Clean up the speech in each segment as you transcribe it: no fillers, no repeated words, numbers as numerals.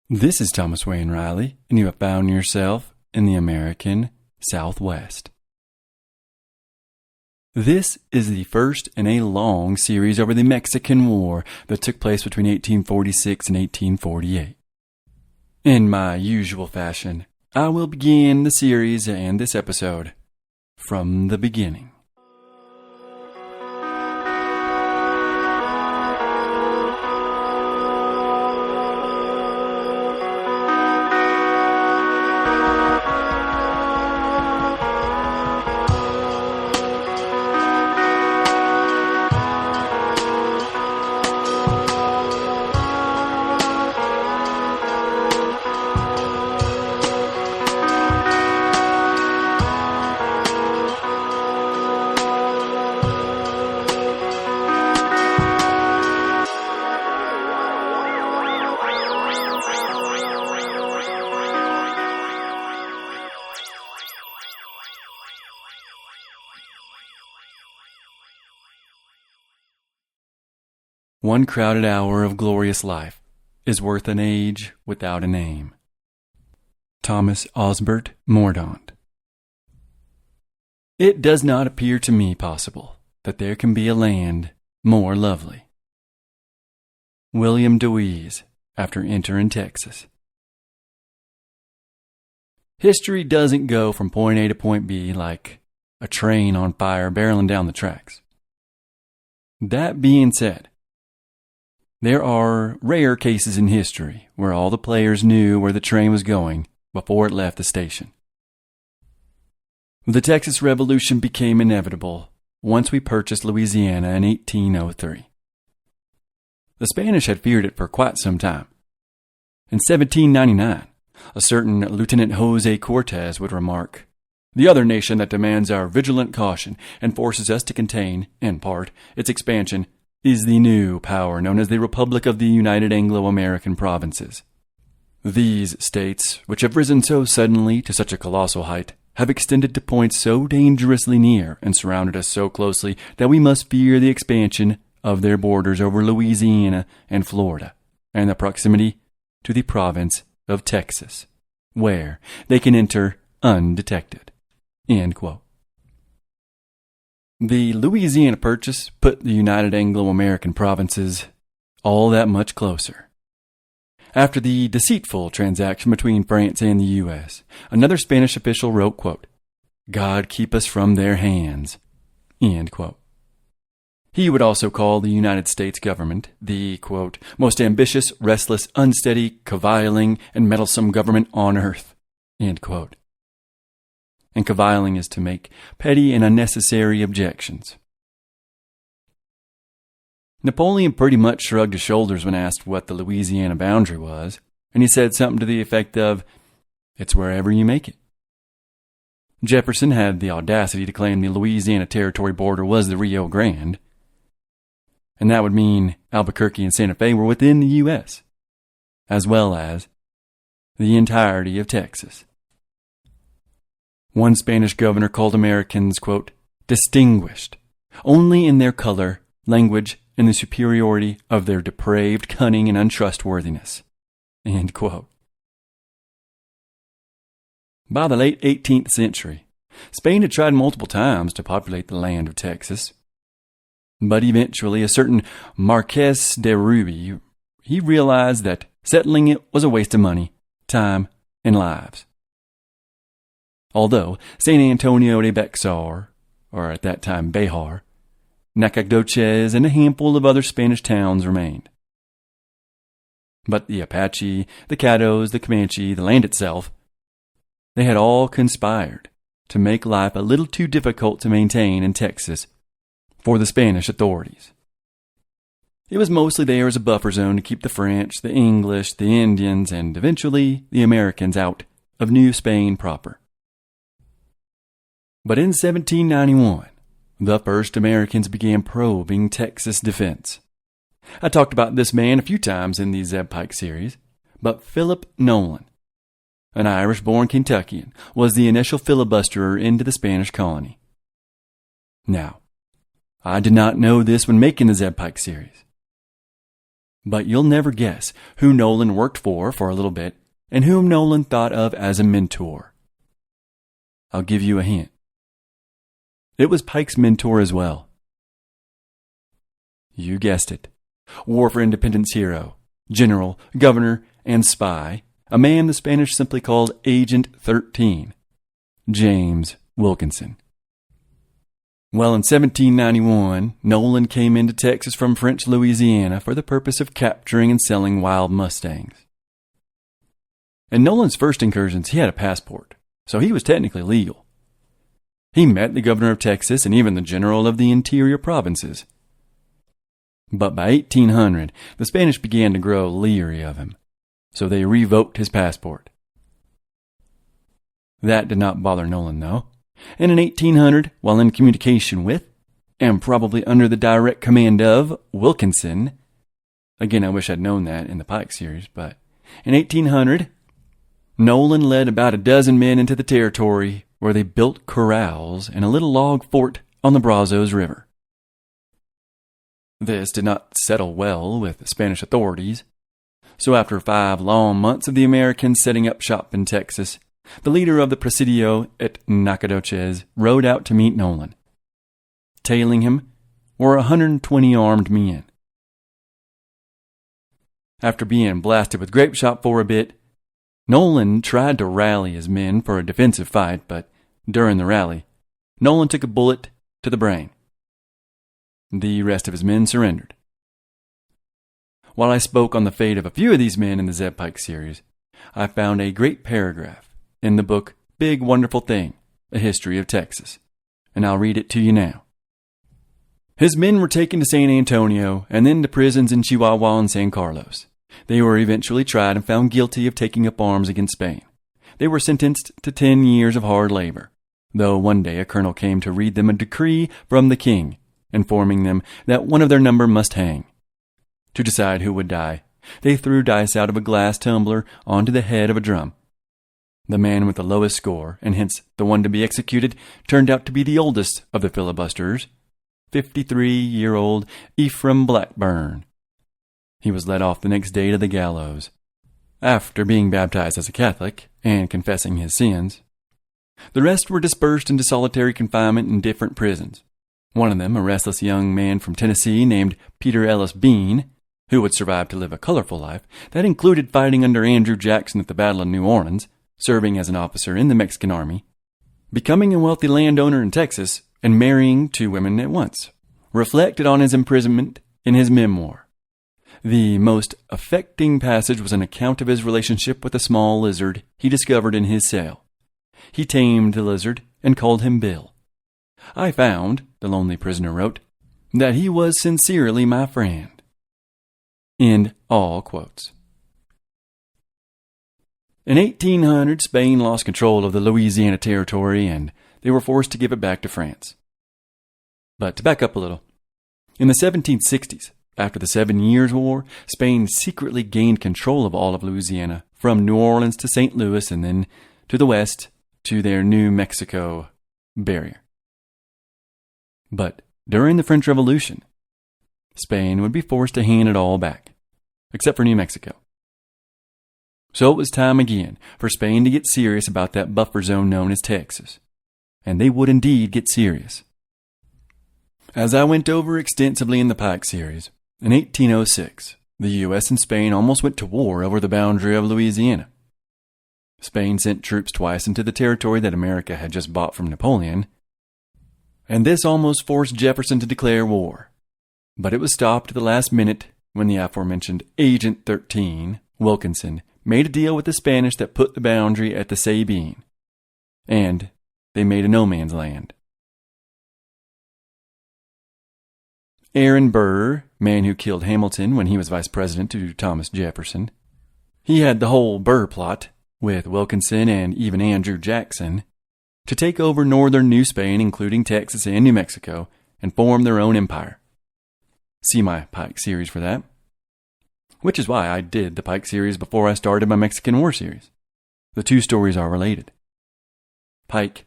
This is Thomas Wayne Riley, and you have found yourself in the American Southwest. This is the first in a long series over the Mexican War that took place between 1846 and 1848. In my usual fashion, I will begin the series and this episode from the beginning. One crowded hour of glorious life is worth an age without a name. Thomas Osbert Mordaunt. It does not appear to me possible that there can be a land more lovely. William Dewees, after entering Texas. History doesn't go from point A to point B like a train on fire barreling down the tracks. That being said, there are rare cases in history where all the players knew where the train was going before it left the station. The Texas Revolution became inevitable once we purchased Louisiana in 1803. The Spanish had feared it for quite some time. In 1799, a certain Lieutenant Jose Cortez would remark, "The other nation that demands our vigilant caution and forces us to contain, in part, its expansion is the new power known as the Republic of the United Anglo-American Provinces. These states, which have risen so suddenly to such a colossal height, have extended to points so dangerously near and surrounded us so closely that we must fear the expansion of their borders over Louisiana and Florida, and the proximity to the province of Texas, where they can enter undetected." End quote. The Louisiana Purchase put the United Anglo-American Provinces all that much closer. After the deceitful transaction between France and the U.S., another Spanish official wrote, quote, "God keep us from their hands." End quote. He would also call the United States government the, quote, "most ambitious, restless, unsteady, caviling, and meddlesome government on earth." End quote. And caviling is to make petty and unnecessary objections. Napoleon pretty much shrugged his shoulders when asked what the Louisiana boundary was, and he said something to the effect of, "It's wherever you make it." Jefferson had the audacity to claim the Louisiana Territory border was the Rio Grande, and that would mean Albuquerque and Santa Fe were within the U.S., as well as the entirety of Texas. One Spanish governor called Americans, quote, "distinguished only in their color, language, and the superiority of their depraved cunning and untrustworthiness." End quote. By the late 18th century, Spain had tried multiple times to populate the land of Texas. But eventually, a certain Marquess de Ruby, he realized that settling it was a waste of money, time, and lives. Although San Antonio de Bexar, or at that time Bejar, Nacogdoches, and a handful of other Spanish towns remained. But the Apache, the Caddos, the Comanche, the land itself, they had all conspired to make life a little too difficult to maintain in Texas for the Spanish authorities. It was mostly there as a buffer zone to keep the French, the English, the Indians, and eventually the Americans out of New Spain proper. But in 1791, the first Americans began probing Texas defense. I talked about this man a few times in the Zeb Pike series, but Philip Nolan, an Irish-born Kentuckian, was the initial filibusterer into the Spanish colony. Now, I did not know this when making the Zeb Pike series. But you'll never guess who Nolan worked for a little bit and whom Nolan thought of as a mentor. I'll give you a hint. It was Pike's mentor as well. You guessed it. War for Independence hero, general, governor, and spy, a man the Spanish simply called Agent 13, James Wilkinson. Well, in 1791, Nolan came into Texas from French Louisiana for the purpose of capturing and selling wild mustangs. In Nolan's first incursions, he had a passport, so he was technically legal. He met the governor of Texas and even the general of the interior provinces. But by 1800, the Spanish began to grow leery of him, so they revoked his passport. That did not bother Nolan, though. And in 1800, while in communication with, and probably under the direct command of, Wilkinson, again, I wish I'd known that in the Pike series, but in 1800, Nolan led about a dozen men into the territory where they built corrals in a little log fort on the Brazos River. This did not settle well with the Spanish authorities, so after 5 long months of the Americans setting up shop in Texas, the leader of the Presidio at Nacogdoches rode out to meet Nolan. Tailing him were 120 armed men. After being blasted with grape shot for a bit, Nolan tried to rally his men for a defensive fight, but during the rally, Nolan took a bullet to the brain. The rest of his men surrendered. While I spoke on the fate of a few of these men in the Zeb Pike series, I found a great paragraph in the book Big Wonderful Thing, A History of Texas, and I'll read it to you now. His men were taken to San Antonio and then to prisons in Chihuahua and San Carlos. They were eventually tried and found guilty of taking up arms against Spain. They were sentenced to 10 years of hard labor, though one day a colonel came to read them a decree from the king, informing them that one of their number must hang. To decide who would die, they threw dice out of a glass tumbler onto the head of a drum. The man with the lowest score, and hence the one to be executed, turned out to be the oldest of the filibusterers, 53-year-old Ephraim Blackburn. He was led off the next day to the gallows, after being baptized as a Catholic and confessing his sins. The rest were dispersed into solitary confinement in different prisons. One of them, a restless young man from Tennessee named Peter Ellis Bean, who would survive to live a colorful life that included fighting under Andrew Jackson at the Battle of New Orleans, serving as an officer in the Mexican Army, becoming a wealthy landowner in Texas, and marrying 2 women at once, reflected on his imprisonment in his memoir. The most affecting passage was an account of his relationship with a small lizard he discovered in his cell. He tamed the lizard and called him Bill. I found, the lonely prisoner wrote, that he was sincerely my friend. End all quotes. In 1800, Spain lost control of the Louisiana Territory and they were forced to give it back to France. But to back up a little, in the 1760s, after the 7 Years' War, Spain secretly gained control of all of Louisiana, from New Orleans to St. Louis and then to the west to their New Mexico barrier. But during the French Revolution, Spain would be forced to hand it all back, except for New Mexico. So it was time again for Spain to get serious about that buffer zone known as Texas. And they would indeed get serious. As I went over extensively in the Pike series, in 1806, the U.S. and Spain almost went to war over the boundary of Louisiana. Spain sent troops twice into the territory that America had just bought from Napoleon, and this almost forced Jefferson to declare war. But it was stopped at the last minute when the aforementioned Agent 13, Wilkinson, made a deal with the Spanish that put the boundary at the Sabine, and they made a no-man's land. Aaron Burr, man who killed Hamilton when he was vice president to Thomas Jefferson, he had the whole Burr plot, with Wilkinson and even Andrew Jackson, to take over northern New Spain, including Texas and New Mexico, and form their own empire. See my Pike series for that. Which is why I did the Pike series before I started my Mexican War series. The 2 stories are related. Pike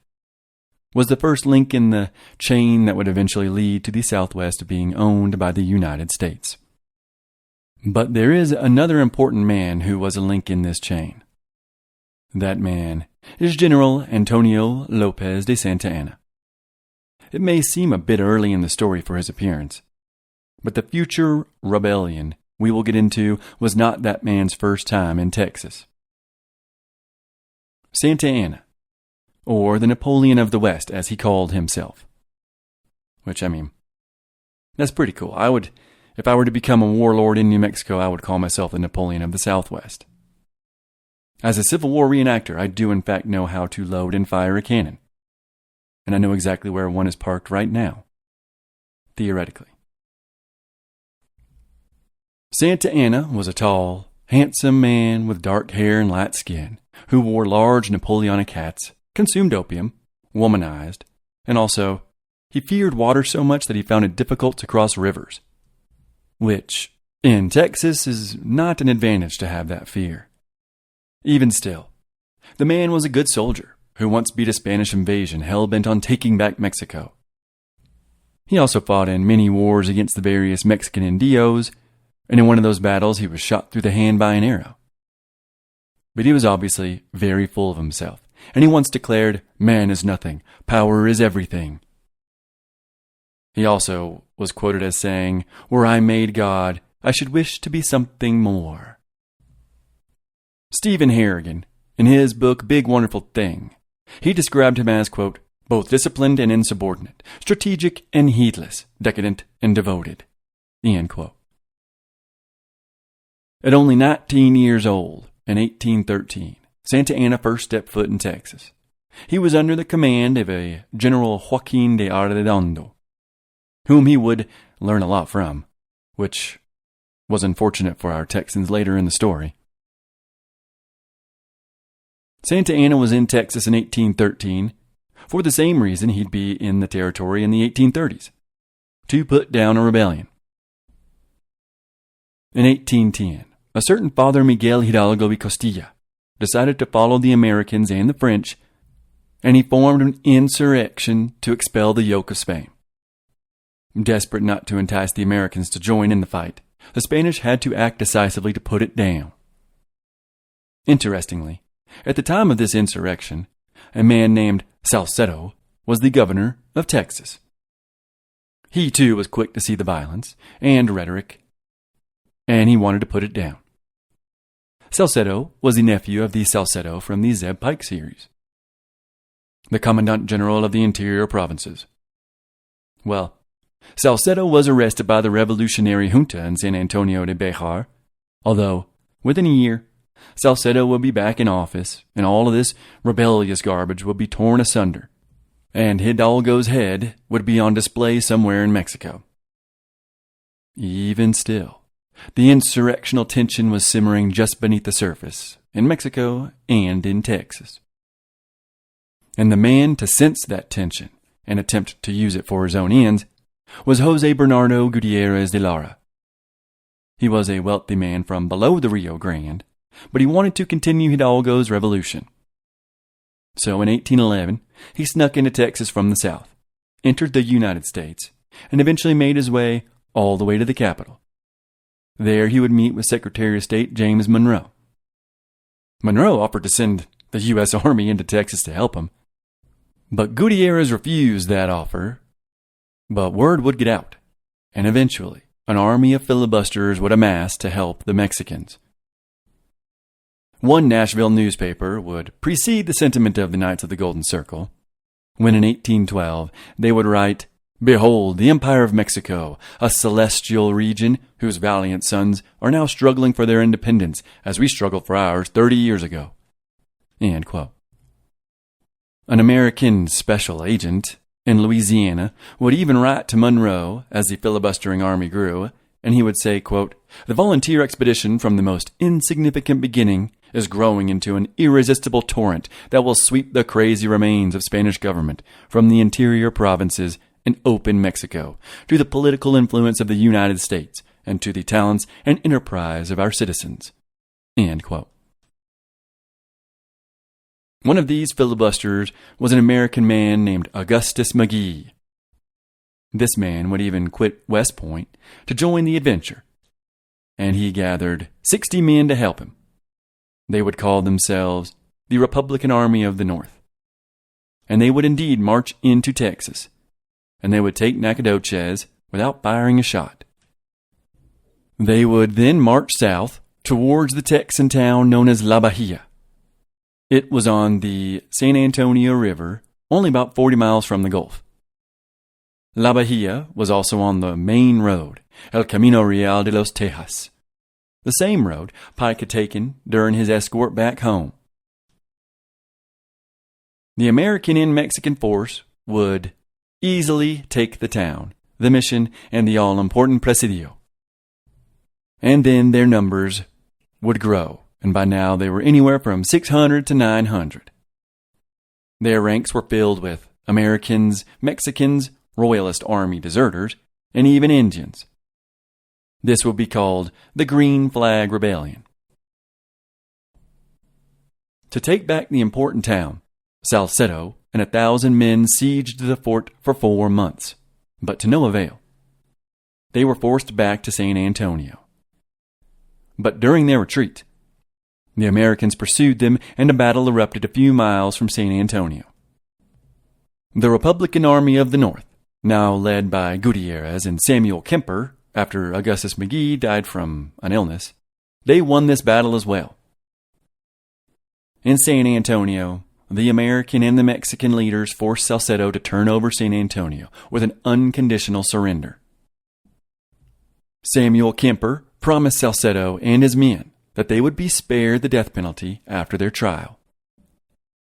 was the first link in the chain that would eventually lead to the Southwest being owned by the United States. But there is another important man who was a link in this chain. That man is General Antonio Lopez de Santa Anna. It may seem a bit early in the story for his appearance, but the future rebellion we will get into was not that man's first time in Texas. Santa Anna, or the Napoleon of the West, as he called himself. Which, that's pretty cool. If I were to become a warlord in New Mexico, I would call myself the Napoleon of the Southwest. As a Civil War reenactor, I do in fact know how to load and fire a cannon. And I know exactly where one is parked right now. Theoretically. Santa Anna was a tall, handsome man with dark hair and light skin, who wore large Napoleonic hats, consumed opium, womanized, and also, he feared water so much that he found it difficult to cross rivers. Which, in Texas, is not an advantage to have that fear. Even still, the man was a good soldier who once beat a Spanish invasion hell-bent on taking back Mexico. He also fought in many wars against the various Mexican Indios, and in one of those battles he was shot through the hand by an arrow. But he was obviously very full of himself, and he once declared, "Man is nothing, power is everything." He also was quoted as saying, "Were I made God, I should wish to be something more." Stephen Harrigan, in his book Big Wonderful Thing, he described him as, quote, "both disciplined and insubordinate, strategic and heedless, decadent and devoted." End quote. At only 19 years old, in 1813, Santa Anna first stepped foot in Texas. He was under the command of a General Joaquin de Arredondo, whom he would learn a lot from, which was unfortunate for our Texans later in the story. Santa Anna was in Texas in 1813 for the same reason he'd be in the territory in the 1830s, to put down a rebellion. In 1810, a certain Father Miguel Hidalgo y Costilla decided to follow the Americans and the French, and he formed an insurrection to expel the yoke of Spain. Desperate not to entice the Americans to join in the fight, the Spanish had to act decisively to put it down. Interestingly, at the time of this insurrection, a man named Salcedo was the governor of Texas. He too was quick to see the violence and rhetoric, and he wanted to put it down. Salcedo was the nephew of the Salcedo from the Zeb Pike series, the Commandant General of the Interior Provinces. Well, Salcedo was arrested by the revolutionary junta in San Antonio de Bejar, although, within a year, Salcedo would be back in office, and all of this rebellious garbage would be torn asunder, and Hidalgo's head would be on display somewhere in Mexico. Even still, the insurrectional tension was simmering just beneath the surface, in Mexico and in Texas. And the man to sense that tension and attempt to use it for his own ends was Jose Bernardo Gutierrez de Lara. He was a wealthy man from below the Rio Grande, but he wanted to continue Hidalgo's revolution. So in 1811, he snuck into Texas from the south, entered the United States, and eventually made his way all the way to the capital. There he would meet with Secretary of State James Monroe. Monroe offered to send the U.S. Army into Texas to help him, but Gutierrez refused that offer. But word would get out, and eventually an army of filibusterers would amass to help the Mexicans. One Nashville newspaper would precede the sentiment of the Knights of the Golden Circle, when in 1812 they would write, "Behold, the Empire of Mexico, a celestial region whose valiant sons are now struggling for their independence as we struggled for ours 30 years ago." End quote. An American special agent in Louisiana would even write to Monroe as the filibustering army grew, and he would say, quote, "The volunteer expedition from the most insignificant beginning is growing into an irresistible torrent that will sweep the crazy remains of Spanish government from the interior provinces and open Mexico to the political influence of the United States and to the talents and enterprise of our citizens." End quote. One of these filibusterers was an American man named Augustus McGee. This man would even quit West Point to join the adventure. and he gathered 60 men to help him. They would call themselves the Republican Army of the North. And they would indeed march into Texas, and they would take Nacogdoches without firing a shot. They would then march south towards the Texan town known as La Bahia. It was on the San Antonio River, only about 40 miles from the Gulf. La Bahia was also on the main road, El Camino Real de los Tejas, the same road Pike had taken during his escort back home. The American and Mexican force would easily take the town, the mission, and the all-important Presidio. And then their numbers would grow, and by now they were anywhere from 600 to 900. Their ranks were filled with Americans, Mexicans, Royalist Army deserters, and even Indians. This would be called the Green Flag Rebellion. To take back the important town, Salcedo and 1,000 men sieged the fort for 4 months, but to no avail. They were forced back to San Antonio. But during their retreat, the Americans pursued them, and a battle erupted a few miles from San Antonio. The Republican Army of the North, now led by Gutierrez and Samuel Kemper, after Augustus McGee died from an illness, they won this battle as well. In San Antonio, the American and the Mexican leaders forced Salcedo to turn over San Antonio with an unconditional surrender. Samuel Kemper promised Salcedo and his men that they would be spared the death penalty after their trial.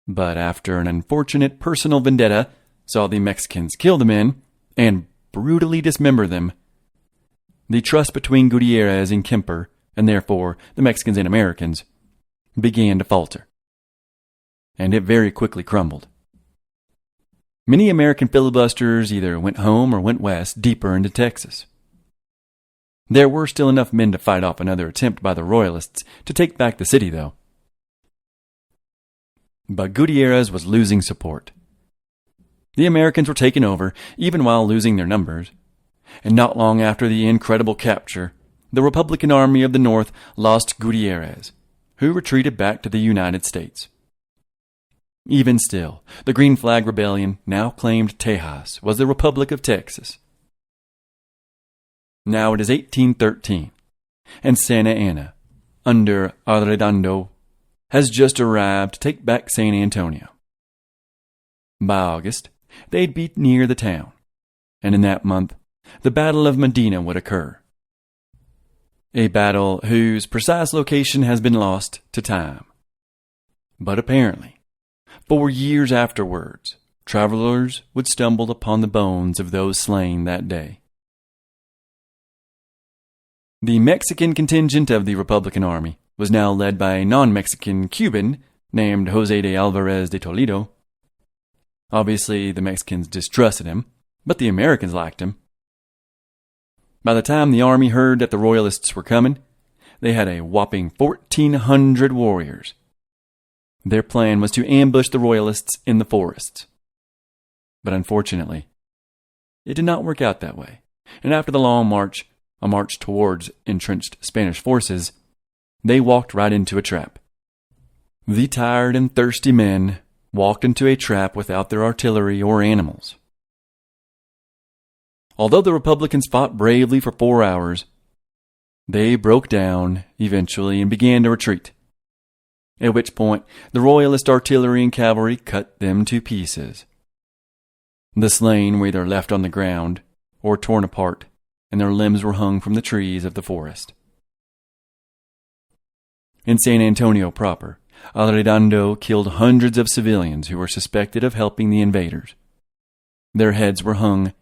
But after an unfortunate personal vendetta saw the Mexicans kill the men and brutally dismember them, the trust between Gutierrez and Kemper, and therefore the Mexicans and Americans, began to falter. And it very quickly crumbled. Many American filibusters either went home or went west, deeper into Texas. There were still enough men to fight off another attempt by the Royalists to take back the city, though. But Gutierrez was losing support. The Americans were taken over, even while losing their numbers. And not long after the incredible capture, the Republican Army of the North lost Gutierrez, who retreated back to the United States. Even still, the Green Flag Rebellion now claimed Tejas was the Republic of Texas. Now it is 1813, and Santa Anna, under Arredondo, has just arrived to take back San Antonio. By August, they'd be near the town, and in that month, the Battle of Medina would occur. A battle whose precise location has been lost to time. But apparently, 4 years afterwards, travelers would stumble upon the bones of those slain that day. The Mexican contingent of the Republican Army was now led by a non-Mexican Cuban named José de Alvarez de Toledo. Obviously, the Mexicans distrusted him, but the Americans liked him. By the time the army heard that the Royalists were coming, they had a whopping 1,400 warriors. Their plan was to ambush the Royalists in the forests. But unfortunately, it did not work out that way, and after the long march, a march towards entrenched Spanish forces, they walked right into a trap. The tired and thirsty men walked into a trap without their artillery or animals. Although the Republicans fought bravely for 4 hours, they broke down eventually and began to retreat, at which point the Royalist artillery and cavalry cut them to pieces. The slain were either left on the ground or torn apart, and their limbs were hung from the trees of the forest. In San Antonio proper, Arredondo killed hundreds of civilians who were suspected of helping the invaders. Their heads were hung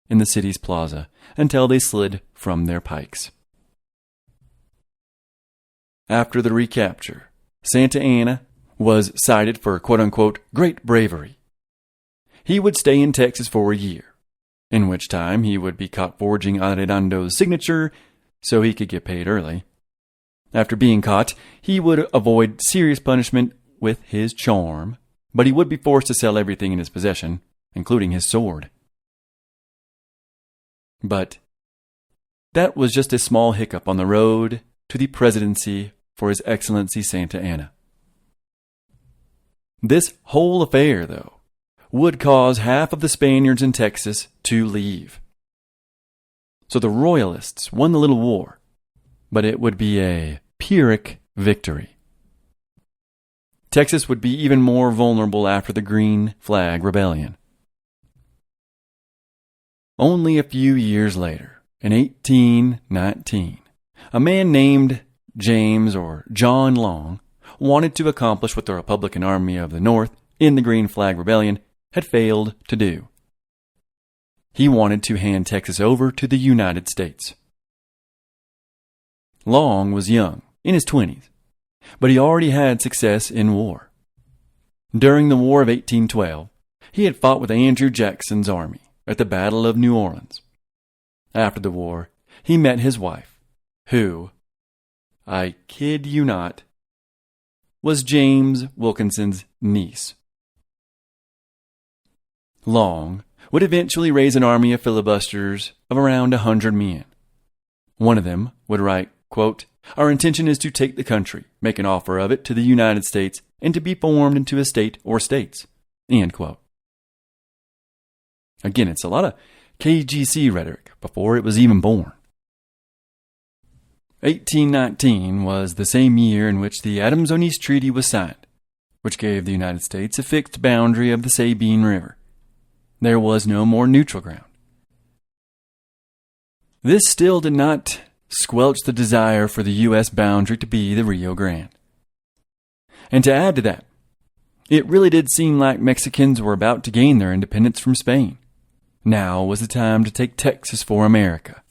in the city's plaza until they slid from their pikes. After the recapture, Santa Anna was cited for quote-unquote great bravery. He would stay in Texas for a year, in which time he would be caught forging Arredondo's signature so he could get paid early. After being caught, he would avoid serious punishment with his charm, but he would be forced to sell everything in his possession, including his sword. But that was just a small hiccup on the road to the presidency for His Excellency Santa Anna. This whole affair, though, would cause half of the Spaniards in Texas to leave. So the Royalists won the little war, but it would be a Pyrrhic victory. Texas would be even more vulnerable after the Green Flag Rebellion. Only a few years later, in 1819, a man named James or John Long wanted to accomplish what the Republican Army of the North in the Green Flag Rebellion had failed to do. He wanted to hand Texas over to the United States. Long was young, in his 20s, but he already had success in war. During the War of 1812, he had fought with Andrew Jackson's army at the Battle of New Orleans. After the war, he met his wife, who, I kid you not, was James Wilkinson's niece. Long would eventually raise an army of filibusterers of around 100 men. One of them would write, quote, "Our intention is to take the country, make an offer of it to the United States, and to be formed into a state or states." End quote. Again, it's a lot of KGC rhetoric before it was even born. 1819 was the same year in which the Adams-Onis Treaty was signed, which gave the United States a fixed boundary of the Sabine River. There was no more neutral ground. This still did not squelch the desire for the U.S. boundary to be the Rio Grande. And to add to that, it really did seem like Mexicans were about to gain their independence from Spain. Now was the time to take Texas for America.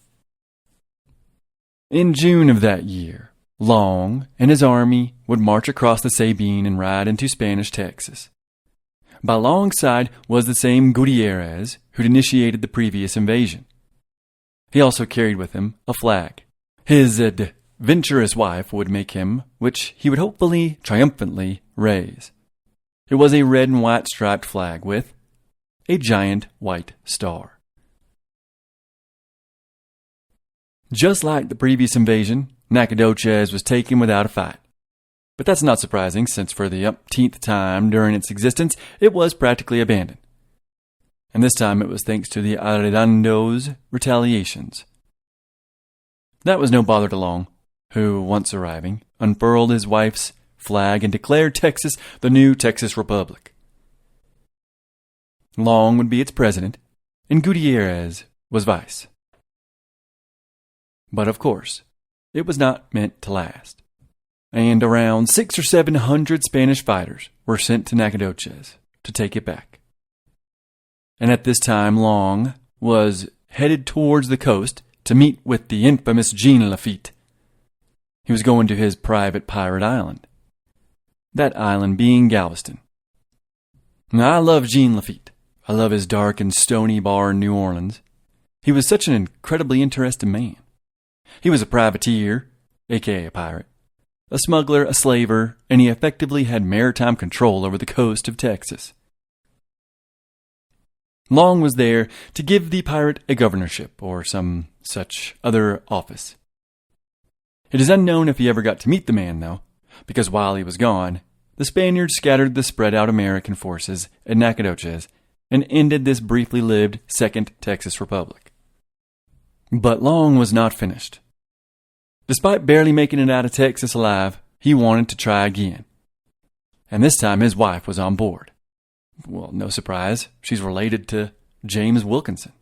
In June of that year, Long and his army would march across the Sabine and ride into Spanish Texas. By Long's side was the same Gutierrez who'd initiated the previous invasion. He also carried with him a flag. His adventurous wife would make him, which he would hopefully triumphantly raise. It was a red and white striped flag with a giant white star. Just like the previous invasion, Nacogdoches was taken without a fight. But that's not surprising, since for the umpteenth time during its existence, it was practically abandoned. And this time it was thanks to the Arredondo's retaliations. That was no bother to Long, who, once arriving, unfurled his wife's flag and declared Texas the new Texas Republic. Long would be its president, and Gutierrez was vice. But of course, it was not meant to last, and around 600 or 700 Spanish fighters were sent to Nacogdoches to take it back. And at this time, Long was headed towards the coast to meet with the infamous Jean Lafitte. He was going to his private pirate island, that island being Galveston. Now, I love Jean Lafitte. I love his dark and stony bar in New Orleans. He was such an incredibly interesting man. He was a privateer, aka a pirate, a smuggler, a slaver, and he effectively had maritime control over the coast of Texas. Long was there to give the pirate a governorship or some such other office. It is unknown if he ever got to meet the man, though, because while he was gone, the Spaniards scattered the spread-out American forces at Nacogdoches and ended this briefly lived Second Texas Republic. But Long was not finished. Despite barely making it out of Texas alive, he wanted to try again. And this time his wife was on board. Well, no surprise, she's related to James Wilkinson.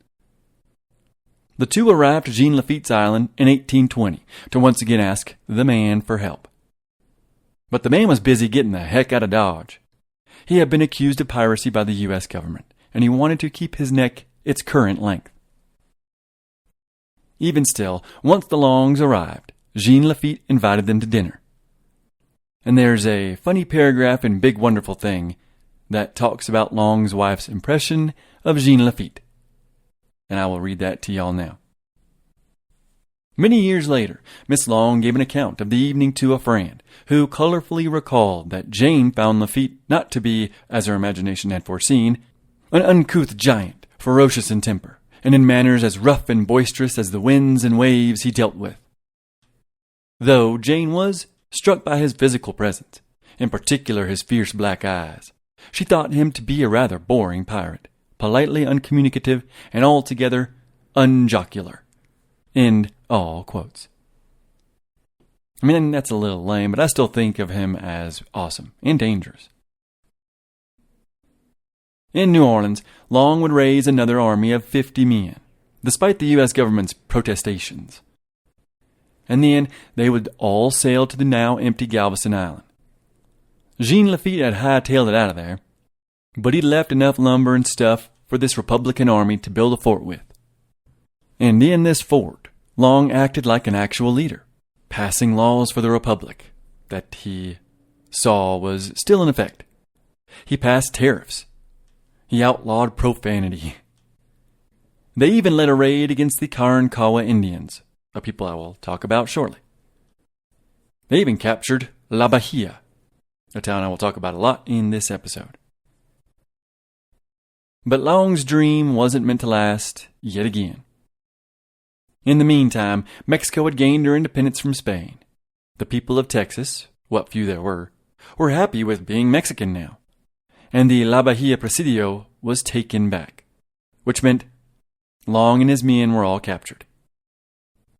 The two arrived to Jean Lafitte's island in 1820 to once again ask the man for help. But the man was busy getting the heck out of Dodge. He had been accused of piracy by the U.S. government, and he wanted to keep his neck its current length. Even still, once the Longs arrived, Jean Lafitte invited them to dinner. And there's a funny paragraph in Big Wonderful Thing that talks about Long's wife's impression of Jean Lafitte. And I will read that to y'all now. Many years later, Miss Long gave an account of the evening to a friend, who colorfully recalled that Jane found Lafitte not to be, as her imagination had foreseen, an uncouth giant, ferocious in temper, and in manners as rough and boisterous as the winds and waves he dealt with. Though Jane was struck by his physical presence, in particular his fierce black eyes, she thought him to be a rather boring pirate, politely uncommunicative and altogether unjocular. End all quotes. I mean, that's a little lame, but I still think of him as awesome and dangerous. In New Orleans, Long would raise another army of 50 men, despite the U.S. government's protestations. And then they would all sail to the now empty Galveston Island. Jean Lafitte had hightailed it out of there, but he'd left enough lumber and stuff for this Republican army to build a fort with. And in this fort, Long acted like an actual leader, passing laws for the Republic that he saw was still in effect. He passed tariffs. He outlawed profanity. They even led a raid against the Karankawa Indians, a people I will talk about shortly. They even captured La Bahia, a town I will talk about a lot in this episode. But Long's dream wasn't meant to last yet again. In the meantime, Mexico had gained her independence from Spain. The people of Texas, what few there were happy with being Mexican now. And the La Bahia Presidio was taken back, which meant Long and his men were all captured.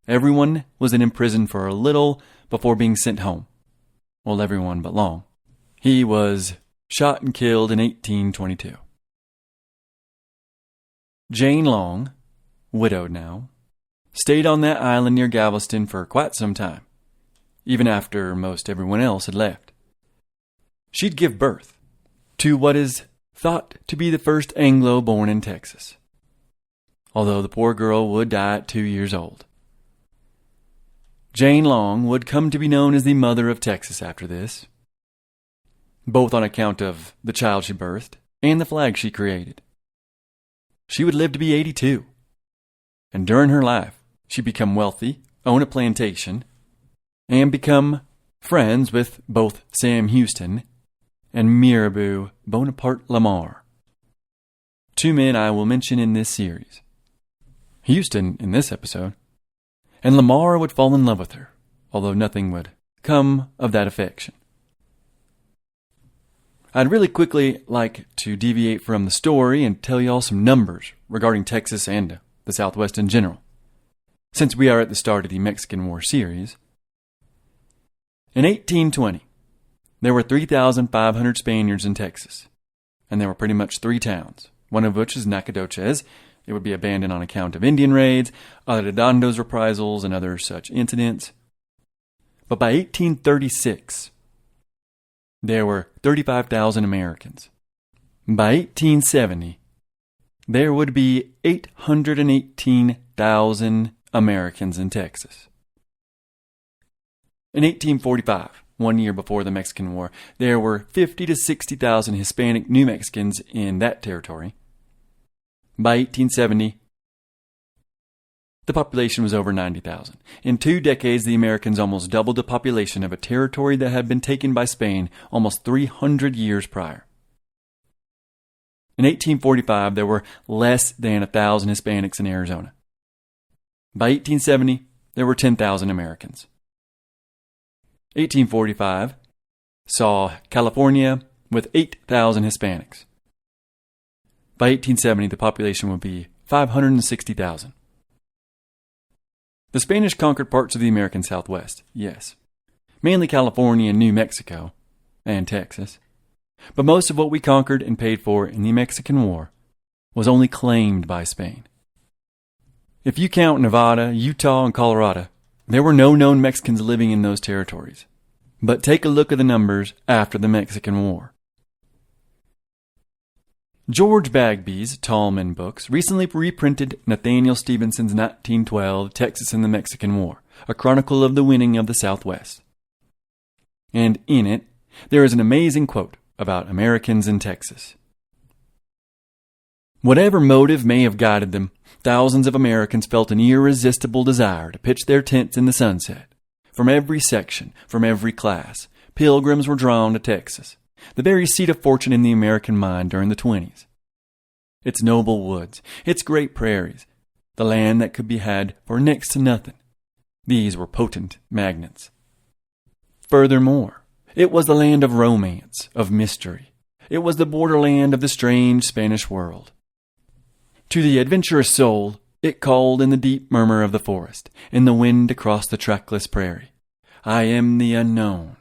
Everyone was then imprisoned for a little before being sent home. Well, everyone but Long. He was shot and killed in 1822. Jane Long, widowed now, stayed on that island near Galveston for quite some time, even after most everyone else had left. She'd give birth to what is thought to be the first Anglo born in Texas, although the poor girl would die at 2 years old. Jane Long would come to be known as the Mother of Texas after this, both on account of the child she birthed and the flag she created. She would live to be 82, and during her life, she'd become wealthy, own a plantation, and become friends with both Sam Houston and Mirabeau Bonaparte Lamar, two men I will mention in this series. Houston in this episode, and Lamar would fall in love with her, although nothing would come of that affection. I'd really quickly like to deviate from the story and tell y'all some numbers regarding Texas and the Southwest in general, since we are at the start of the Mexican War series. In 1820, there were 3,500 Spaniards in Texas, and there were pretty much 3 towns, one of which is Nacogdoches. It would be abandoned on account of Indian raids, Arredondo's reprisals, and other such incidents. But by 1836, there were 35,000 Americans. By 1870, there would be 818,000 Americans in Texas. In 1845, 1 year before the Mexican War, there were 50 to 60,000 Hispanic New Mexicans in that territory. By 1870, the population was over 90,000. In 2 decades, the Americans almost doubled the population of a territory that had been taken by Spain almost 300 years prior. In 1845, there were less than 1,000 Hispanics in Arizona. By 1870, there were 10,000 Americans. 1845 saw California with 8,000 Hispanics. By 1870, the population would be 560,000. The Spanish conquered parts of the American Southwest, yes, mainly California and New Mexico, and Texas. But most of what we conquered and paid for in the Mexican War was only claimed by Spain. If you count Nevada, Utah, and Colorado, there were no known Mexicans living in those territories. But take a look at the numbers after the Mexican War. George Bagby's Tallman books recently reprinted Nathaniel Stevenson's 1912 Texas and the Mexican War, a chronicle of the winning of the Southwest. And in it, there is an amazing quote about Americans in Texas. Whatever motive may have guided them, thousands of Americans felt an irresistible desire to pitch their tents in the sunset. From every section, from every class, pilgrims were drawn to Texas, the very seat of fortune in the American mind during the 20s. Its noble woods, its great prairies, the land that could be had for next to nothing. These were potent magnets. Furthermore, it was the land of romance, of mystery. It was the borderland of the strange Spanish world. To the adventurous soul, it called in the deep murmur of the forest, in the wind across the trackless prairie, "I am the unknown."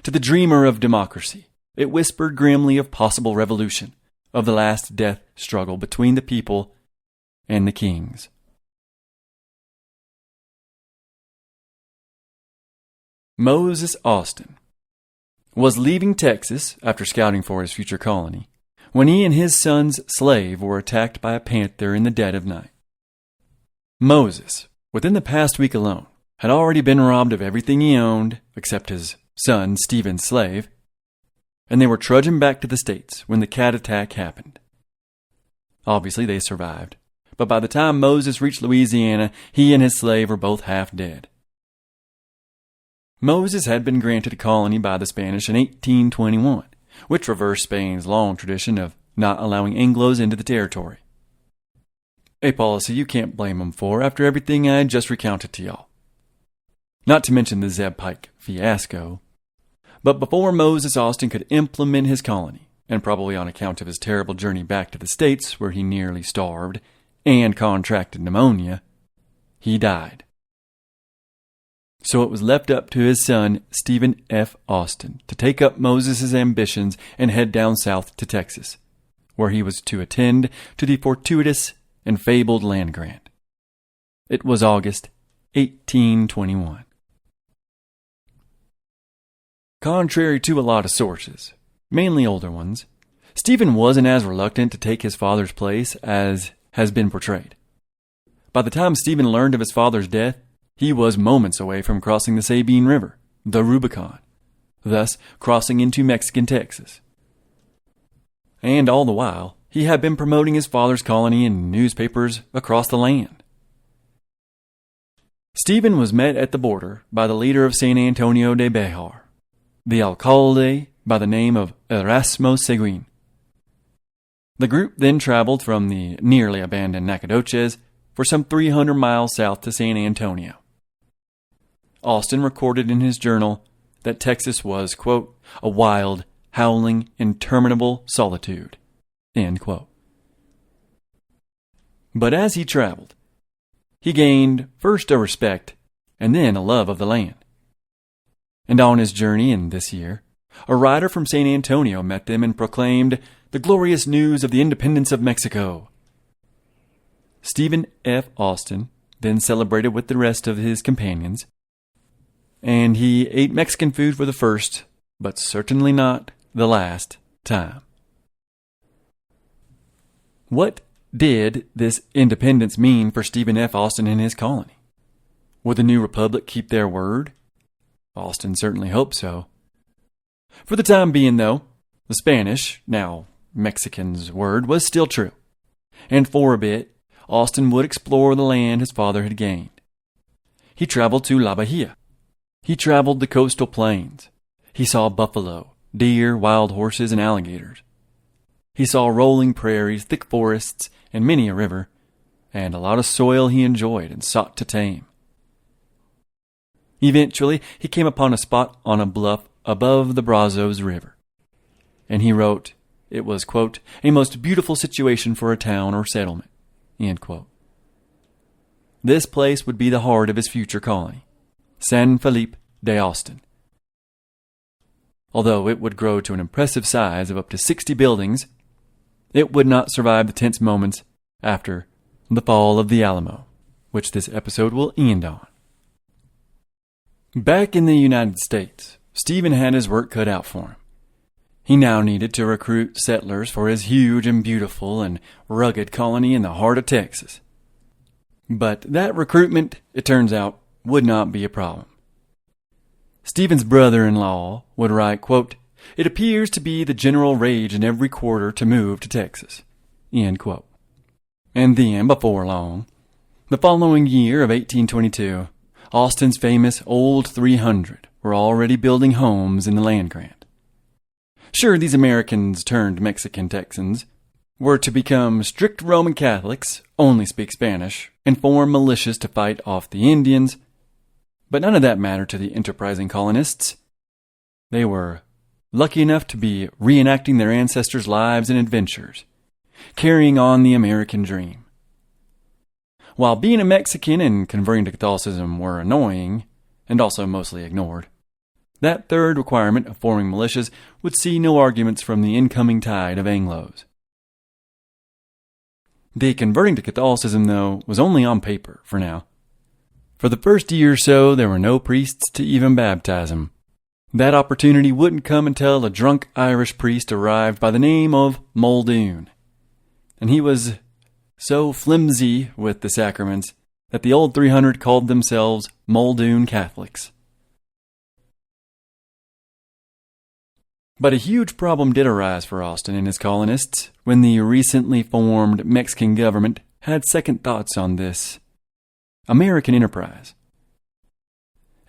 To the dreamer of democracy, it whispered grimly of possible revolution, of the last death struggle between the people and the kings. Moses Austin was leaving Texas after scouting for his future colony when he and his son's slave were attacked by a panther in the dead of night. Moses, within the past week alone, had already been robbed of everything he owned except his son Stephen's slave, and they were trudging back to the States when the cat attack happened. Obviously they survived, but by the time Moses reached Louisiana, he and his slave were both half dead. Moses had been granted a colony by the Spanish in 1821, which reversed Spain's long tradition of not allowing Anglos into the territory. A policy you can't blame them for after everything I had just recounted to y'all. Not to mention the Zeb Pike fiasco. But before Moses Austin could implement his colony, and probably on account of his terrible journey back to the States where he nearly starved and contracted pneumonia, he died. So it was left up to his son, Stephen F. Austin, to take up Moses' ambitions and head down south to Texas, where he was to attend to the fortuitous and fabled land grant. It was August 1821. Contrary to a lot of sources, mainly older ones, Stephen wasn't as reluctant to take his father's place as has been portrayed. By the time Stephen learned of his father's death, he was moments away from crossing the Sabine River, the Rubicon, thus crossing into Mexican Texas. And all the while, he had been promoting his father's colony in newspapers across the land. Stephen was met at the border by the leader of San Antonio de Bejar, the alcalde by the name of Erasmo Seguin. The group then traveled from the nearly abandoned Nacogdoches for some 300 miles south to San Antonio. Austin recorded in his journal that Texas was, quote, "a wild, howling, interminable solitude," end quote. But as he traveled, he gained first a respect and then a love of the land. And on his journey in this year, a rider from San Antonio met them and proclaimed the glorious news of the independence of Mexico. Stephen F. Austin then celebrated with the rest of his companions, and he ate Mexican food for the first, but certainly not the last, time. What did this independence mean for Stephen F. Austin and his colony? Would the new republic keep their word? Austin certainly hoped so. For the time being, though, the Spanish, now Mexicans' word was still true, and for a bit, Austin would explore the land his father had gained. He traveled to La Bahia. He traveled the coastal plains. He saw buffalo, deer, wild horses, and alligators. He saw rolling prairies, thick forests, and many a river, and a lot of soil he enjoyed and sought to tame. Eventually, he came upon a spot on a bluff above the Brazos River, and he wrote it was, quote, "a most beautiful situation for a town or settlement," end quote. This place would be the heart of his future colony, San Felipe de Austin. Although it would grow to an impressive size of up to 60 buildings, it would not survive the tense moments after the fall of the Alamo, which this episode will end on. Back in the United States, Stephen had his work cut out for him. He now needed to recruit settlers for his huge and beautiful and rugged colony in the heart of Texas. But that recruitment, it turns out, would not be a problem. Stephen's brother-in-law would write, quote, "It appears to be the general rage in every quarter to move to Texas," end quote. And then, before long, the following year of 1822, Austin's famous Old 300 were already building homes in the land grant. Sure, these Americans turned Mexican Texans were to become strict Roman Catholics, only speak Spanish, and form militias to fight off the Indians. But none of that mattered to the enterprising colonists. They were lucky enough to be reenacting their ancestors' lives and adventures, carrying on the American dream. While being a Mexican and converting to Catholicism were annoying, and also mostly ignored, that third requirement of forming militias would see no arguments from the incoming tide of Anglos. The converting to Catholicism, though, was only on paper for now. For the first year or so, there were no priests to even baptize him. That opportunity wouldn't come until a drunk Irish priest arrived by the name of Muldoon. And he was so flimsy with the sacraments that the old 300 called themselves Muldoon Catholics. But a huge problem did arise for Austin and his colonists when the recently formed Mexican government had second thoughts on this American enterprise.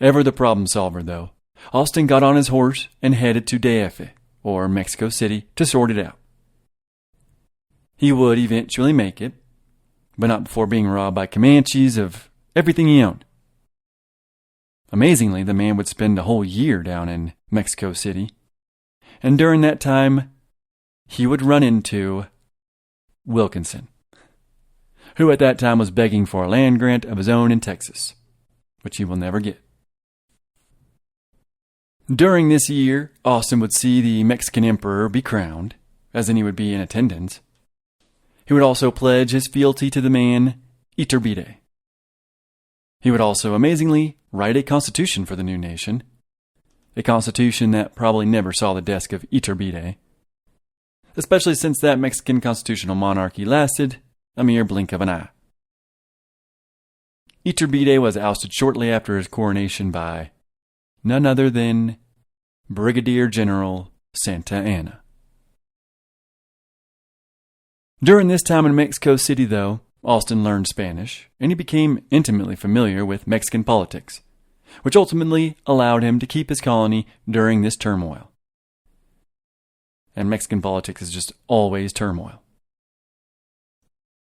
Ever the problem solver, though, Austin got on his horse and headed to DF, or Mexico City, to sort it out. He would eventually make it, but not before being robbed by Comanches of everything he owned. Amazingly, the man would spend a whole year down in Mexico City, and during that time, he would run into Wilkinson, who at that time was begging for a land grant of his own in Texas, which he will never get. During this year, Austin would see the Mexican emperor be crowned, as in he would be in attendance. He would also pledge his fealty to the man Iturbide. He would also, amazingly, write a constitution for the new nation, a constitution that probably never saw the desk of Iturbide, especially since that Mexican constitutional monarchy lasted a mere blink of an eye. Iturbide was ousted shortly after his coronation by none other than Brigadier General Santa Anna. During this time in Mexico City, though, Austin learned Spanish, and he became intimately familiar with Mexican politics, which ultimately allowed him to keep his colony during this turmoil. And Mexican politics is just always turmoil.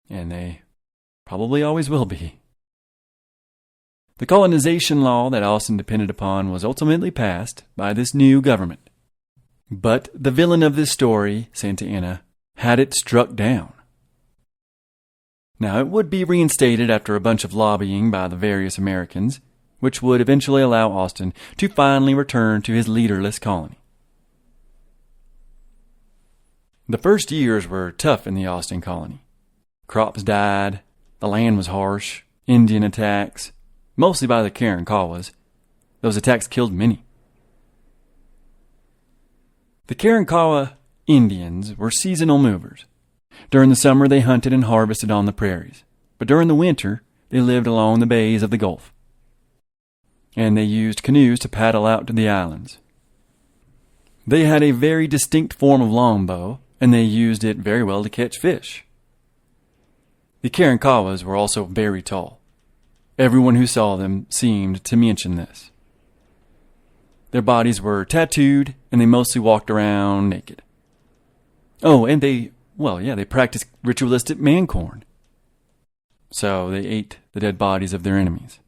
And they probably always will be. The colonization law that Austin depended upon was ultimately passed by this new government. But the villain of this story, Santa Anna, had it struck down. Now, it would be reinstated after a bunch of lobbying by the various Americans, which would eventually allow Austin to finally return to his leaderless colony. The first years were tough in the Austin colony. Crops died, the land was harsh, Indian attacks, mostly by the Karankawas. Those attacks killed many. The Karankawa Indians were seasonal movers. During the summer, they hunted and harvested on the prairies, but during the winter, they lived along the bays of the Gulf. And they used canoes to paddle out to the islands. They had a very distinct form of longbow, and they used it very well to catch fish. The Karankawas were also very tall. Everyone who saw them seemed to mention this. Their bodies were tattooed, and they mostly walked around naked. Oh, and they practiced ritualistic man-corn. So they ate the dead bodies of their enemies.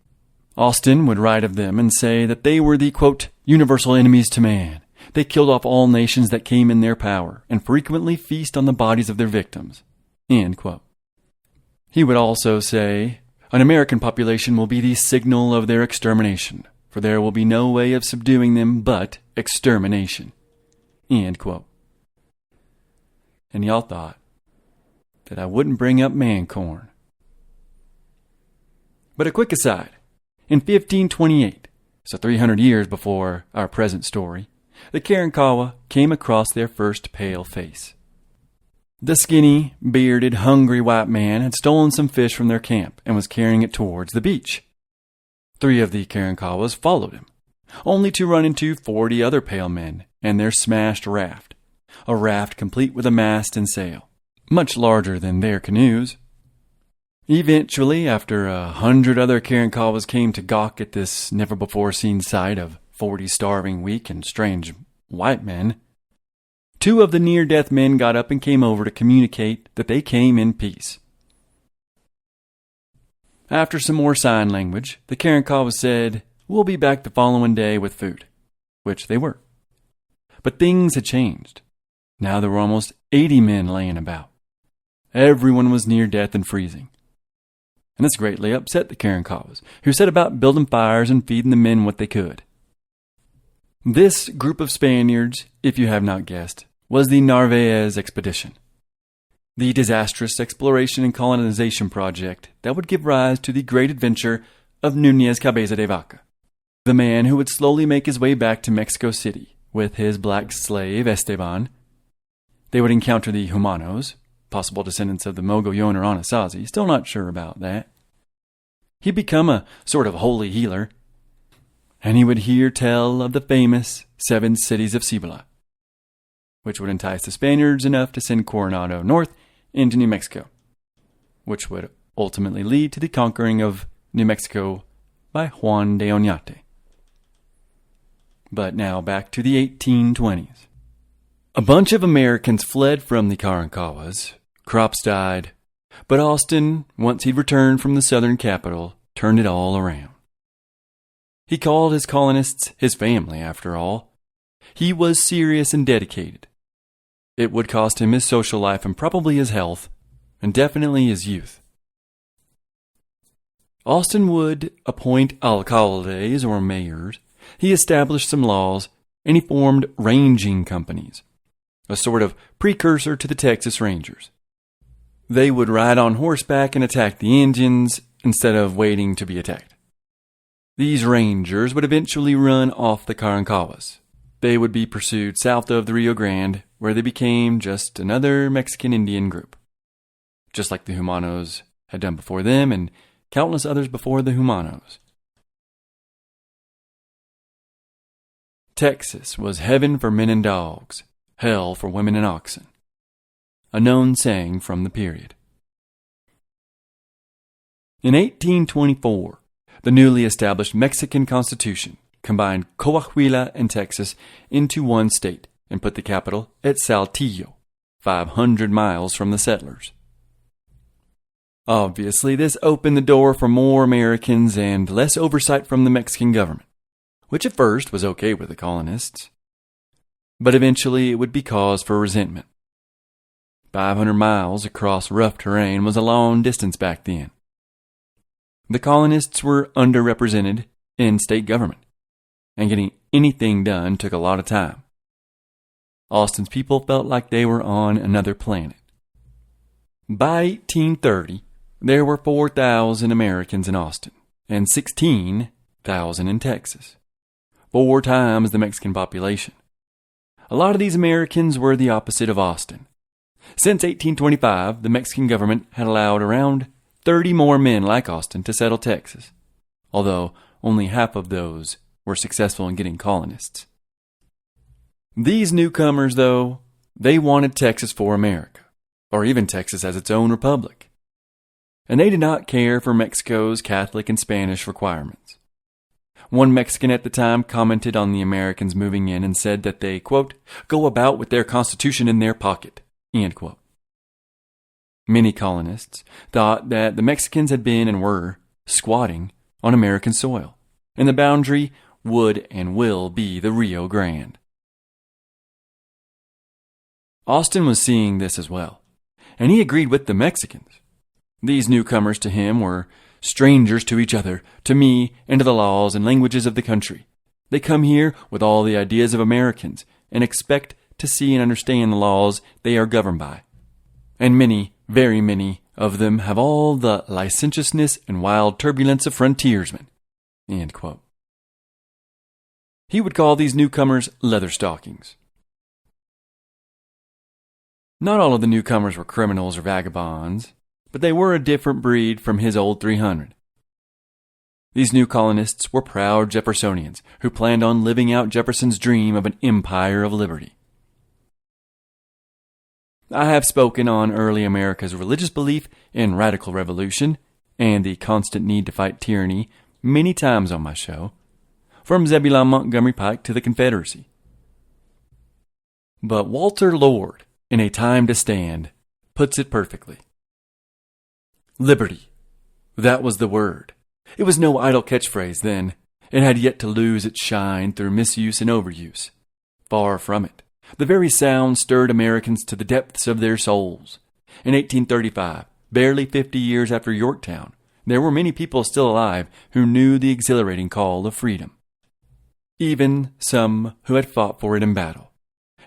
Austin would write of them and say that they were the, quote, universal enemies to man. They killed off all nations that came in their power, and frequently feast on the bodies of their victims, end quote. He would also say, an American population will be the signal of their extermination, for there will be no way of subduing them but extermination, end quote. And y'all thought that I wouldn't bring up man-corn. But a quick aside, in 1528, so 300 years before our present story, the Karankawa came across their first pale face. The skinny, bearded, hungry white man had stolen some fish from their camp and was carrying it towards the beach. 3 of the Karankawas followed him, only to run into 40 other pale men and their smashed raft, a raft complete with a mast and sail, much larger than their canoes. Eventually, after 100 other Karankawas came to gawk at this never-before-seen sight of 40 starving, weak, and strange white men, 2 of the near-death men got up and came over to communicate that they came in peace. After some more sign language, the Karankawa said, "We'll be back the following day with food," which they were. But things had changed. Now there were almost 80 men laying about. Everyone was near death and freezing. And this greatly upset the Karankawas, who set about building fires and feeding the men what they could. This group of Spaniards, if you have not guessed, was the Narvaez expedition, the disastrous exploration and colonization project that would give rise to the great adventure of Núñez Cabeza de Vaca, the man who would slowly make his way back to Mexico City with his black slave Esteban. They would encounter the Humanos, possible descendants of the Mogollon or Anasazi, still not sure about that. He'd become a sort of holy healer, and he would hear tell of the famous 7 cities of Cibola, which would entice the Spaniards enough to send Coronado north into New Mexico, which would ultimately lead to the conquering of New Mexico by Juan de Oñate. But now back to the 1820s. A bunch of Americans fled from the Karankawas. Crops died. But Austin, once he'd returned from the southern capital, turned it all around. He called his colonists his family, after all. He was serious and dedicated. It would cost him his social life and probably his health, and definitely his youth. Austin would appoint alcaldes or mayors. He established some laws, and he formed ranging companies, a sort of precursor to the Texas Rangers. They would ride on horseback and attack the Indians instead of waiting to be attacked. These Rangers would eventually run off the Karankawas. They would be pursued south of the Rio Grande, where they became just another Mexican Indian group, just like the Humanos had done before them and countless others before the Humanos. Texas was heaven for men and dogs, hell for women and oxen. A known saying from the period. In 1824, the newly established Mexican Constitution combined Coahuila and Texas into one state and put the capital at Saltillo, 500 miles from the settlers. Obviously, this opened the door for more Americans and less oversight from the Mexican government, which at first was okay with the colonists. But eventually it would be cause for resentment. 500 miles across rough terrain was a long distance back then. The colonists were underrepresented in state government, and getting anything done took a lot of time. Austin's people felt like they were on another planet. By 1830, there were 4,000 Americans in Austin, and 16,000 in Texas, 4 times the Mexican population. A lot of these Americans were the opposite of Austin. Since 1825, the Mexican government had allowed around 30 more men like Austin to settle Texas, although only half of those were successful in getting colonists. These newcomers, though, they wanted Texas for America, or even Texas as its own republic. And they did not care for Mexico's Catholic and Spanish requirements. One Mexican at the time commented on the Americans moving in and said that they, quote, go about with their constitution in their pocket, end quote. Many colonists thought that the Mexicans had been and were squatting on American soil, and the boundary would and will be the Rio Grande. Austin was seeing this as well, and he agreed with the Mexicans. These newcomers to him were strangers to each other, to me, and to the laws and languages of the country. They come here with all the ideas of Americans and expect to see and understand the laws they are governed by. And many, very many of them have all the licentiousness and wild turbulence of frontiersmen. End quote. He would call these newcomers leather stockings. Not all of the newcomers were criminals or vagabonds, but they were a different breed from his old 300. These new colonists were proud Jeffersonians who planned on living out Jefferson's dream of an empire of liberty. I have spoken on early America's religious belief in radical revolution and the constant need to fight tyranny many times on my show, from Zebulon Montgomery Pike to the Confederacy. But Walter Lord, in A Time to Stand, puts it perfectly. Liberty. That was the word. It was no idle catchphrase then. It had yet to lose its shine through misuse and overuse. Far from it. The very sound stirred Americans to the depths of their souls. In 1835, barely 50 years after Yorktown, there were many people still alive who knew the exhilarating call of freedom. Even some who had fought for it in battle.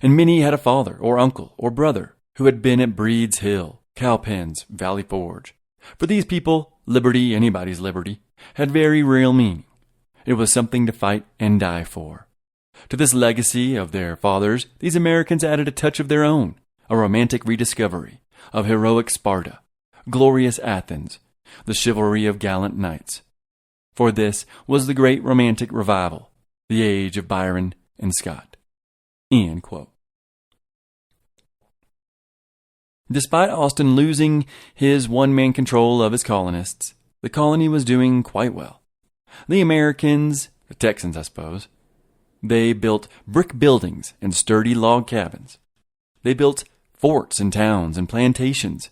And many had a father or uncle or brother who had been at Breed's Hill, Cowpens, Valley Forge. For these people, liberty, anybody's liberty, had very real meaning. It was something to fight and die for. To this legacy of their fathers, these Americans added a touch of their own, a romantic rediscovery of heroic Sparta, glorious Athens, the chivalry of gallant knights. For this was the great romantic revival, the age of Byron and Scott. End quote. Despite Austin losing his one-man control of his colonists, the colony was doing quite well. The Americans, the Texans I suppose, they built brick buildings and sturdy log cabins. They built forts and towns and plantations,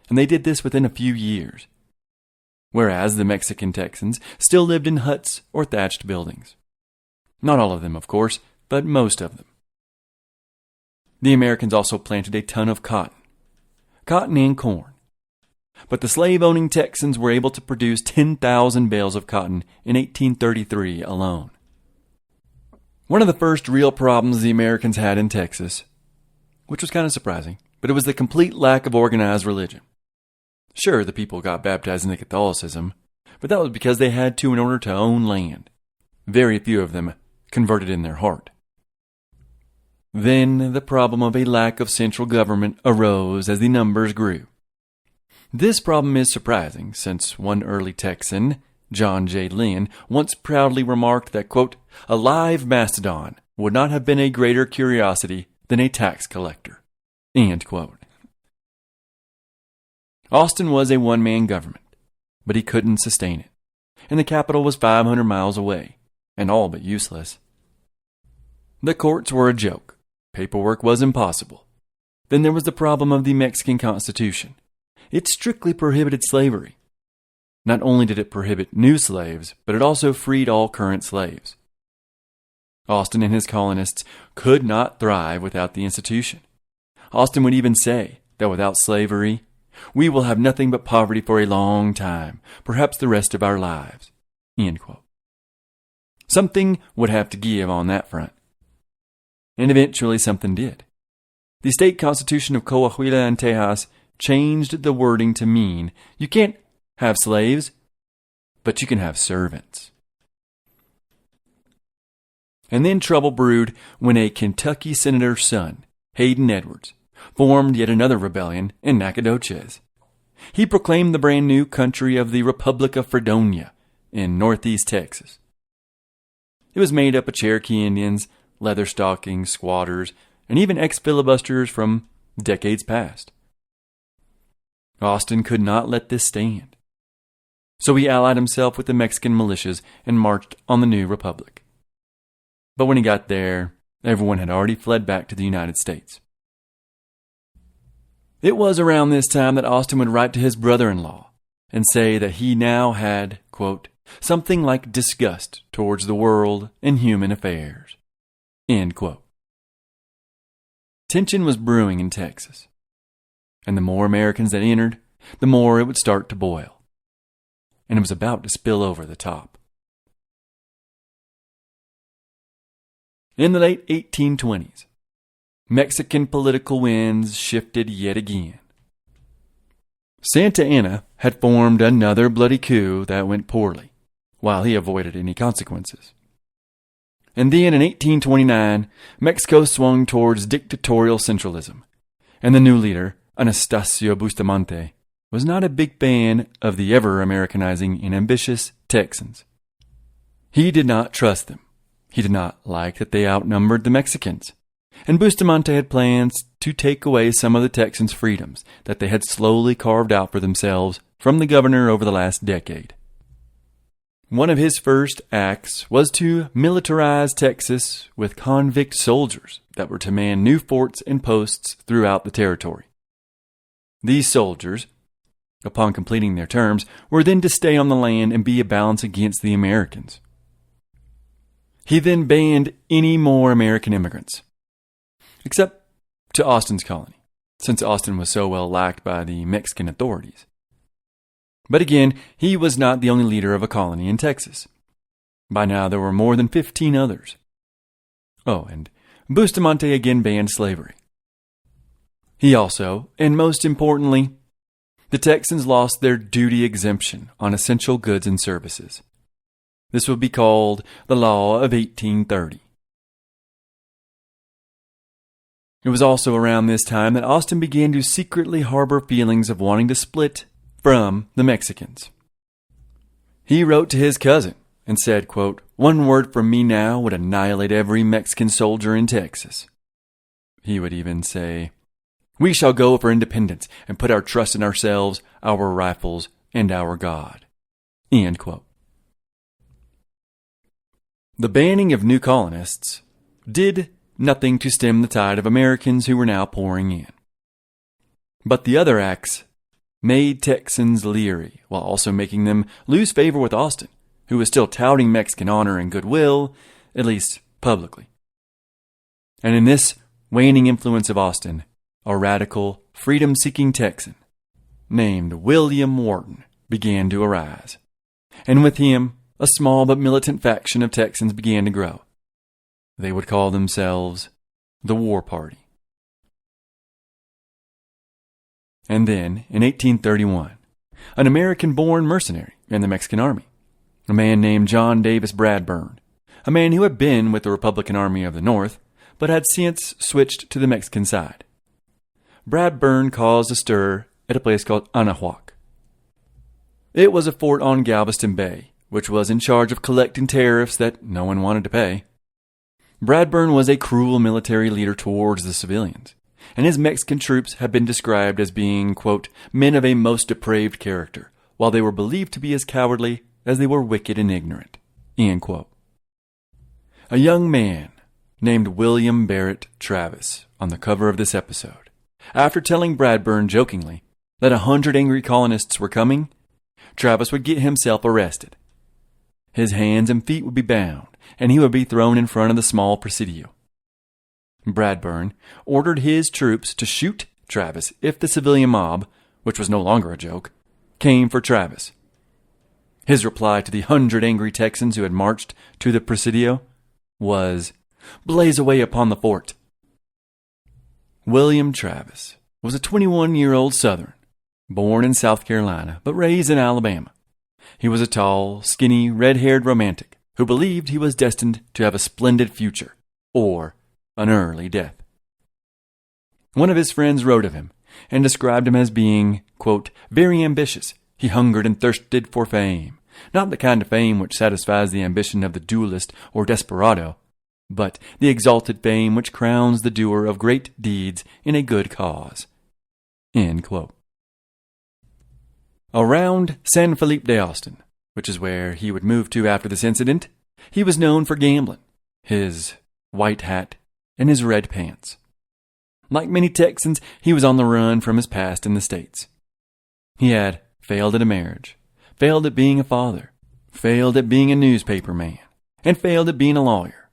and they did this within a few years. Whereas the Mexican Texans still lived in huts or thatched buildings. Not all of them, of course, but most of them. The Americans also planted a ton of cotton and corn. But the slave-owning Texans were able to produce 10,000 bales of cotton in 1833 alone. One of the first real problems the Americans had in Texas, which was kind of surprising, but it was the complete lack of organized religion. Sure, the people got baptized into Catholicism, but that was because they had to in order to own land. Very few of them converted in their heart. Then the problem of a lack of central government arose as the numbers grew. This problem is surprising, since one early Texan, John J. Lynn, once proudly remarked that, quote, a live mastodon would not have been a greater curiosity than a tax collector. End quote. Austin was a one-man government, but he couldn't sustain it, and the capital was 500 miles away, and all but useless. The courts were a joke. Paperwork was impossible. Then there was the problem of the Mexican Constitution. It strictly prohibited slavery. Not only did it prohibit new slaves, but it also freed all current slaves. Austin and his colonists could not thrive without the institution. Austin would even say that without slavery, we will have nothing but poverty for a long time, perhaps the rest of our lives. End quote. Something would have to give on that front. And eventually something did. The state constitution of Coahuila and Tejas changed the wording to mean you can't have slaves, but you can have servants. And then trouble brewed when a Kentucky senator's son, Hayden Edwards, formed yet another rebellion in Nacogdoches. He proclaimed the brand new country of the Republic of Fredonia in northeast Texas. It was made up of Cherokee Indians, leather-stocking, squatters, and even ex-filibusterers from decades past. Austin could not let this stand. So he allied himself with the Mexican militias and marched on the new republic. But when he got there, everyone had already fled back to the United States. It was around this time that Austin would write to his brother-in-law and say that he now had, quote, something like disgust towards the world and human affairs. End quote. Tension was brewing in Texas, and the more Americans that entered, the more it would start to boil, and it was about to spill over the top. In the late 1820s, Mexican political winds shifted yet again. Santa Anna had formed another bloody coup that went poorly, while he avoided any consequences. And then in 1829, Mexico swung towards dictatorial centralism, and the new leader, Anastasio Bustamante, was not a big fan of the ever-Americanizing and ambitious Texans. He did not trust them. He did not like that they outnumbered the Mexicans, and Bustamante had plans to take away some of the Texans' freedoms that they had slowly carved out for themselves from the governor over the last decade. One of his first acts was to militarize Texas with convict soldiers that were to man new forts and posts throughout the territory. These soldiers, upon completing their terms, were then to stay on the land and be a balance against the Americans. He then banned any more American immigrants, except to Austin's colony, since Austin was so well liked by the Mexican authorities. But again, he was not the only leader of a colony in Texas. By now there were more than 15 others. Oh, and Bustamante again banned slavery. He also, and most importantly, the Texans lost their duty exemption on essential goods and services. This would be called the Law of 1830. It was also around this time that Austin began to secretly harbor feelings of wanting to split from the Mexicans. He wrote to his cousin and said, quote, "One word from me now would annihilate every Mexican soldier in Texas." He would even say, "We shall go for independence and put our trust in ourselves, our rifles, and our God." End quote. The banning of new colonists did nothing to stem the tide of Americans who were now pouring in. But the other acts made Texans leery, while also making them lose favor with Austin, who was still touting Mexican honor and goodwill, at least publicly. And in this waning influence of Austin, a radical, freedom-seeking Texan named William Wharton began to arise. And with him, a small but militant faction of Texans began to grow. They would call themselves the War Party. And then, in 1831, an American-born mercenary in the Mexican army, a man named John Davis Bradburn, a man who had been with the Republican Army of the North, but had since switched to the Mexican side. Bradburn caused a stir at a place called Anahuac. It was a fort on Galveston Bay, which was in charge of collecting tariffs that no one wanted to pay. Bradburn was a cruel military leader towards the civilians, and his Mexican troops have been described as being, quote, "men of a most depraved character, while they were believed to be as cowardly as they were wicked and ignorant." End quote. A young man named William Barret Travis on the cover of this episode, after telling Bradburn jokingly that 100 angry colonists were coming, Travis would get himself arrested. His hands and feet would be bound, and he would be thrown in front of the small presidio. Bradburn ordered his troops to shoot Travis if the civilian mob, which was no longer a joke, came for Travis. His reply to the 100 angry Texans who had marched to the presidio was, "Blaze away upon the fort." William Travis was a 21-year-old Southern, born in South Carolina, but raised in Alabama. He was a tall, skinny, red-haired romantic who believed he was destined to have a splendid future, or an early death. One of his friends wrote of him and described him as being, quote, "very ambitious. He hungered and thirsted for fame, not the kind of fame which satisfies the ambition of the duelist or desperado, but the exalted fame which crowns the doer of great deeds in a good cause." End quote. Around San Felipe de Austin, which is where he would move to after this incident, he was known for gambling, his white hat, and his red pants. Like many Texans, he was on the run from his past in the States. He had failed at a marriage, failed at being a father, failed at being a newspaper man, and failed at being a lawyer.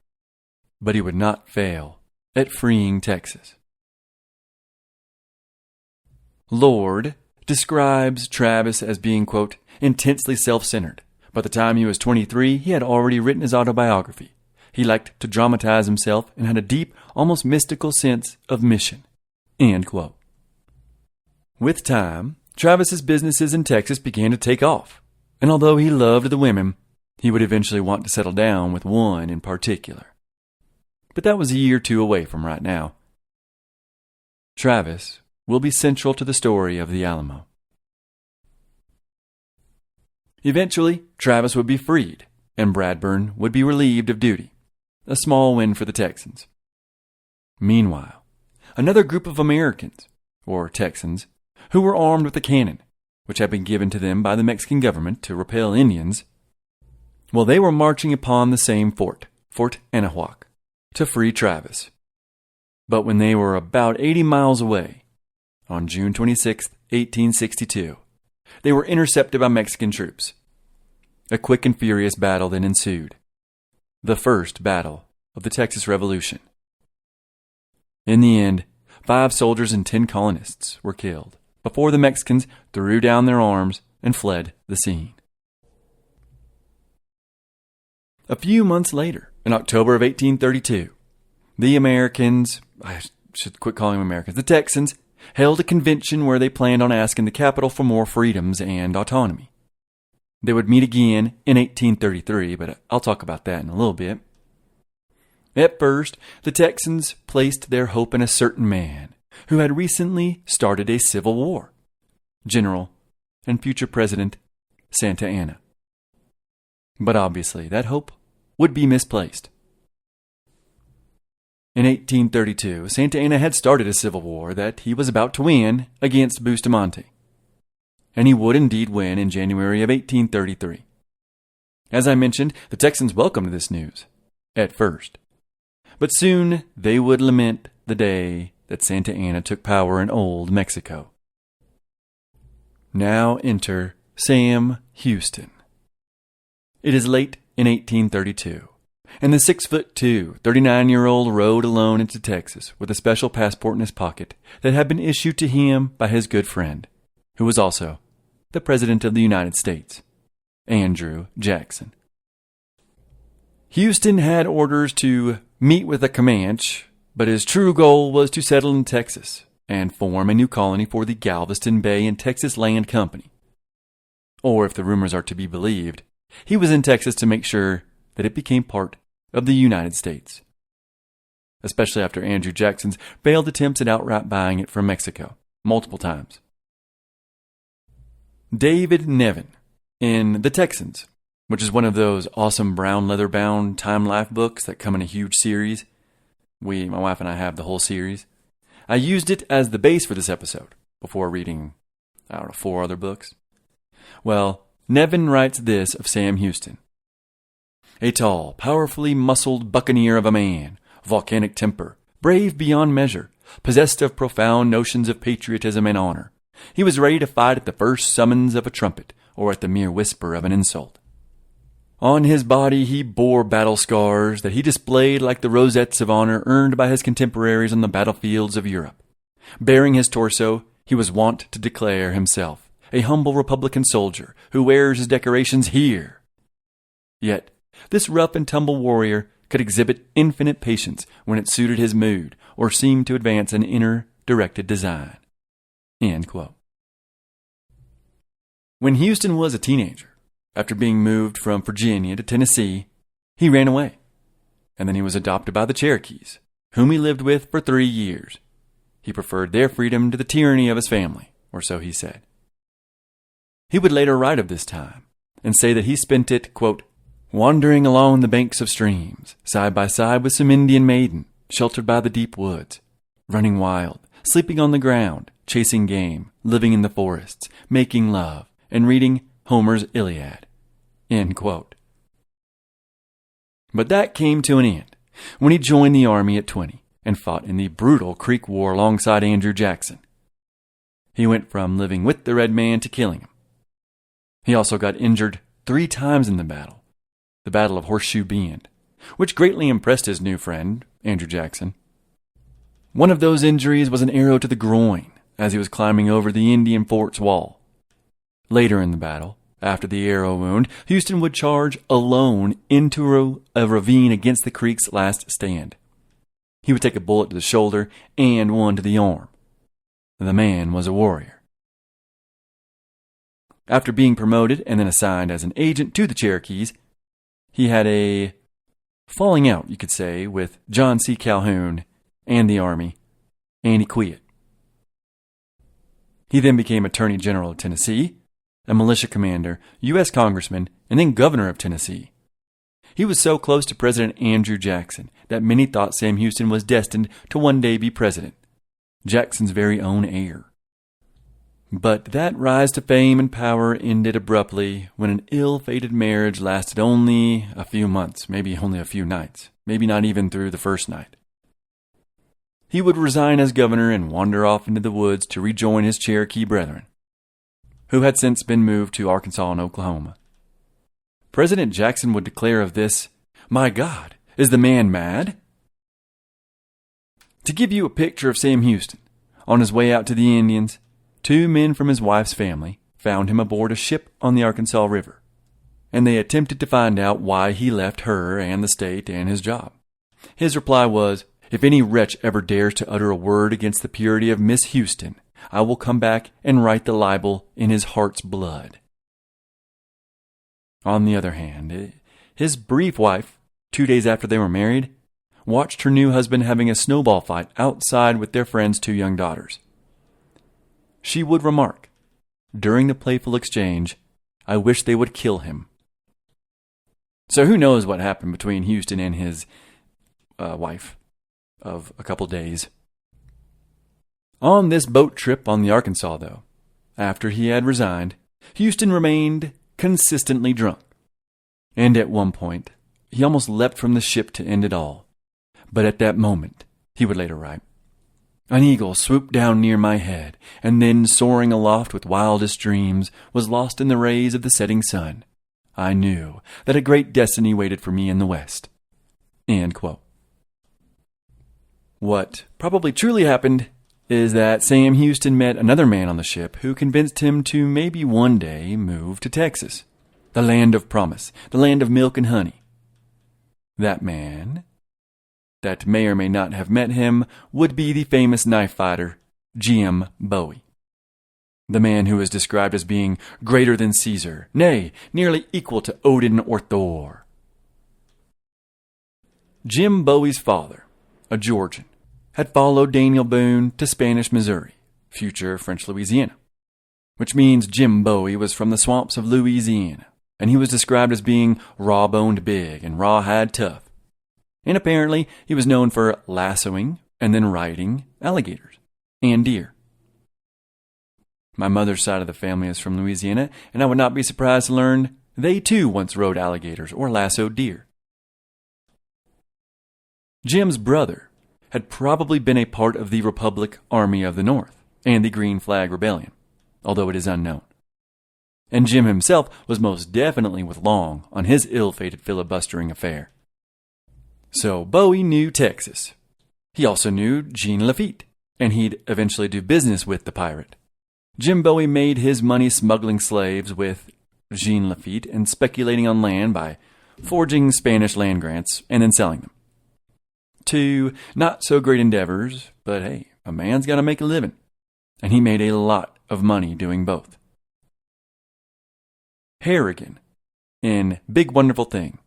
But he would not fail at freeing Texas. Lord describes Travis as being, quote, "intensely self-centered. By the time he was 23, he had already written his autobiography. He liked to dramatize himself and had a deep, almost mystical sense of mission." End quote. With time, Travis's businesses in Texas began to take off, and although he loved the women, he would eventually want to settle down with one in particular. But that was a year or two away from right now. Travis will be central to the story of the Alamo. Eventually, Travis would be freed, and Bradburn would be relieved of duty, a small win for the Texans. Meanwhile, another group of Americans, or Texans, who were armed with a cannon, which had been given to them by the Mexican government to repel Indians, Well, they were marching upon the same fort, Fort Anahuac, to free Travis. But when they were about 80 miles away, on June 26, 1862, they were intercepted by Mexican troops. A quick and furious battle then ensued. The first battle of the Texas Revolution. In the end, 5 soldiers and 10 colonists were killed before the Mexicans threw down their arms and fled the scene. A few months later, in October of 1832, the Americans, I should quit calling them Americans, the Texans, held a convention where they planned on asking the capital for more freedoms and autonomy. They would meet again in 1833, but I'll talk about that in a little bit. At first, the Texans placed their hope in a certain man who had recently started a civil war, General and future President Santa Anna. But obviously, that hope would be misplaced. In 1832, Santa Anna had started a civil war that he was about to win against Bustamante. And he would indeed win in January of 1833. As I mentioned, the Texans welcomed this news, at first. But soon they would lament the day that Santa Anna took power in Old Mexico. Now enter Sam Houston. It is late in 1832, and the 6'2", 39-year-old rode alone into Texas with a special passport in his pocket that had been issued to him by his good friend, who was also the President of the United States, Andrew Jackson. Houston had orders to meet with a Comanche, but his true goal was to settle in Texas and form a new colony for the Galveston Bay and Texas Land Company. Or, if the rumors are to be believed, he was in Texas to make sure that it became part of the United States, especially after Andrew Jackson's failed attempts at outright buying it from Mexico multiple times. David Nevin in The Texans, which is one of those awesome brown leather-bound Time Life books that come in a huge series. My wife and I have the whole series. I used it as the base for this episode before reading, 4 other books. Well, Nevin writes this of Sam Houston. A tall, powerfully muscled buccaneer of a man, volcanic temper, brave beyond measure, possessed of profound notions of patriotism and honor. He was ready to fight at the first summons of a trumpet or at the mere whisper of an insult. On his body he bore battle scars that he displayed like the rosettes of honor earned by his contemporaries on the battlefields of Europe. Bearing his torso, he was wont to declare himself a humble Republican soldier who wears his decorations here. Yet, this rough and tumble warrior could exhibit infinite patience when it suited his mood or seemed to advance an inner-directed design. End quote. When Houston was a teenager, after being moved from Virginia to Tennessee, he ran away, and then he was adopted by the Cherokees, whom he lived with for 3 years. He preferred their freedom to the tyranny of his family, or so he said. He would later write of this time, and say that he spent it, quote, wandering along the banks of streams, side by side with some Indian maiden, sheltered by the deep woods, running wild, sleeping on the ground, chasing game, living in the forests, making love, and reading Homer's Iliad. End quote. But that came to an end when he joined the army at 20 and fought in the brutal Creek War alongside Andrew Jackson. He went from living with the Red Man to killing him. He also got injured 3 times in the Battle of Horseshoe Bend, which greatly impressed his new friend, Andrew Jackson. One of those injuries was an arrow to the groin as he was climbing over the Indian fort's wall. Later in the battle, after the arrow wound, Houston would charge alone into a ravine against the Creek's last stand. He would take a bullet to the shoulder and one to the arm. The man was a warrior. After being promoted and then assigned as an agent to the Cherokees, he had a falling out, you could say, with John C. Calhoun and the Army, and he quit. He then became Attorney General of Tennessee, a militia commander, U.S. Congressman, and then Governor of Tennessee. He was so close to President Andrew Jackson that many thought Sam Houston was destined to one day be president, Jackson's very own heir. But that rise to fame and power ended abruptly when an ill-fated marriage lasted only a few months, maybe only a few nights, maybe not even through the first night. He would resign as governor and wander off into the woods to rejoin his Cherokee brethren, who had since been moved to Arkansas and Oklahoma. President Jackson would declare of this, "My God, is the man mad?" To give you a picture of Sam Houston, on his way out to the Indians, 2 men from his wife's family found him aboard a ship on the Arkansas River, and they attempted to find out why he left her and the state and his job. His reply was, "If any wretch ever dares to utter a word against the purity of Miss Houston, I will come back and write the libel in his heart's blood." On the other hand, his brief wife, 2 days after they were married, watched her new husband having a snowball fight outside with their friend's 2 young daughters. She would remark, during the playful exchange, "I wish they would kill him." So who knows what happened between Houston and his wife of a couple days. On this boat trip on the Arkansas, though, after he had resigned, Houston remained consistently drunk. And at one point, he almost leapt from the ship to end it all. But at that moment, he would later write, "An eagle swooped down near my head, and then, soaring aloft with wildest dreams, was lost in the rays of the setting sun. I knew that a great destiny waited for me in the west." End quote. What probably truly happened is that Sam Houston met another man on the ship who convinced him to maybe one day move to Texas, the land of promise, the land of milk and honey. That man, that may or may not have met him, would be the famous knife fighter, Jim Bowie. The man who is described as being greater than Caesar, nay, nearly equal to Odin or Thor. Jim Bowie's father, a Georgian, had followed Daniel Boone to Spanish Missouri, future French Louisiana, which means Jim Bowie was from the swamps of Louisiana, and he was described as being raw-boned big and rawhide tough. And apparently he was known for lassoing and then riding alligators and deer. My mother's side of the family is from Louisiana, and I would not be surprised to learn they too once rode alligators or lassoed deer. Jim's brother had probably been a part of the Republic Army of the North and the Green Flag Rebellion, although it is unknown. And Jim himself was most definitely with Long on his ill-fated filibustering affair. So Bowie knew Texas. He also knew Jean Lafitte, and he'd eventually do business with the pirate. Jim Bowie made his money smuggling slaves with Jean Lafitte and speculating on land by forging Spanish land grants and then selling them. 2 not-so-great endeavors, but hey, a man's got to make a living. And he made a lot of money doing both. Harrigan, in Big Wonderful Thing,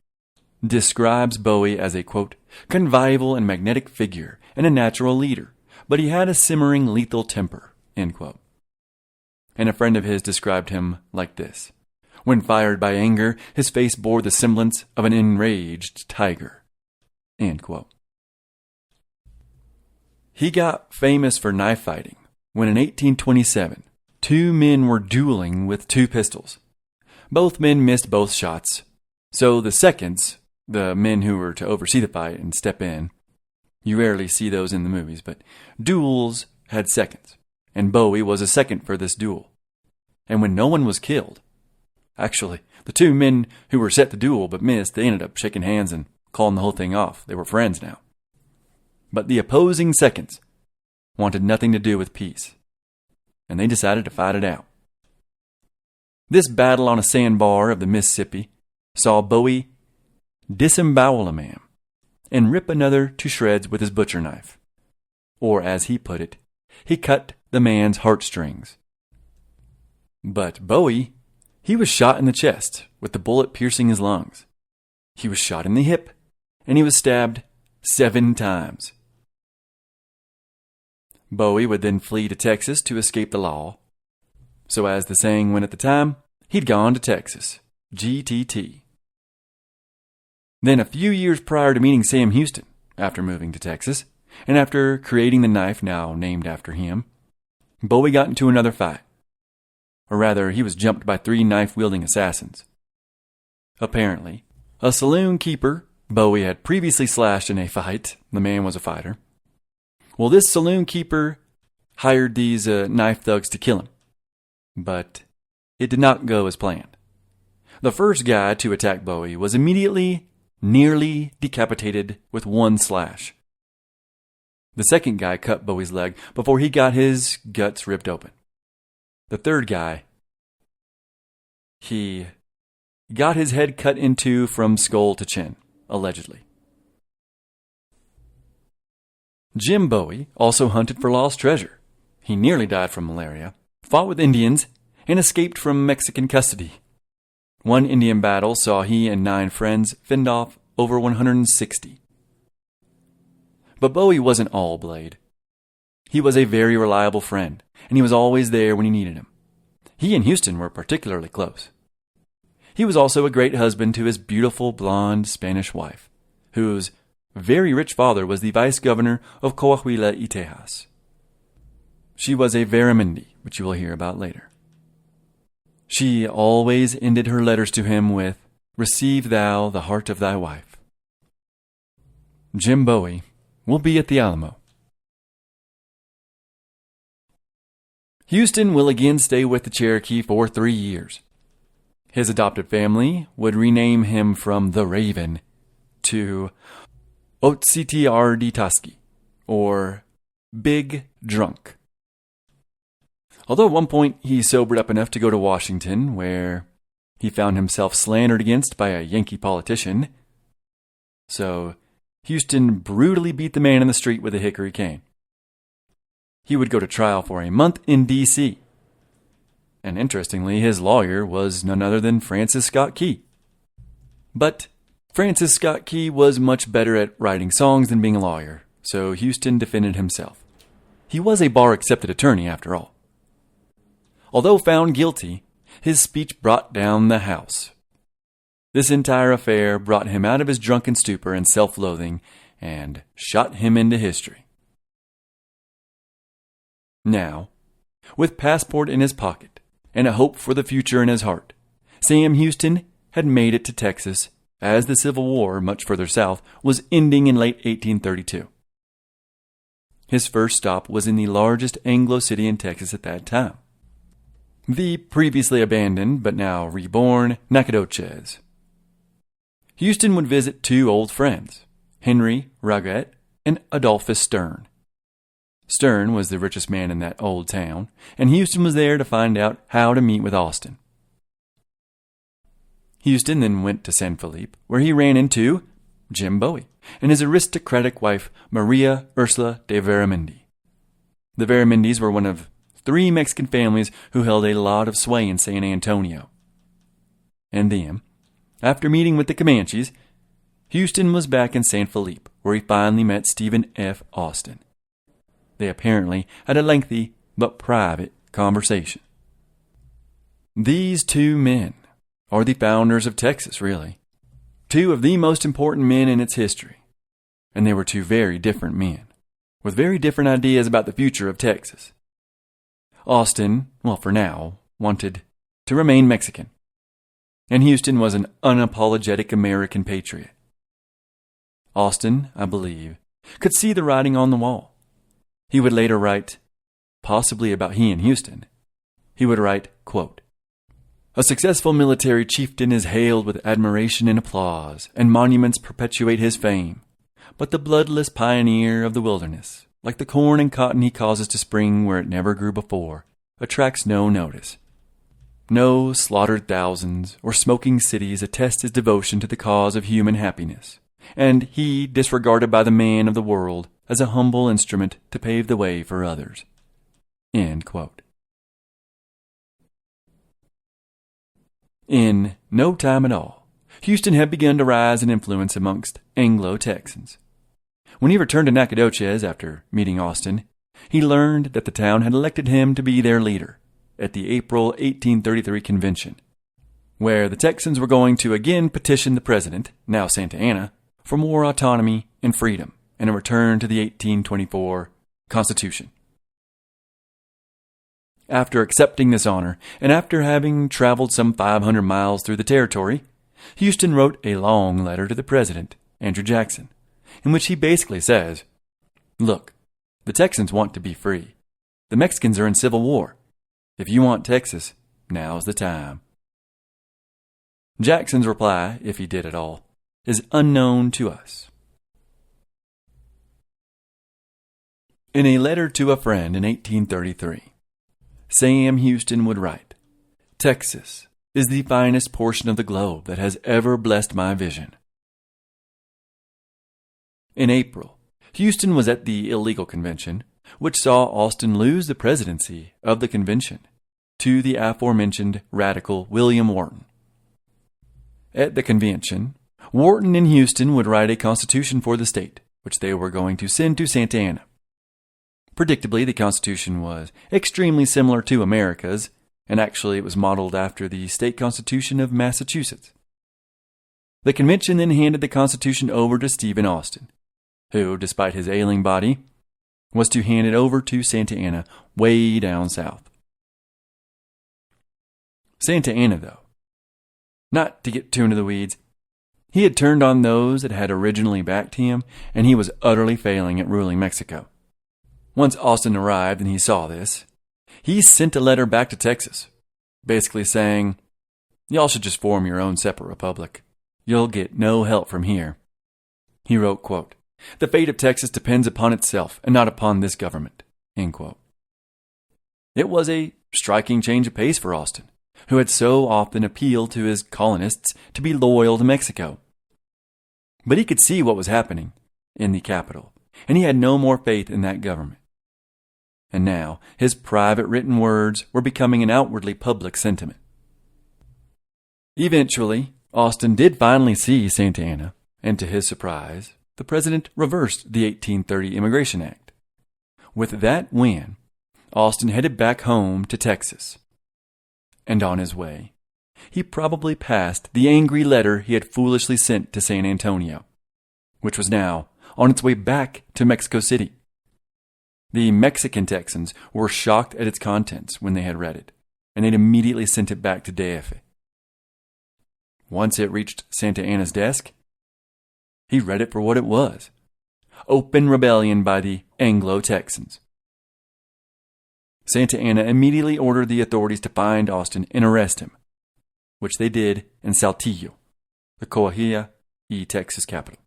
describes Bowie as a, quote, "convivial and magnetic figure and a natural leader, but he had a simmering lethal temper," end quote. And a friend of his described him like this: "When fired by anger, his face bore the semblance of an enraged tiger," end quote. He got famous for knife fighting when in 1827, 2 men were dueling with 2 pistols. Both men missed both shots, so the seconds, the men who were to oversee the fight and step in, you rarely see those in the movies, but duels had seconds, and Bowie was a second for this duel. And when no one was killed, actually, the 2 men who were set to duel but missed, they ended up shaking hands and calling the whole thing off. They were friends now. But the opposing seconds wanted nothing to do with peace, and they decided to fight it out. This battle on a sandbar of the Mississippi saw Bowie disembowel a man and rip another to shreds with his butcher knife. Or, as he put it, he cut the man's heartstrings. But Bowie, he was shot in the chest with the bullet piercing his lungs. He was shot in the hip, and he was stabbed 7 times. Bowie would then flee to Texas to escape the law. So as the saying went at the time, he'd gone to Texas. GTT. Then a few years prior to meeting Sam Houston, after moving to Texas, and after creating the knife now named after him, Bowie got into another fight or rather, he was jumped by 3 knife-wielding assassins. Apparently, a saloon keeper Bowie had previously slashed in a fight. The man was a fighter. Well, this saloon keeper hired these knife thugs to kill him. But it did not go as planned. The first guy to attack Bowie was immediately nearly decapitated with 1 slash. The second guy cut Bowie's leg before he got his guts ripped open. The third guy, he got his head cut in 2 from skull to chin, allegedly. Jim Bowie also hunted for lost treasure. He nearly died from malaria, fought with Indians, and escaped from Mexican custody. One Indian battle saw he and 9 friends fend off over 160. But Bowie wasn't all blade. He was a very reliable friend, and he was always there when you needed him. He and Houston were particularly close. He was also a great husband to his beautiful blonde Spanish wife, whose very rich father was the vice governor of Coahuila y Tejas. She was a Veramindi, which you will hear about later. She always ended her letters to him with, "Receive thou the heart of thy wife." Jim Bowie will be at the Alamo. Houston will again stay with the Cherokee for 3 years. His adopted family would rename him from the Raven to Otsitiarditaski, or Big Drunk. Although at one point he sobered up enough to go to Washington, where he found himself slandered against by a Yankee politician. So Houston brutally beat the man in the street with a hickory cane. He would go to trial for a month in D.C. And interestingly, his lawyer was none other than Francis Scott Key. But Francis Scott Key was much better at writing songs than being a lawyer, so Houston defended himself. He was a bar-accepted attorney, after all. Although found guilty, his speech brought down the house. This entire affair brought him out of his drunken stupor and self-loathing and shot him into history. Now, with passport in his pocket and a hope for the future in his heart, Sam Houston had made it to Texas as the Civil War, much further south, was ending in late 1832. His first stop was in the largest Anglo city in Texas at that time, the previously abandoned but now reborn Nacogdoches. Houston would visit 2 old friends, Henry Raguet and Adolphus Stern. Stern was the richest man in that old town, and Houston was there to find out how to meet with Austin. Houston then went to San Felipe, where he ran into Jim Bowie and his aristocratic wife, Maria Ursula de Veramindi. The Veramindis were one of 3 Mexican families who held a lot of sway in San Antonio. And then, after meeting with the Comanches, Houston was back in San Felipe, where he finally met Stephen F. Austin. They apparently had a lengthy but private conversation. These 2 men are the founders of Texas, really. 2 of the most important men in its history. And they were 2 very different men, with very different ideas about the future of Texas. Austin, well, for now, wanted to remain Mexican. And Houston was an unapologetic American patriot. Austin, I believe, could see the writing on the wall. He would later write, possibly about he and Houston, he would write, quote, "A successful military chieftain is hailed with admiration and applause, and monuments perpetuate his fame. But the bloodless pioneer of the wilderness, like the corn and cotton he causes to spring where it never grew before, attracts no notice. No slaughtered thousands or smoking cities attest his devotion to the cause of human happiness, and he disregarded by the man of the world as a humble instrument to pave the way for others." End quote. In no time at all, Houston had begun to rise in influence amongst Anglo-Texans. When he returned to Nacogdoches after meeting Austin, he learned that the town had elected him to be their leader at the April 1833 convention, where the Texans were going to again petition the president, now Santa Anna, for more autonomy and freedom and a return to the 1824 Constitution. After accepting this honor, and after having traveled some 500 miles through the territory, Houston wrote a long letter to the president, Andrew Jackson, in which he basically says, "Look, the Texans want to be free. The Mexicans are in civil war. If you want Texas, now's the time." Jackson's reply, if he did at all, is unknown to us. In a letter to a friend in 1833, Sam Houston would write, "Texas is the finest portion of the globe that has ever blessed my vision." In April, Houston was at the illegal convention, which saw Austin lose the presidency of the convention to the aforementioned radical William Wharton. At the convention, Wharton and Houston would write a constitution for the state, which they were going to send to Santa Anna. Predictably, the Constitution was extremely similar to America's, and actually it was modeled after the state constitution of Massachusetts. The convention then handed the Constitution over to Stephen Austin, who, despite his ailing body, was to hand it over to Santa Anna way down south. Santa Anna, though, not to get too into the weeds, he had turned on those that had originally backed him, and he was utterly failing at ruling Mexico. Once Austin arrived and he saw this, he sent a letter back to Texas, basically saying, "Y'all should just form your own separate republic. You'll get no help from here." He wrote, quote, "The fate of Texas depends upon itself and not upon this government." End quote. It was a striking change of pace for Austin, who had so often appealed to his colonists to be loyal to Mexico. But he could see what was happening in the capital, and he had no more faith in that government. And now his private written words were becoming an outwardly public sentiment. Eventually, Austin did finally see Santa Anna, and to his surprise, the president reversed the 1830 Immigration Act. With that win, Austin headed back home to Texas. And on his way, he probably passed the angry letter he had foolishly sent to San Antonio, which was now on its way back to Mexico City. The Mexican Texans were shocked at its contents when they had read it, and they'd immediately sent it back to DF. Once it reached Santa Anna's desk, he read it for what it was: open rebellion by the Anglo-Texans. Santa Anna immediately ordered the authorities to find Austin and arrest him, which they did in Saltillo, the Coahuila y Texas capital.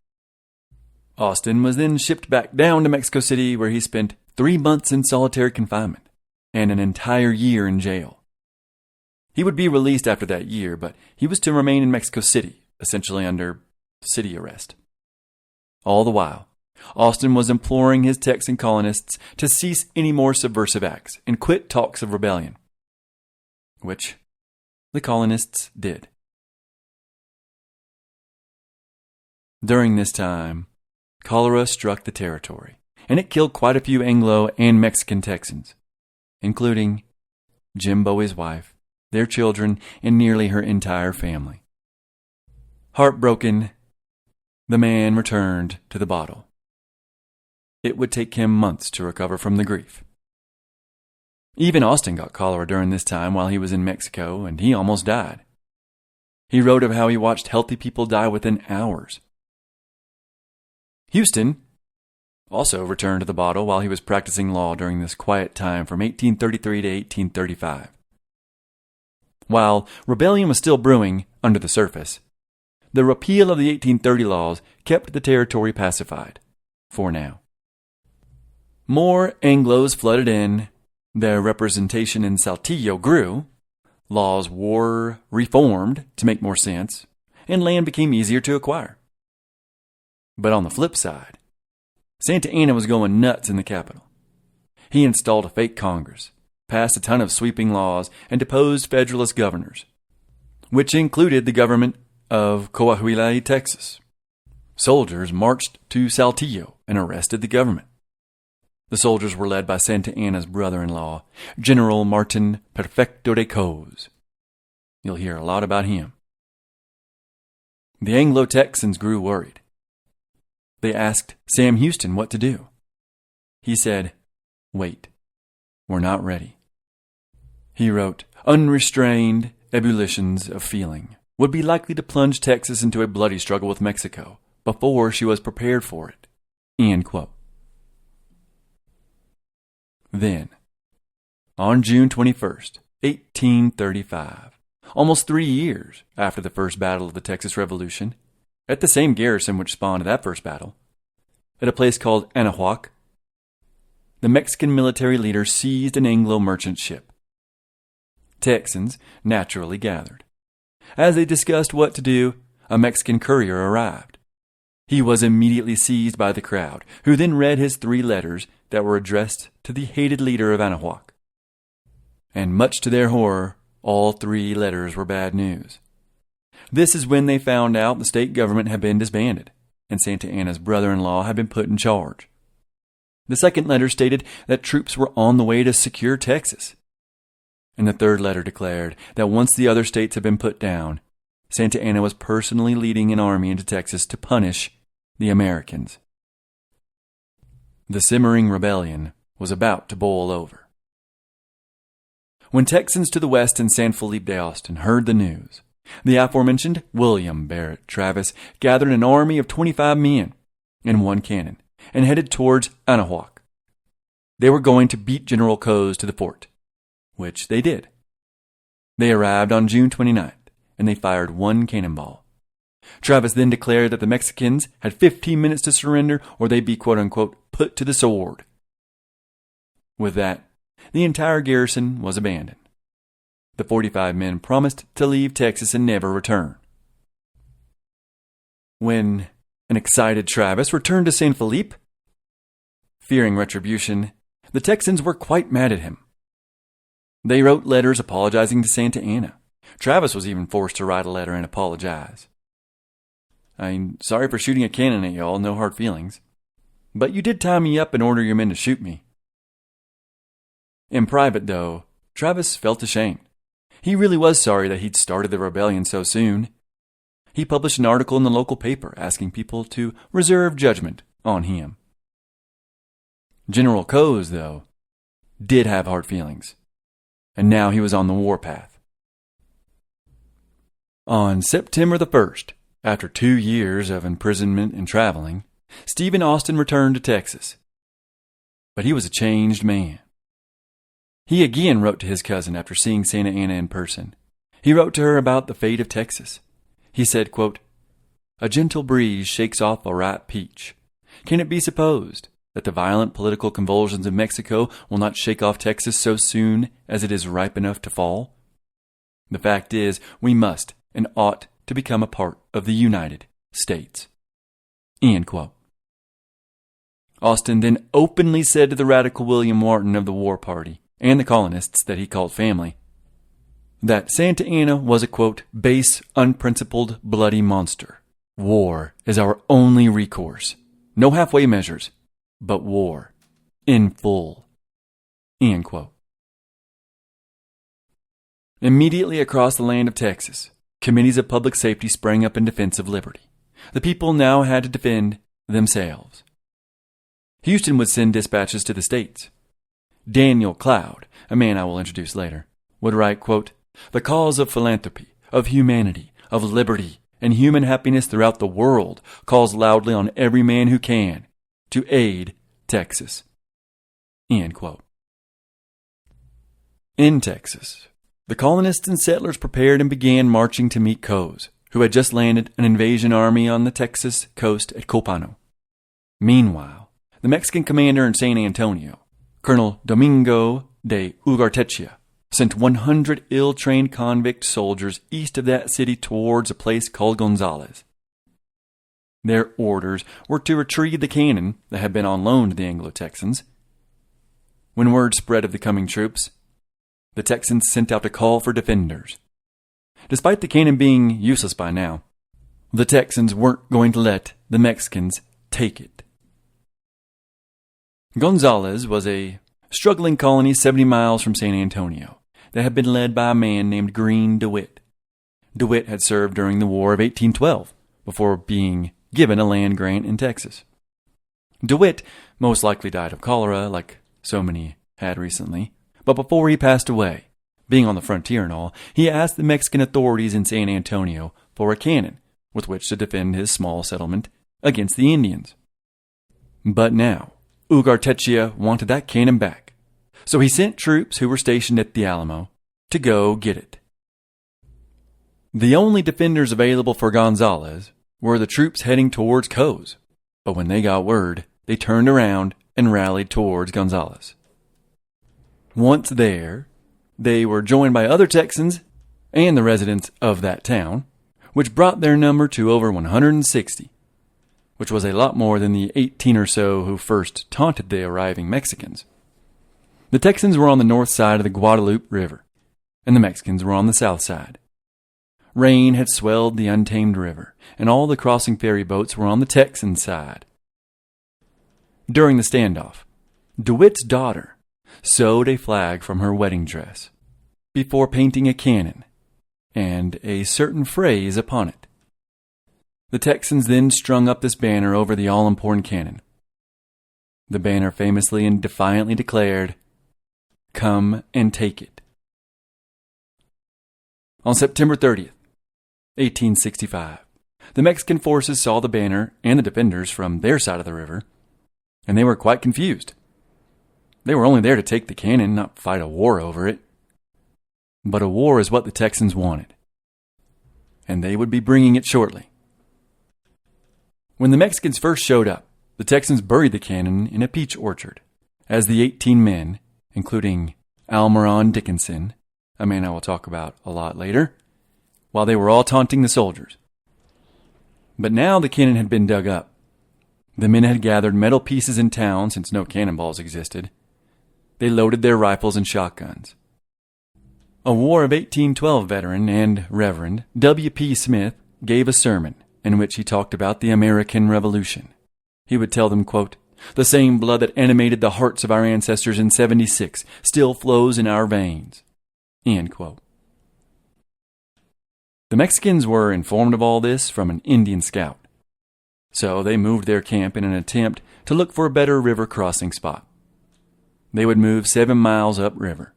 Austin was then shipped back down to Mexico City, where he spent 3 months in solitary confinement and an entire year in jail. He would be released after that year, but he was to remain in Mexico City, essentially under city arrest. All the while, Austin was imploring his Texan colonists to cease any more subversive acts and quit talks of rebellion, which the colonists did. During this time, cholera struck the territory, and it killed quite a few Anglo and Mexican Texans, including Jim Bowie's wife, their children, and nearly her entire family. Heartbroken, the man returned to the bottle. It would take him months to recover from the grief. Even Austin got cholera during this time while he was in Mexico, and he almost died. He wrote of how he watched healthy people die within hours. Houston also returned to the bottle while he was practicing law during this quiet time from 1833 to 1835. While rebellion was still brewing under the surface, the repeal of the 1830 laws kept the territory pacified, for now. More Anglos flooded in, their representation in Saltillo grew, laws were reformed to make more sense, and land became easier to acquire. But on the flip side, Santa Anna was going nuts in the capital. He installed a fake Congress, passed a ton of sweeping laws, and deposed Federalist governors, which included the government of Coahuila, Texas. Soldiers marched to Saltillo and arrested the government. The soldiers were led by Santa Anna's brother-in-law, General Martin Perfecto de Cos. You'll hear a lot about him. The Anglo-Texans grew worried. They asked Sam Houston what to do. He said, "Wait, we're not ready." He wrote, "Unrestrained ebullitions of feeling would be likely to plunge Texas into a bloody struggle with Mexico before she was prepared for it." End quote. Then, on June 21st, 1835, almost 3 years after the first battle of the Texas Revolution, at the same garrison which spawned that first battle, at a place called Anahuac, the Mexican military leader seized an Anglo merchant ship. Texans naturally gathered. As they discussed what to do, a Mexican courier arrived. He was immediately seized by the crowd, who then read his 3 letters that were addressed to the hated leader of Anahuac. And much to their horror, all 3 letters were bad news. This is when they found out the state government had been disbanded, and Santa Anna's brother-in-law had been put in charge. The second letter stated that troops were on the way to secure Texas. And the third letter declared that once the other states had been put down, Santa Anna was personally leading an army into Texas to punish the Americans. The simmering rebellion was about to boil over. When Texans to the west in San Felipe de Austin heard the news, the aforementioned William Barret Travis gathered an army of 25 men and 1 cannon and headed towards Anahuac. They were going to beat General Coase to the fort, which they did. They arrived on June 29th, and they fired 1 cannonball. Travis then declared that the Mexicans had 15 minutes to surrender or they'd be quote-unquote put to the sword. With that, the entire garrison was abandoned. The 45 men promised to leave Texas and never return. When an excited Travis returned to San Felipe, fearing retribution, the Texans were quite mad at him. They wrote letters apologizing to Santa Anna. Travis was even forced to write a letter and apologize. "I'm sorry for shooting a cannon at y'all, no hard feelings. But you did tie me up and order your men to shoot me." In private, though, Travis felt ashamed. He really was sorry that he'd started the rebellion so soon. He published an article in the local paper asking people to reserve judgment on him. General Coase, though, did have hard feelings, and now he was on the warpath. On September the 1st, after 2 years of imprisonment and traveling, Stephen Austin returned to Texas. But he was a changed man. He again wrote to his cousin after seeing Santa Anna in person. He wrote to her about the fate of Texas. He said, quote, "A gentle breeze shakes off a ripe peach. Can it be supposed that the violent political convulsions of Mexico will not shake off Texas so soon as it is ripe enough to fall? The fact is, we must and ought to become a part of the United States." End quote. Austin then openly said to the radical William Martin of the War Party and the colonists that he called family that Santa Anna was a, quote, "base, unprincipled, bloody monster. War is our only recourse. No halfway measures, but war in full." End quote. Immediately across the land of Texas, committees of public safety sprang up in defense of liberty. The people now had to defend themselves. Houston would send dispatches to the states. Daniel Cloud, a man I will introduce later, would write, quote, "The cause of philanthropy, of humanity, of liberty, and human happiness throughout the world calls loudly on every man who can to aid Texas." End quote. In Texas, the colonists and settlers prepared and began marching to meet Coase, who had just landed an invasion army on the Texas coast at Copano. Meanwhile, the Mexican commander in San Antonio, Colonel Domingo de Ugartecha, sent 100 ill-trained convict soldiers east of that city towards a place called Gonzales. Their orders were to retrieve the cannon that had been on loan to the Anglo-Texans. When word spread of the coming troops, the Texans sent out a call for defenders. Despite the cannon being useless by now, the Texans weren't going to let the Mexicans take it. Gonzales was a struggling colony 70 miles from San Antonio that had been led by a man named Green DeWitt. DeWitt had served during the War of 1812 before being given a land grant in Texas. DeWitt most likely died of cholera, like so many had recently, but before he passed away, being on the frontier and all, he asked the Mexican authorities in San Antonio for a cannon with which to defend his small settlement against the Indians. But now, Ugarteche wanted that cannon back, so he sent troops who were stationed at the Alamo to go get it. The only defenders available for Gonzales were the troops heading towards Coes, but when they got word, they turned around and rallied towards Gonzales. Once there, they were joined by other Texans and the residents of that town, which brought their number to over 160, which was a lot more than the 18 or so who first taunted the arriving Mexicans. The Texans were on the north side of the Guadalupe River, and the Mexicans were on the south side. Rain had swelled the untamed river, and all the crossing ferry boats were on the Texan side. During the standoff, DeWitt's daughter sewed a flag from her wedding dress before painting a cannon and a certain phrase upon it. The Texans then strung up this banner over the all-important cannon. The banner famously and defiantly declared, "Come and take it." On September 30th, 1865, the Mexican forces saw the banner and the defenders from their side of the river, and they were quite confused. They were only there to take the cannon, not fight a war over it. But a war is what the Texans wanted, and they would be bringing it shortly. When the Mexicans first showed up, the Texans buried the cannon in a peach orchard, as the 18 men, including Almoron Dickinson, a man I will talk about a lot later, while they were all taunting the soldiers. But now the cannon had been dug up. The men had gathered metal pieces in town since no cannonballs existed. They loaded their rifles and shotguns. A War of 1812 veteran and Reverend W.P. Smith gave a sermon in which he talked about the American Revolution. He would tell them, quote, "The same blood that animated the hearts of our ancestors in 76 still flows in our veins." End quote. The Mexicans were informed of all this from an Indian scout, so they moved their camp in an attempt to look for a better river crossing spot. They would move 7 miles upriver.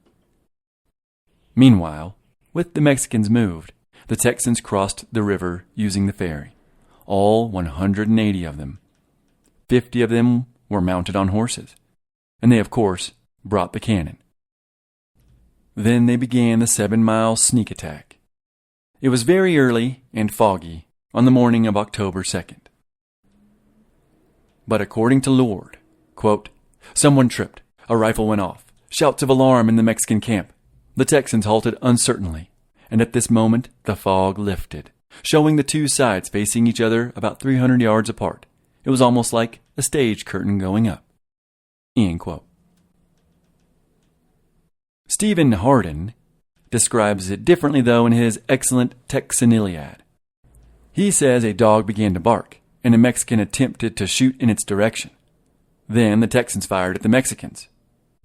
Meanwhile, with the Mexicans moved, the Texans crossed the river using the ferry, all 180 of them. 50 of them were mounted on horses, and they, of course, brought the cannon. Then they began the 7-mile sneak attack. It was very early and foggy on the morning of October 2nd. But according to Lord, quote, "Someone tripped. A rifle went off. Shouts of alarm in the Mexican camp. The Texans halted uncertainly, and at this moment the fog lifted, showing the two sides facing each other about 300 yards apart. It was almost like a stage curtain going up." End quote. Stephen Hardin describes it differently, though, in his excellent Texan Iliad. He says a dog began to bark, and a Mexican attempted to shoot in its direction. Then the Texans fired at the Mexicans,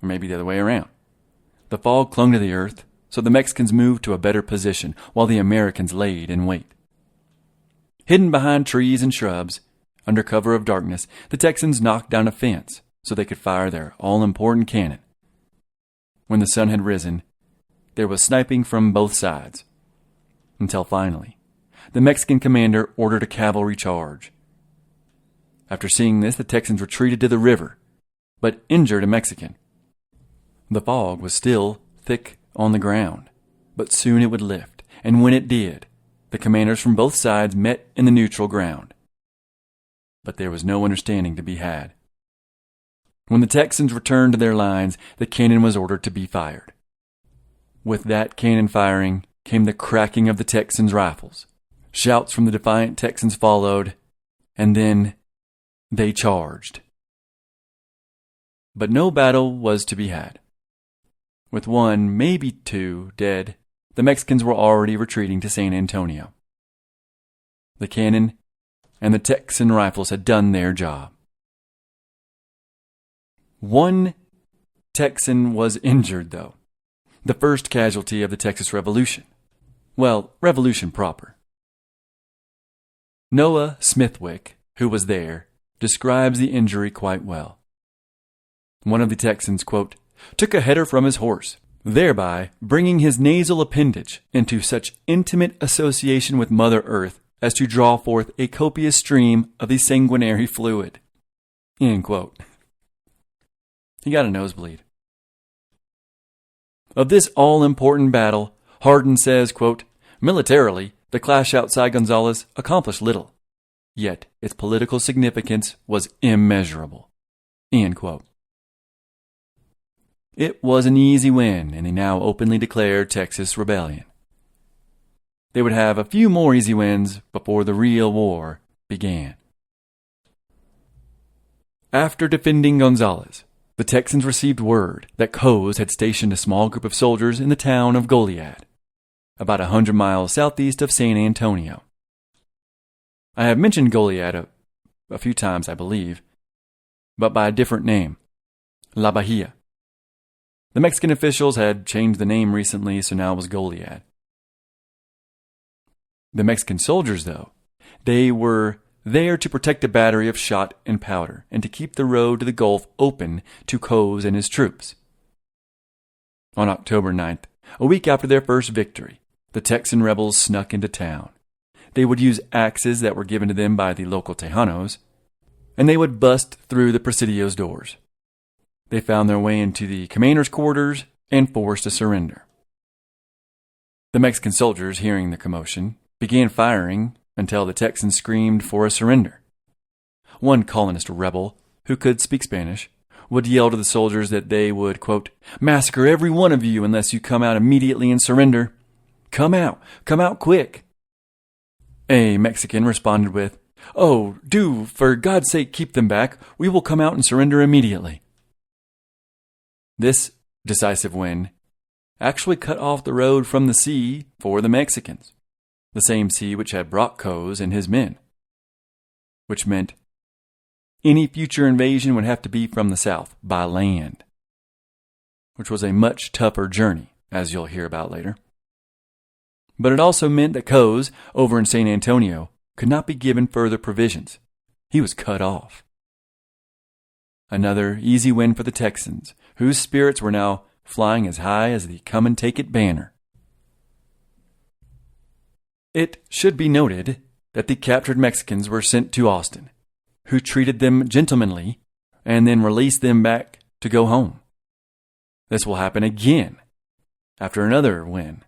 or maybe the other way around. The fog clung to the earth, so the Mexicans moved to a better position, while the Americans laid in wait. Hidden behind trees and shrubs, under cover of darkness, the Texans knocked down a fence so they could fire their all-important cannon. When the sun had risen, there was sniping from both sides, until finally, the Mexican commander ordered a cavalry charge. After seeing this, the Texans retreated to the river, but injured a Mexican. The fog was still thick on the ground, but soon it would lift, and when it did, the commanders from both sides met in the neutral ground. But there was no understanding to be had. When the Texans returned to their lines, the cannon was ordered to be fired. With that cannon firing came the cracking of the Texans' rifles. Shouts from the defiant Texans followed, and then they charged. But no battle was to be had. With 1, maybe 2 dead, the Mexicans were already retreating to San Antonio. The cannon and the Texan rifles had done their job. 1 Texan was injured, though. The first casualty of the Texas Revolution. Well, revolution proper. Noah Smithwick, who was there, describes the injury quite well. One of the Texans, quote, "took a header from his horse thereby bringing his nasal appendage into such intimate association with Mother Earth as to draw forth a copious stream of the sanguinary fluid. End quote. He got a nosebleed. Of this all-important battle, Hardin says, quote, militarily, the clash outside Gonzales accomplished little, yet its political significance was immeasurable. End quote. It was an easy win in the now openly declared Texas Rebellion. They would have a few more easy wins before the real war began. After defending Gonzales, the Texans received word that Coase had stationed a small group of soldiers in the town of Goliad, about 100 miles southeast of San Antonio. I have mentioned Goliad a few times, I believe, but by a different name, La Bahia. The Mexican officials had changed the name recently, so now it was Goliad. The Mexican soldiers, though, they were there to protect a battery of shot and powder and to keep the road to the Gulf open to Coase and his troops. On October 9th, a week after their first victory, the Texan rebels snuck into town. They would use axes that were given to them by the local Tejanos, and they would bust through the Presidio's doors. They found their way into the commander's quarters and forced a surrender. The Mexican soldiers, hearing the commotion, began firing until the Texans screamed for a surrender. One colonist rebel, who could speak Spanish, would yell to the soldiers that they would, quote, massacre every one of you unless you come out immediately and surrender. Come out quick. A Mexican responded with, oh, do, for God's sake, keep them back. We will come out and surrender immediately. This decisive win actually cut off the road from the sea for the Mexicans, the same sea which had brought Coase and his men, which meant any future invasion would have to be from the south by land, which was a much tougher journey, as you'll hear about later. But it also meant that Coase, over in San Antonio, could not be given further provisions. He was cut off. Another easy win for the Texans, whose spirits were now flying as high as the Come and Take It banner. It should be noted that the captured Mexicans were sent to Austin, who treated them gentlemanly and then released them back to go home. This will happen again after another win,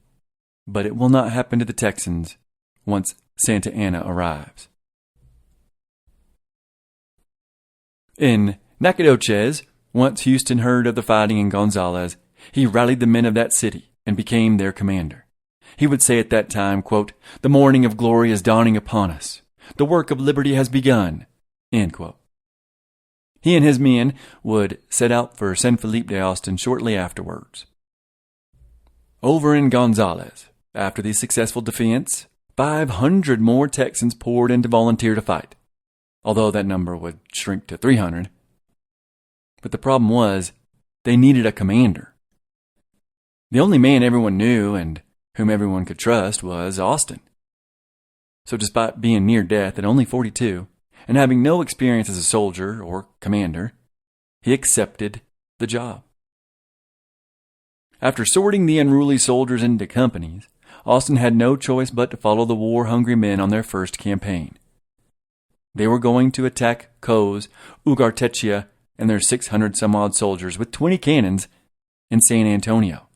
but it will not happen to the Texans once Santa Anna arrives. In Nacogdoches, once Houston heard of the fighting in Gonzales, he rallied the men of that city and became their commander. He would say at that time, quote, the morning of glory is dawning upon us. The work of liberty has begun. End quote. He and his men would set out for San Felipe de Austin shortly afterwards. Over in Gonzales, after the successful defense, 500 more Texans poured in to volunteer to fight, although that number would shrink to 300. But the problem was, they needed a commander. The only man everyone knew and whom everyone could trust was Austin. So despite being near death at only 42, and having no experience as a soldier or commander, he accepted the job. After sorting the unruly soldiers into companies, Austin had no choice but to follow the war-hungry men on their first campaign. They were going to attack Coase, Ugartechea, and their 600-some-odd soldiers with 20 cannons in San Antonio,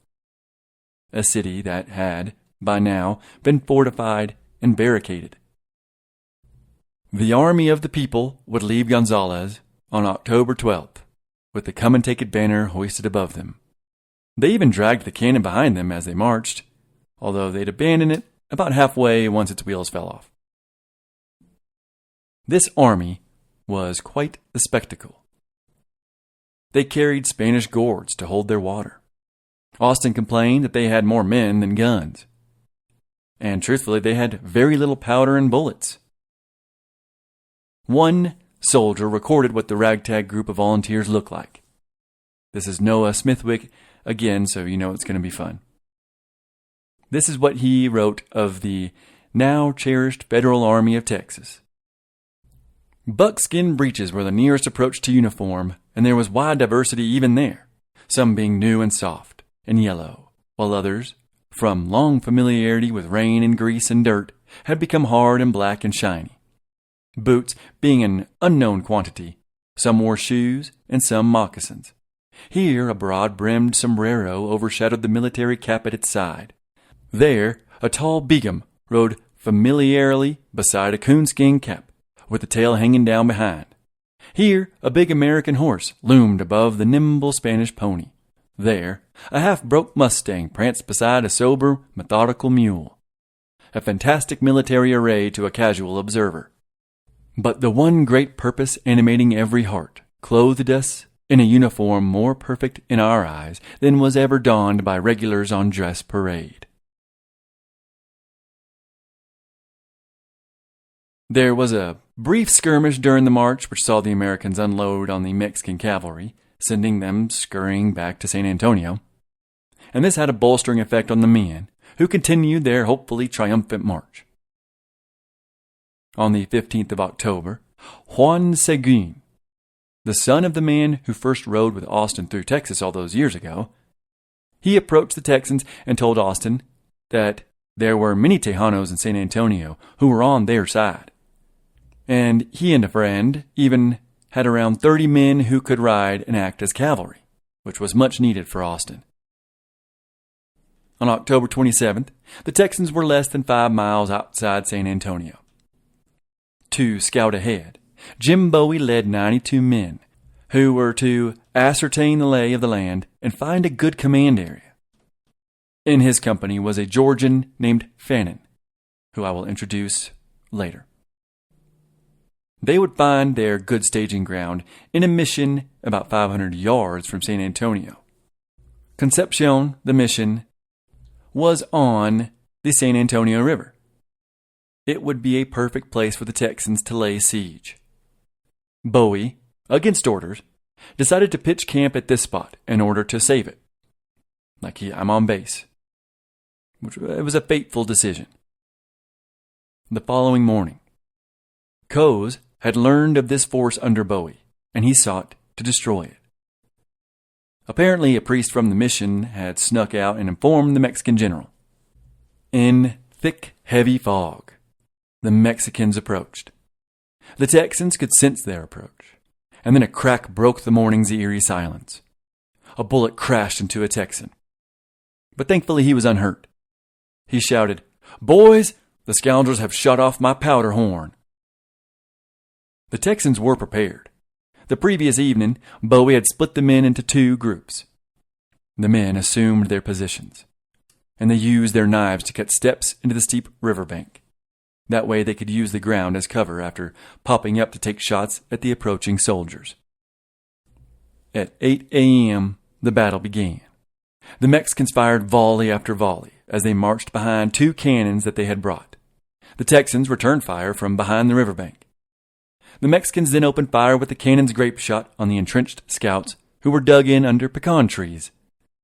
a city that had, by now, been fortified and barricaded. The Army of the People would leave Gonzales on October 12th, with the Come and Take It banner hoisted above them. They even dragged the cannon behind them as they marched, although they'd abandon it about halfway once its wheels fell off. This army was quite the spectacle. They carried Spanish gourds to hold their water. Austin complained that they had more men than guns. And truthfully, they had very little powder and bullets. One soldier recorded what the ragtag group of volunteers looked like. This is Noah Smithwick again, so you know it's going to be fun. This is what he wrote of the now cherished Federal Army of Texas. Buckskin breeches were the nearest approach to uniform, and there was wide diversity even there, some being new and soft, and yellow, while others, from long familiarity with rain and grease and dirt, had become hard and black and shiny. Boots being an unknown quantity, some wore shoes and some moccasins. Here a broad-brimmed sombrero overshadowed the military cap at its side. There a tall begum rode familiarly beside a coonskin cap, with the tail hanging down behind. Here a big American horse loomed above the nimble Spanish pony. There a half-broke mustang pranced beside a sober, methodical mule. A fantastic military array to a casual observer. But the one great purpose animating every heart clothed us in a uniform more perfect in our eyes than was ever donned by regulars on dress parade. There was a brief skirmish during the march which saw the Americans unload on the Mexican cavalry, sending them scurrying back to San Antonio. And this had a bolstering effect on the men, who continued their hopefully triumphant march. On the 15th of October, Juan Seguin, the son of the man who first rode with Austin through Texas all those years ago, he approached the Texans and told Austin that there were many Tejanos in San Antonio who were on their side. And he and a friend even had around 30 men who could ride and act as cavalry, which was much needed for Austin. On October 27th, the Texans were less than 5 miles outside San Antonio. To scout ahead, Jim Bowie led 92 men, who were to ascertain the lay of the land and find a good command area. In his company was a Georgian named Fannin, who I will introduce later. They would find their good staging ground in a mission about 500 yards from San Antonio. Concepcion, the mission, was on the San Antonio River. It would be a perfect place for the Texans to lay siege. Bowie, against orders, decided to pitch camp at this spot in order to save it. I'm on base. It was a fateful decision. The following morning, Coase had learned of this force under Bowie, and he sought to destroy it. Apparently, a priest from the mission had snuck out and informed the Mexican general. In thick, heavy fog, the Mexicans approached. The Texans could sense their approach, and then a crack broke the morning's eerie silence. A bullet crashed into a Texan. But thankfully he was unhurt. He shouted, "Boys, the scoundrels have shot off my powder horn." The Texans were prepared. The previous evening, Bowie had split the men into 2 groups. The men assumed their positions, and they used their knives to cut steps into the steep riverbank. That way they could use the ground as cover after popping up to take shots at the approaching soldiers. At 8 a.m., the battle began. The Mexicans fired volley after volley as they marched behind 2 cannons that they had brought. The Texans returned fire from behind the riverbank. The Mexicans then opened fire with the cannon's grape shot on the entrenched scouts who were dug in under pecan trees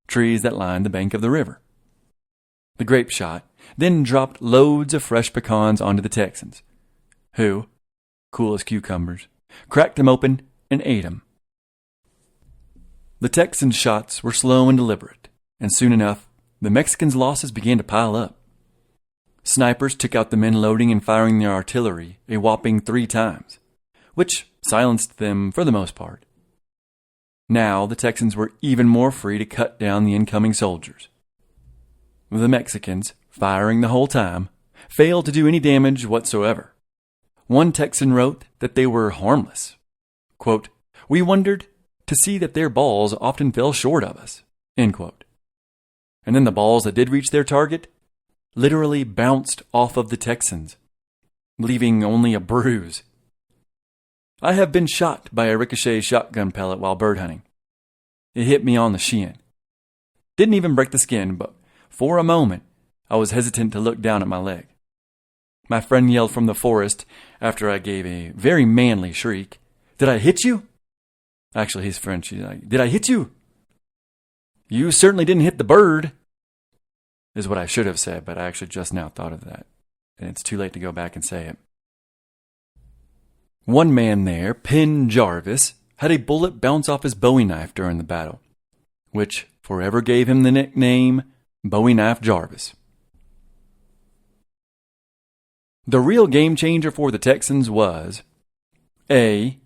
that lined the bank of the river. The grape shot then dropped loads of fresh pecans onto the Texans, who, cool as cucumbers, cracked them open and ate them. The Texans' shots were slow and deliberate, and soon enough, the Mexicans' losses began to pile up. Snipers took out the men loading and firing their artillery a whopping 3 times, which silenced them for the most part. Now the Texans were even more free to cut down the incoming soldiers. The Mexicans, firing the whole time, failed to do any damage whatsoever. One Texan wrote that they were harmless. Quote, "We wondered to see that their balls often fell short of us." End quote. And then the balls that did reach their target literally bounced off of the Texans, leaving only a bruise. I have been shot by a ricochet shotgun pellet while bird hunting. It hit me on the shin. Didn't even break the skin, but for a moment, I was hesitant to look down at my leg. My friend yelled from the forest after I gave a very manly shriek, "Did I hit you?" Actually, he's French. He's like, "Did I hit you?" "You certainly didn't hit the bird," is what I should have said, but I actually just now thought of that, and it's too late to go back and say it. One man there, Penn Jarvis, had a bullet bounce off his Bowie knife during the battle, which forever gave him the nickname Bowie Knife Jarvis. The real game changer for the Texans was A,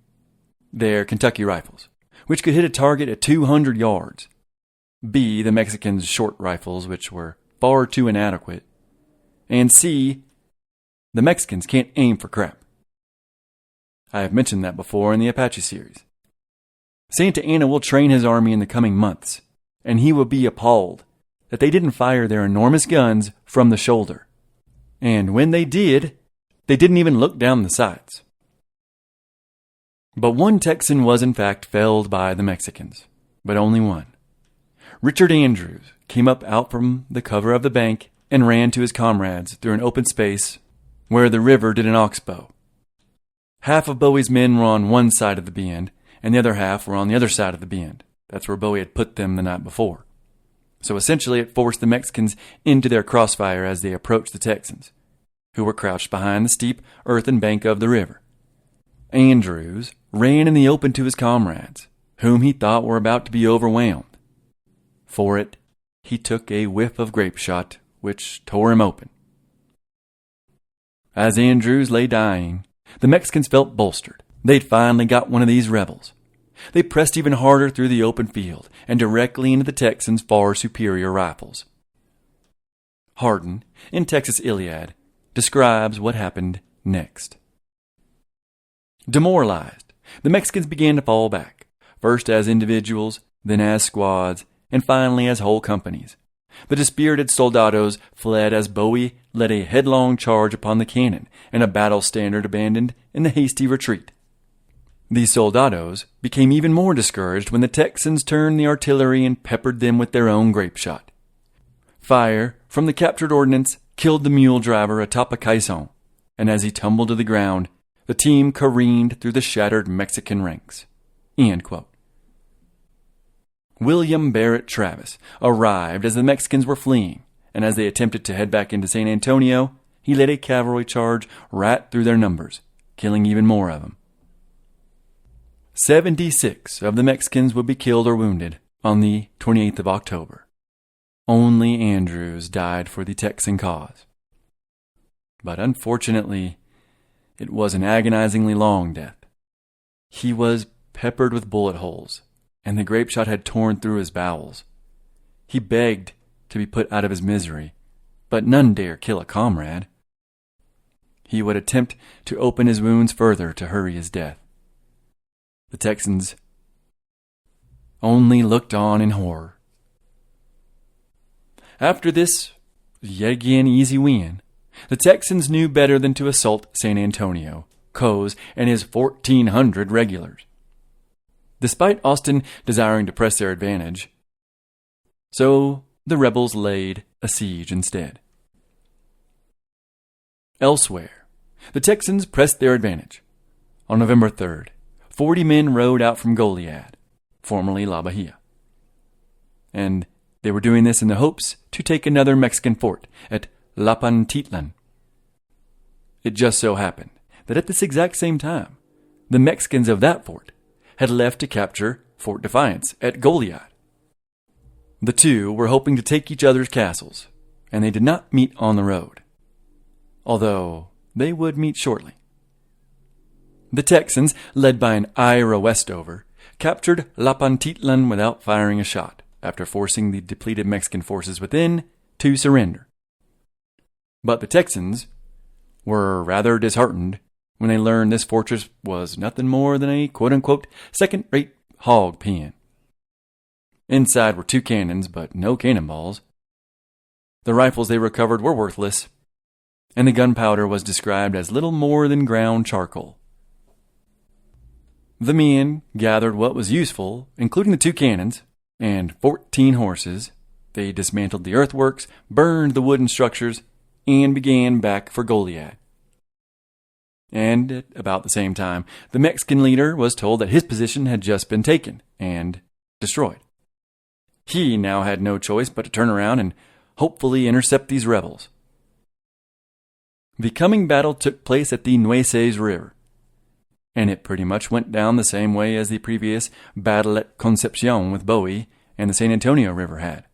their Kentucky rifles, which could hit a target at 200 yards. B, the Mexicans' short rifles, which were far too inadequate. And C, the Mexicans can't aim for crap. I have mentioned that before in the Apache series. Santa Anna will train his army in the coming months, and he will be appalled that they didn't fire their enormous guns from the shoulder. And when they did, they didn't even look down the sights. But one Texan was in fact felled by the Mexicans, but only one. Richard Andrews came up out from the cover of the bank and ran to his comrades through an open space where the river did an oxbow. Half of Bowie's men were on one side of the bend, and the other half were on the other side of the bend. That's where Bowie had put them the night before. So essentially it forced the Mexicans into their crossfire as they approached the Texans, who were crouched behind the steep earthen bank of the river. Andrews ran in the open to his comrades, whom he thought were about to be overwhelmed. For it, he took a whiff of grape shot, which tore him open. As Andrews lay dying, the Mexicans felt bolstered. They'd finally got one of these rebels. They pressed even harder through the open field and directly into the Texans' far superior rifles. Hardin, in Texas Iliad, describes what happened next. Demoralized, the Mexicans began to fall back, first as individuals, then as squads, and finally as whole companies. The dispirited soldados fled as Bowie led a headlong charge upon the cannon, and a battle standard abandoned in the hasty retreat. The soldados became even more discouraged when the Texans turned the artillery and peppered them with their own grape shot. Fire from the captured ordnance killed the mule driver atop a caisson, and as he tumbled to the ground, the team careened through the shattered Mexican ranks. End quote. William Barret Travis arrived as the Mexicans were fleeing, and as they attempted to head back into San Antonio, he led a cavalry charge right through their numbers, killing even more of them. 76 of the Mexicans would be killed or wounded on the 28th of October. Only Andrews died for the Texan cause. But unfortunately, it was an agonizingly long death. He was peppered with bullet holes, and the grape shot had torn through his bowels. He begged to be put out of his misery, but none dare kill a comrade. He would attempt to open his wounds further to hurry his death. The Texans only looked on in horror. After this, yet again easy win, the Texans knew better than to assault San Antonio, Coase, and his 1,400 regulars. Despite Austin desiring to press their advantage, so the rebels laid a siege instead. Elsewhere, the Texans pressed their advantage. On November 3rd, 40 men rode out from Goliad, formerly La Bahia. And they were doing this in the hopes to take another Mexican fort at Lapantitlan. It just so happened that at this exact same time, the Mexicans of that fort had left to capture Fort Defiance at Goliad. The two were hoping to take each other's castles, and they did not meet on the road, although they would meet shortly. The Texans, led by an Ira Westover, captured Lapantitlan without firing a shot, after forcing the depleted Mexican forces within to surrender. But the Texans were rather disheartened when they learned this fortress was nothing more than a quote-unquote second-rate hog pen. Inside were 2 cannons, but no cannonballs. The rifles they recovered were worthless, and the gunpowder was described as little more than ground charcoal. The men gathered what was useful, including the 2 cannons and 14 horses. They dismantled the earthworks, burned the wooden structures, and began back for Goliad. And at about the same time, the Mexican leader was told that his position had just been taken and destroyed. He now had no choice but to turn around and hopefully intercept these rebels. The coming battle took place at the Nueces River, and it pretty much went down the same way as the previous battle at Concepcion with Bowie and the San Antonio River had.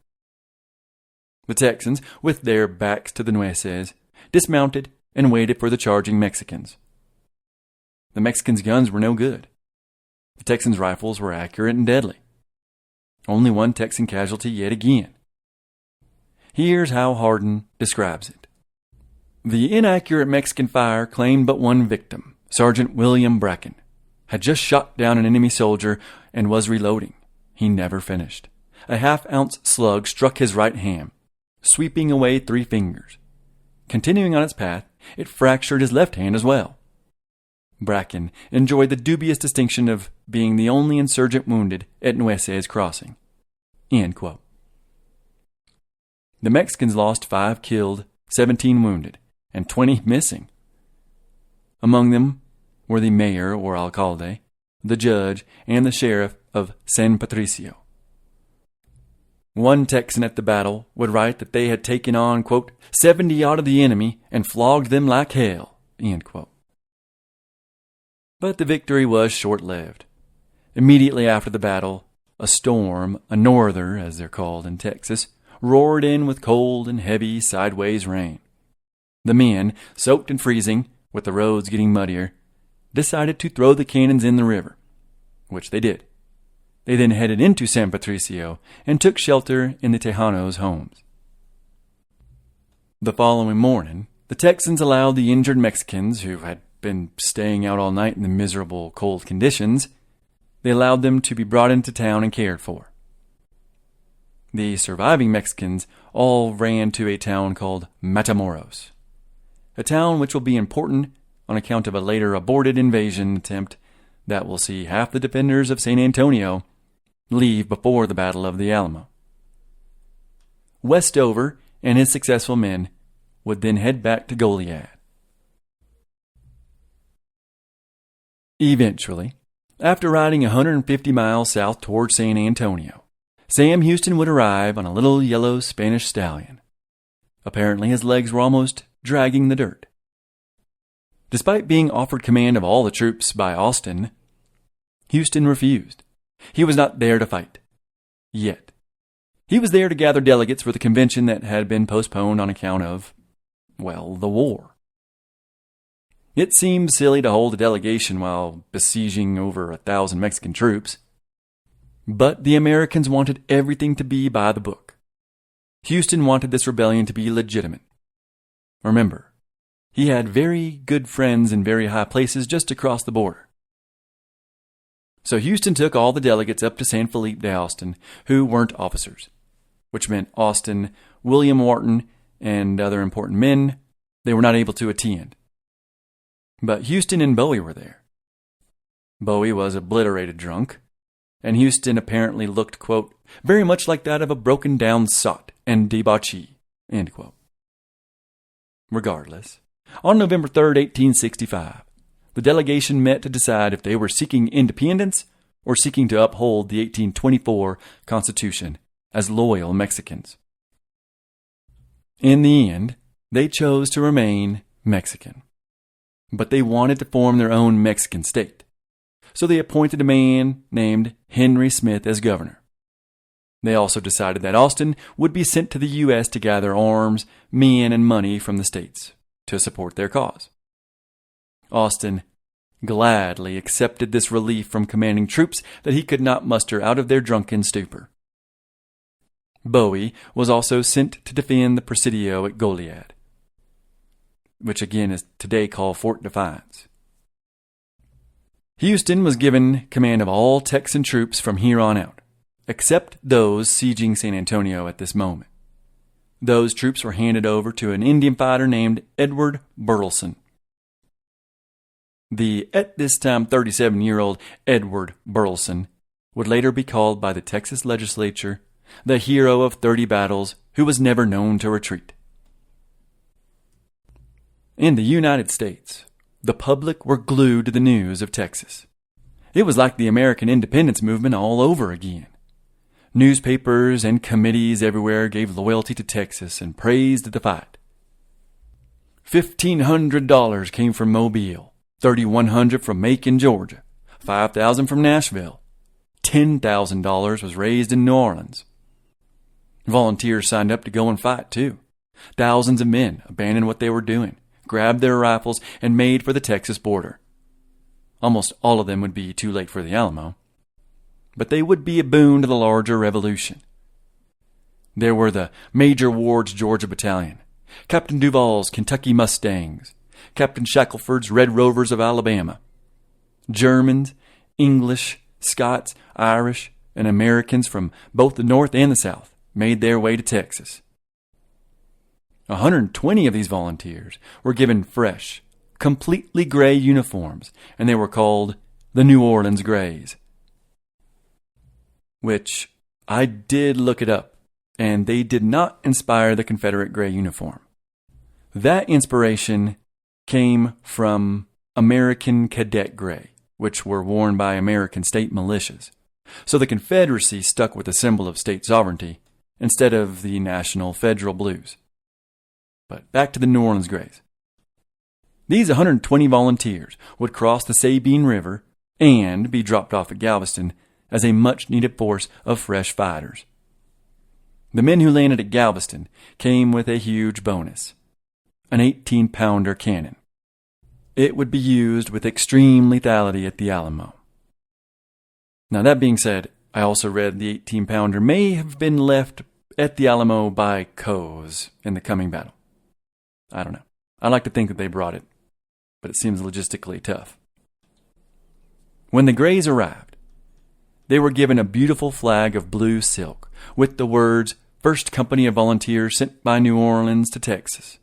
The Texans, with their backs to the Nueces, dismounted and waited for the charging Mexicans. The Mexicans' guns were no good. The Texans' rifles were accurate and deadly. Only one Texan casualty yet again. Here's how Hardin describes it. The inaccurate Mexican fire claimed but one victim, Sergeant William Bracken, had just shot down an enemy soldier and was reloading. He never finished. A half-ounce slug struck his right hand, sweeping away 3 fingers. Continuing on its path, it fractured his left hand as well. Bracken enjoyed the dubious distinction of being the only insurgent wounded at Nueces Crossing. End quote. The Mexicans lost 5 killed, 17 wounded, and 20 missing. Among them were the mayor or alcalde, the judge, and the sheriff of San Patricio. One Texan at the battle would write that they had taken on, quote, 70 out of the enemy and flogged them like hell, end quote. But the victory was short-lived. Immediately after the battle, a storm, a norther as they're called in Texas, roared in with cold and heavy sideways rain. The men, soaked and freezing, with the roads getting muddier, decided to throw the cannons in the river, which they did. They then headed into San Patricio and took shelter in the Tejanos' homes. The following morning, the Texans allowed the injured Mexicans, who had been staying out all night in the miserable cold conditions, they allowed them to be brought into town and cared for. The surviving Mexicans all ran to a town called Matamoros, a town which will be important on account of a later aborted invasion attempt that will see half the defenders of San Antonio leave before the Battle of the Alamo. Westover and his successful men would then head back to Goliad. Eventually, after riding 150 miles south toward San Antonio, Sam Houston would arrive on a little yellow Spanish stallion. Apparently his legs were almost dragging the dirt. Despite being offered command of all the troops by Austin, Houston refused. He was not there to fight. Yet. He was there to gather delegates for the convention that had been postponed on account of, well, the war. It seemed silly to hold a delegation while besieging over 1,000 Mexican troops. But the Americans wanted everything to be by the book. Houston wanted this rebellion to be legitimate. Remember, he had very good friends in very high places just across the border. So Houston took all the delegates up to San Felipe de Austin, who weren't officers, which meant Austin, William Wharton, and other important men. They were not able to attend. But Houston and Bowie were there. Bowie was obliterated drunk, and Houston apparently looked, quote, very much like that of a broken-down sot and debauchee, end quote. Regardless, on November 3rd, 1865, the delegation met to decide if they were seeking independence or seeking to uphold the 1824 Constitution as loyal Mexicans. In the end, they chose to remain Mexican. But they wanted to form their own Mexican state. So they appointed a man named Henry Smith as governor. They also decided that Austin would be sent to the U.S. to gather arms, men, and money from the states to support their cause. Austin gladly accepted this relief from commanding troops that he could not muster out of their drunken stupor. Bowie was also sent to defend the Presidio at Goliad, which again is today called Fort Defiance. Houston was given command of all Texan troops from here on out, except those sieging San Antonio at this moment. Those troops were handed over to an Indian fighter named Edward Burleson. The at this time 37-year-old Edward Burleson would later be called by the Texas legislature the hero of 30 battles who was never known to retreat. In the United States, the public were glued to the news of Texas. It was like the American independence movement all over again. Newspapers and committees everywhere gave loyalty to Texas and praised the fight. $1,500 came from Mobile, $3,100 from Macon, Georgia, $5,000 from Nashville, $10,000 was raised in New Orleans. Volunteers signed up to go and fight, too. Thousands of men abandoned what they were doing, grabbed their rifles, and made for the Texas border. Almost all of them would be too late for the Alamo, but they would be a boon to the larger revolution. There were the Major Ward's Georgia Battalion, Captain Duval's Kentucky Mustangs, Captain Shackelford's Red Rovers of Alabama. Germans, English, Scots, Irish, and Americans from both the North and the South made their way to Texas. 120 of these volunteers were given fresh, completely gray uniforms, and they were called the New Orleans Grays. Which, I did look it up, and they did not inspire the Confederate gray uniform. That inspiration came from American Cadet Gray, which were worn by American state militias. So the Confederacy stuck with the symbol of state sovereignty instead of the national federal blues. But back to the New Orleans Grays. These 120 volunteers would cross the Sabine River and be dropped off at Galveston as a much-needed force of fresh fighters. The men who landed at Galveston came with a huge bonus, an 18-pounder cannon. It would be used with extreme lethality at the Alamo. Now, that being said, I also read the 18-pounder may have been left at the Alamo by Coes in the coming battle. I don't know. I like to think that they brought it, but it seems logistically tough. When the Grays arrived, they were given a beautiful flag of blue silk with the words, "First Company of Volunteers sent by New Orleans to Texas."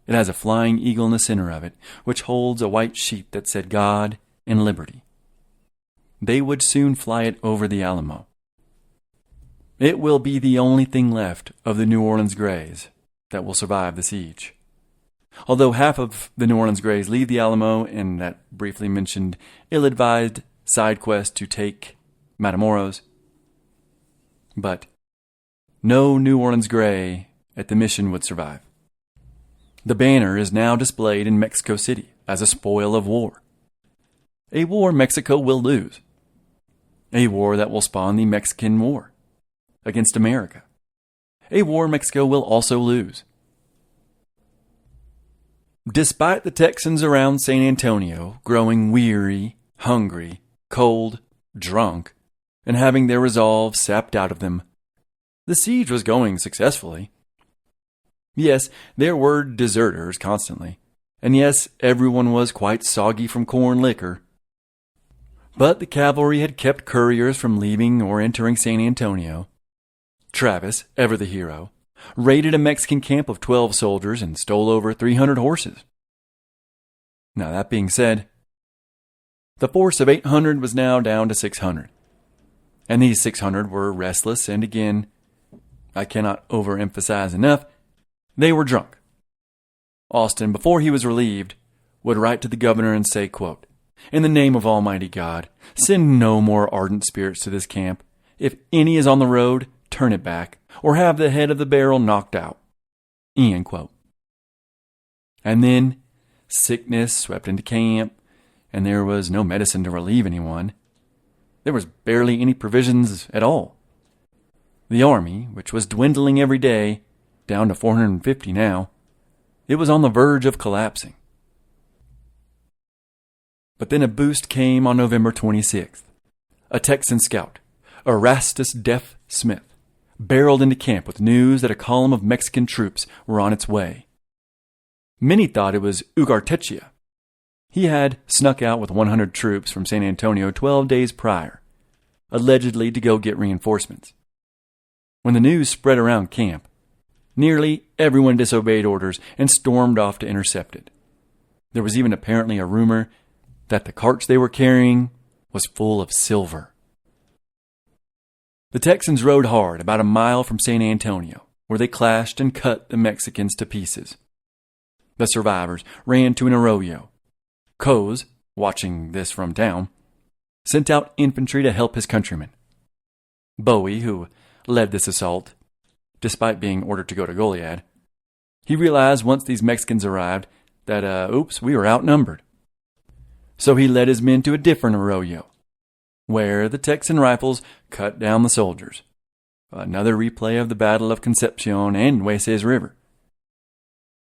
It has a flying eagle in the center of it, which holds a white sheet that said God and Liberty. They would soon fly it over the Alamo. It will be the only thing left of the New Orleans Grays that will survive the siege. Although half of the New Orleans Grays leave the Alamo in that briefly mentioned ill-advised side quest to take Matamoros, but no New Orleans Gray at the mission would survive. The banner is now displayed in Mexico City as a spoil of war. A war Mexico will lose. A war that will spawn the Mexican War against America. A war Mexico will also lose. Despite the Texans around San Antonio growing weary, hungry, cold, drunk, and having their resolve sapped out of them, the siege was going successfully. Yes, there were deserters constantly, and yes, everyone was quite soggy from corn liquor. But the cavalry had kept couriers from leaving or entering San Antonio. Travis, ever the hero, raided a Mexican camp of 12 soldiers and stole over 300 horses. Now, that being said, the force of 800 was now down to 600. And these 600 were restless, and again, I cannot overemphasize enough, they were drunk. Austin, before he was relieved, would write to the governor and say, quote, "In the name of Almighty God, send no more ardent spirits to this camp. If any is on the road, turn it back, or have the head of the barrel knocked out." End quote. And then sickness swept into camp, and there was no medicine to relieve anyone. There was barely any provisions at all. The army, which was dwindling every day, down to 450 now, it was on the verge of collapsing. But then a boost came on November 26th. A Texan scout, Erastus Deaf Smith, barreled into camp with news that a column of Mexican troops were on its way. Many thought it was Ugartecha. He had snuck out with 100 troops from San Antonio 12 days prior, allegedly to go get reinforcements. When the news spread around camp, nearly everyone disobeyed orders and stormed off to intercept it. There was even apparently a rumor that the carts they were carrying was full of silver. The Texans rode hard about a mile from San Antonio, where they clashed and cut the Mexicans to pieces. The survivors ran to an arroyo. Coes, watching this from town, sent out infantry to help his countrymen. Bowie, who led this assault, despite being ordered to go to Goliad, he realized once these Mexicans arrived that, we were outnumbered. So he led his men to a different arroyo. where the Texan rifles cut down the soldiers. Another replay of the Battle of Concepcion and Nueces River.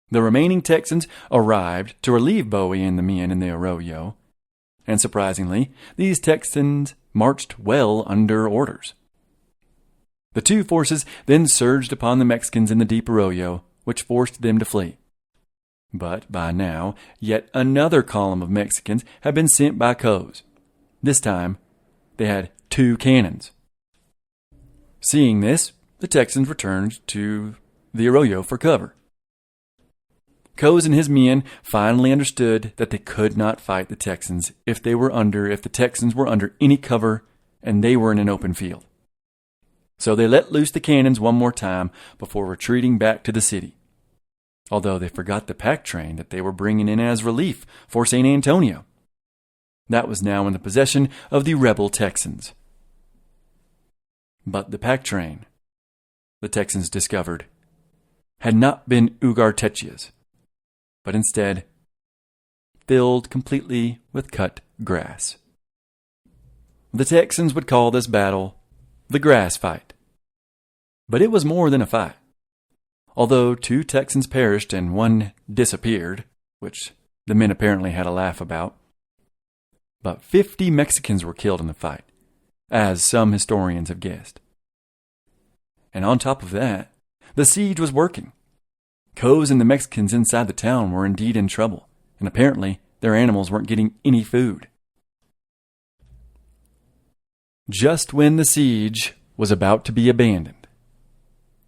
The remaining Texans arrived to relieve Bowie and the men in the arroyo, and surprisingly, these Texans marched well under orders. The two forces then surged upon the Mexicans in the deep arroyo, which forced them to flee. But by now, yet another column of Mexicans had been sent by Coes. This time, they had 2 cannons. Seeing this, the Texans returned to the arroyo for cover. Coes and his men finally understood that they could not fight the Texans if the Texans were under any cover and they were in an open field. So they let loose the cannons one more time before retreating back to the city, although they forgot the pack train that they were bringing in as relief for San Antonio. That was now in the possession of the rebel Texans. But the pack train, the Texans discovered, had not been Ugartechia's, but instead filled completely with cut grass. The Texans would call this battle the grass fight. But it was more than a fight. Although 2 Texans perished and 1 disappeared, which the men apparently had a laugh about, but 50 Mexicans were killed in the fight, as some historians have guessed. And on top of that, the siege was working. Coes and the Mexicans inside the town were indeed in trouble, and apparently their animals weren't getting any food. Just when the siege was about to be abandoned,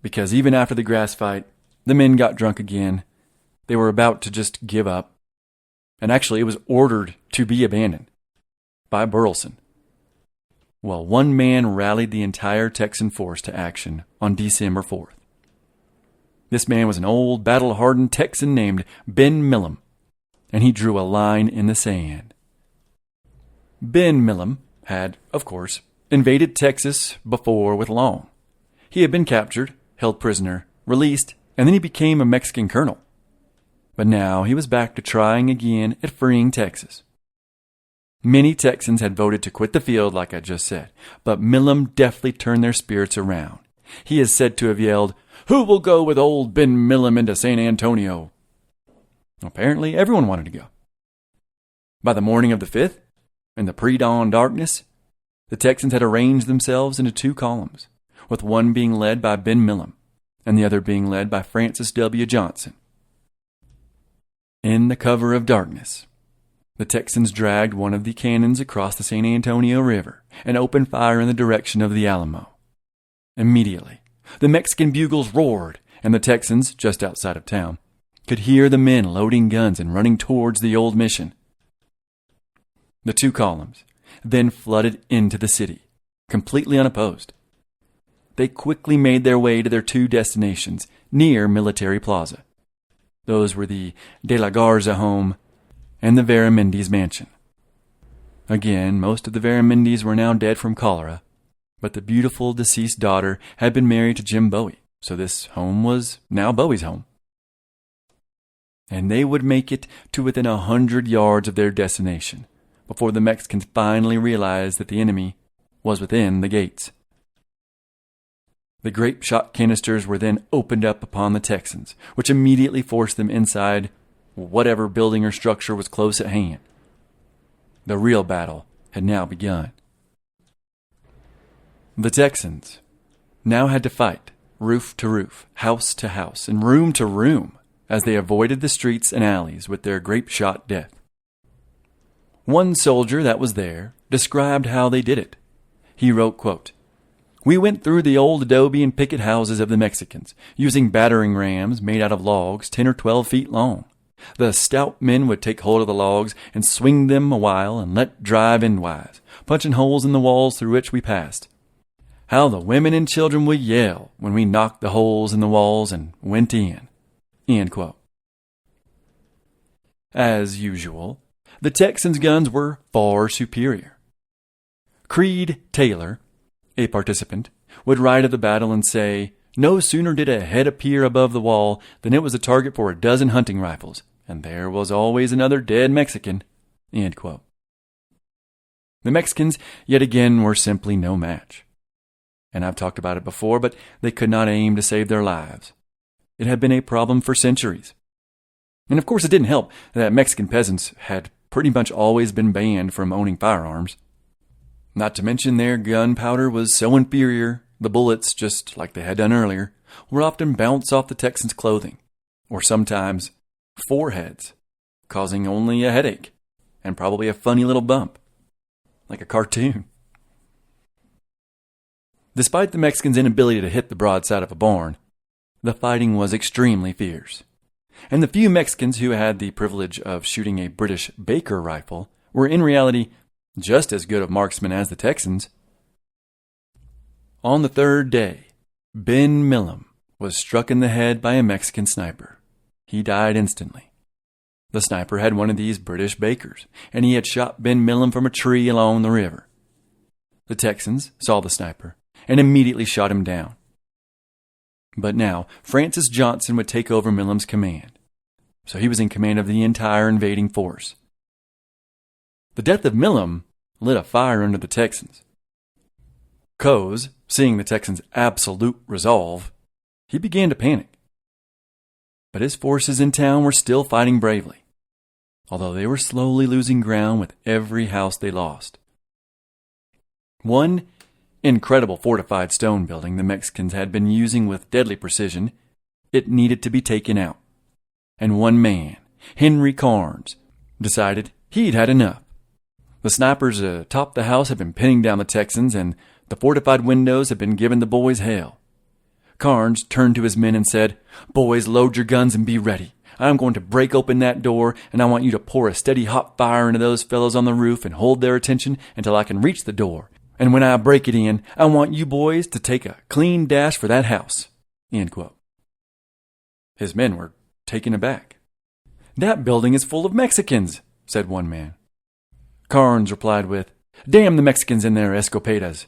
because even after the grass fight, the men got drunk again, they were about to just give up, and actually it was ordered to be abandoned by Burleson. Well, one man rallied the entire Texan force to action on December 4th. This man was an old, battle-hardened Texan named Ben Milam, and he drew a line in the sand. Ben Milam had, of course, invaded Texas before with Long. He had been captured, held prisoner, released, and then he became a Mexican colonel. But now he was back to trying again at freeing Texas. Many Texans had voted to quit the field, like I just said, but Milam deftly turned their spirits around. He is said to have yelled, "Who will go with old Ben Milam into San Antonio?" Apparently, everyone wanted to go. By the morning of the 5th, in the pre-dawn darkness, the Texans had arranged themselves into 2 columns, with one being led by Ben Milam and the other being led by Francis W. Johnson. In the cover of darkness, the Texans dragged one of the cannons across the San Antonio River and opened fire in the direction of the Alamo. Immediately, the Mexican bugles roared, and the Texans, just outside of town, could hear the men loading guns and running towards the old mission. The 2 columns then flooded into the city, completely unopposed. They quickly made their way to their 2 destinations near Military Plaza. Those were the De la Garza home and the Veramindis mansion. Again, most of the Veramindis were now dead from cholera, but the beautiful deceased daughter had been married to Jim Bowie, so this home was now Bowie's home. And they would make it to within 100 yards of their destination before the Mexicans finally realized that the enemy was within the gates. The grape shot canisters were then opened up upon the Texans, which immediately forced them inside whatever building or structure was close at hand. The real battle had now begun. The Texans now had to fight roof to roof, house to house, and room to room as they avoided the streets and alleys with their grape shot death. One soldier that was there described how they did it. He wrote, quote, "We went through the old adobe and picket houses of the Mexicans, using battering rams made out of logs 10 or 12 feet long. The stout men would take hold of the logs and swing them a while and let drive endwise, punching holes in the walls through which we passed. How the women and children would yell when we knocked the holes in the walls and went in." End quote. As usual, the Texans' guns were far superior. Creed Taylor, a participant, would write of the battle and say, "No sooner did a head appear above the wall than it was a target for a dozen hunting rifles, and there was always another dead Mexican." End quote. The Mexicans, yet again, were simply no match. And I've talked about it before, but they could not aim to save their lives. It had been a problem for centuries. And of course it didn't help that Mexican peasants had pretty much always been banned from owning firearms. Not to mention their gunpowder was so inferior, the bullets, just like they had done earlier, would often bounce off the Texans' clothing, or sometimes foreheads, causing only a headache and probably a funny little bump, like a cartoon. Despite the Mexicans' inability to hit the broadside of a barn, the fighting was extremely fierce. And the few Mexicans who had the privilege of shooting a British Baker rifle were in reality just as good of marksmen as the Texans. On the third day, Ben Milam was struck in the head by a Mexican sniper. He died instantly. The sniper had one of these British Bakers, and he had shot Ben Milam from a tree along the river. The Texans saw the sniper and immediately shot him down. But now, Francis Johnson would take over Milam's command, so he was in command of the entire invading force. The death of Milam lit a fire under the Texans. Coase, seeing the Texans' absolute resolve, he began to panic. But his forces in town were still fighting bravely, although they were slowly losing ground with every house they lost. One incredible fortified stone building the Mexicans had been using with deadly precision, it needed to be taken out. And one man, Henry Carnes, decided he'd had enough. The snipers atop the house had been pinning down the Texans, and the fortified windows had been giving the boys hell. Carnes turned to his men and said, "Boys, load your guns and be ready. I'm going to break open that door, and I want you to pour a steady hot fire into those fellows on the roof and hold their attention until I can reach the door. And when I break it in, I want you boys to take a clean dash for that house." End quote. His men were taken aback. "That building is full of Mexicans," said one man. Carnes replied with, "Damn the Mexicans and their escopedas.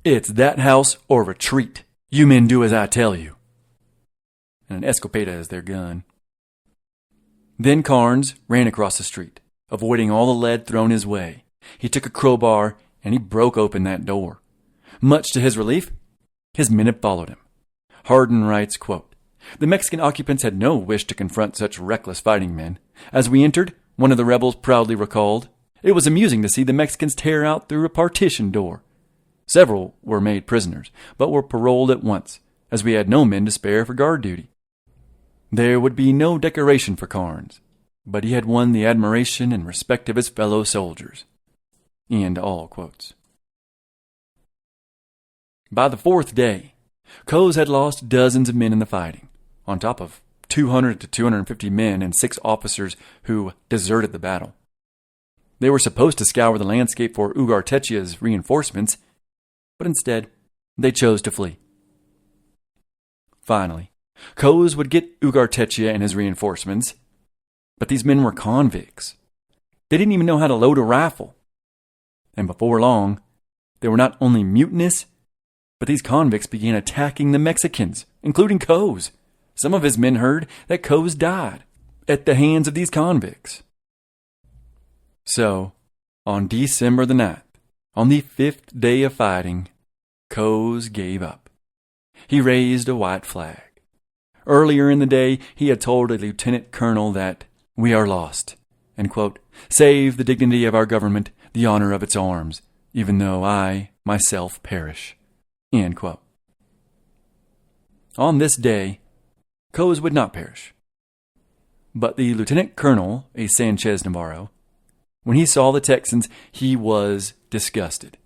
It's that house or retreat. You men do as I tell you." And an escopeta is their gun. Then Carnes ran across the street, avoiding all the lead thrown his way. He took a crowbar and he broke open that door. Much to his relief, his men had followed him. Hardin writes, quote, "The Mexican occupants had no wish to confront such reckless fighting men. As we entered, one of the rebels proudly recalled, 'It was amusing to see the Mexicans tear out through a partition door.' Several were made prisoners, but were paroled at once, as we had no men to spare for guard duty." There would be no decoration for Carnes, but he had won the admiration and respect of his fellow soldiers. End all quotes. By the fourth day, Coase had lost dozens of men in the fighting, on top of 200 to 250 men and 6 officers who deserted the battle. They were supposed to scour the landscape for Ugartetia's reinforcements, but instead they chose to flee. Finally, Coase would get Ugartetia and his reinforcements, but these men were convicts. They didn't even know how to load a rifle. And before long, they were not only mutinous, but these convicts began attacking the Mexicans, including Coase. Some of his men heard that Coase died at the hands of these convicts. So, on December the 9th, on the 5th day of fighting, Coase gave up. He raised a white flag. Earlier in the day, he had told a lieutenant colonel that, "We are lost," and quote, "save the dignity of our government, the honor of its arms, even though I myself perish." End quote. On this day, Coase would not perish. But the lieutenant colonel, a Sanchez Navarro, when he saw the Texans, he was disgusted.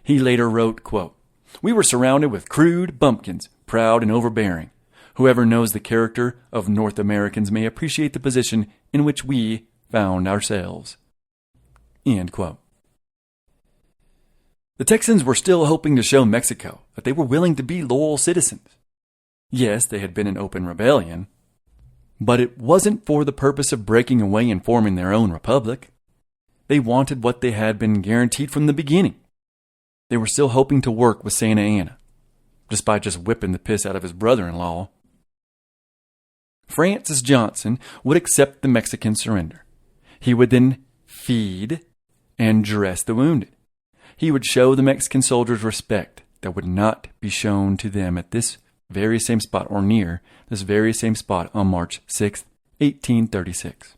He later wrote, quote, "We were surrounded with crude bumpkins, proud and overbearing. Whoever knows the character of North Americans may appreciate the position in which we found ourselves." End quote. The Texans were still hoping to show Mexico that they were willing to be loyal citizens. Yes, they had been in open rebellion, but it wasn't for the purpose of breaking away and forming their own republic. They wanted what they had been guaranteed from the beginning. They were still hoping to work with Santa Anna, despite just whipping the piss out of his brother-in-law. Francis Johnson would accept the Mexican surrender. He would then feed and dress the wounded, he would show the Mexican soldiers respect that would not be shown to them at this very same spot, or near this very same spot, on March 6, 1836.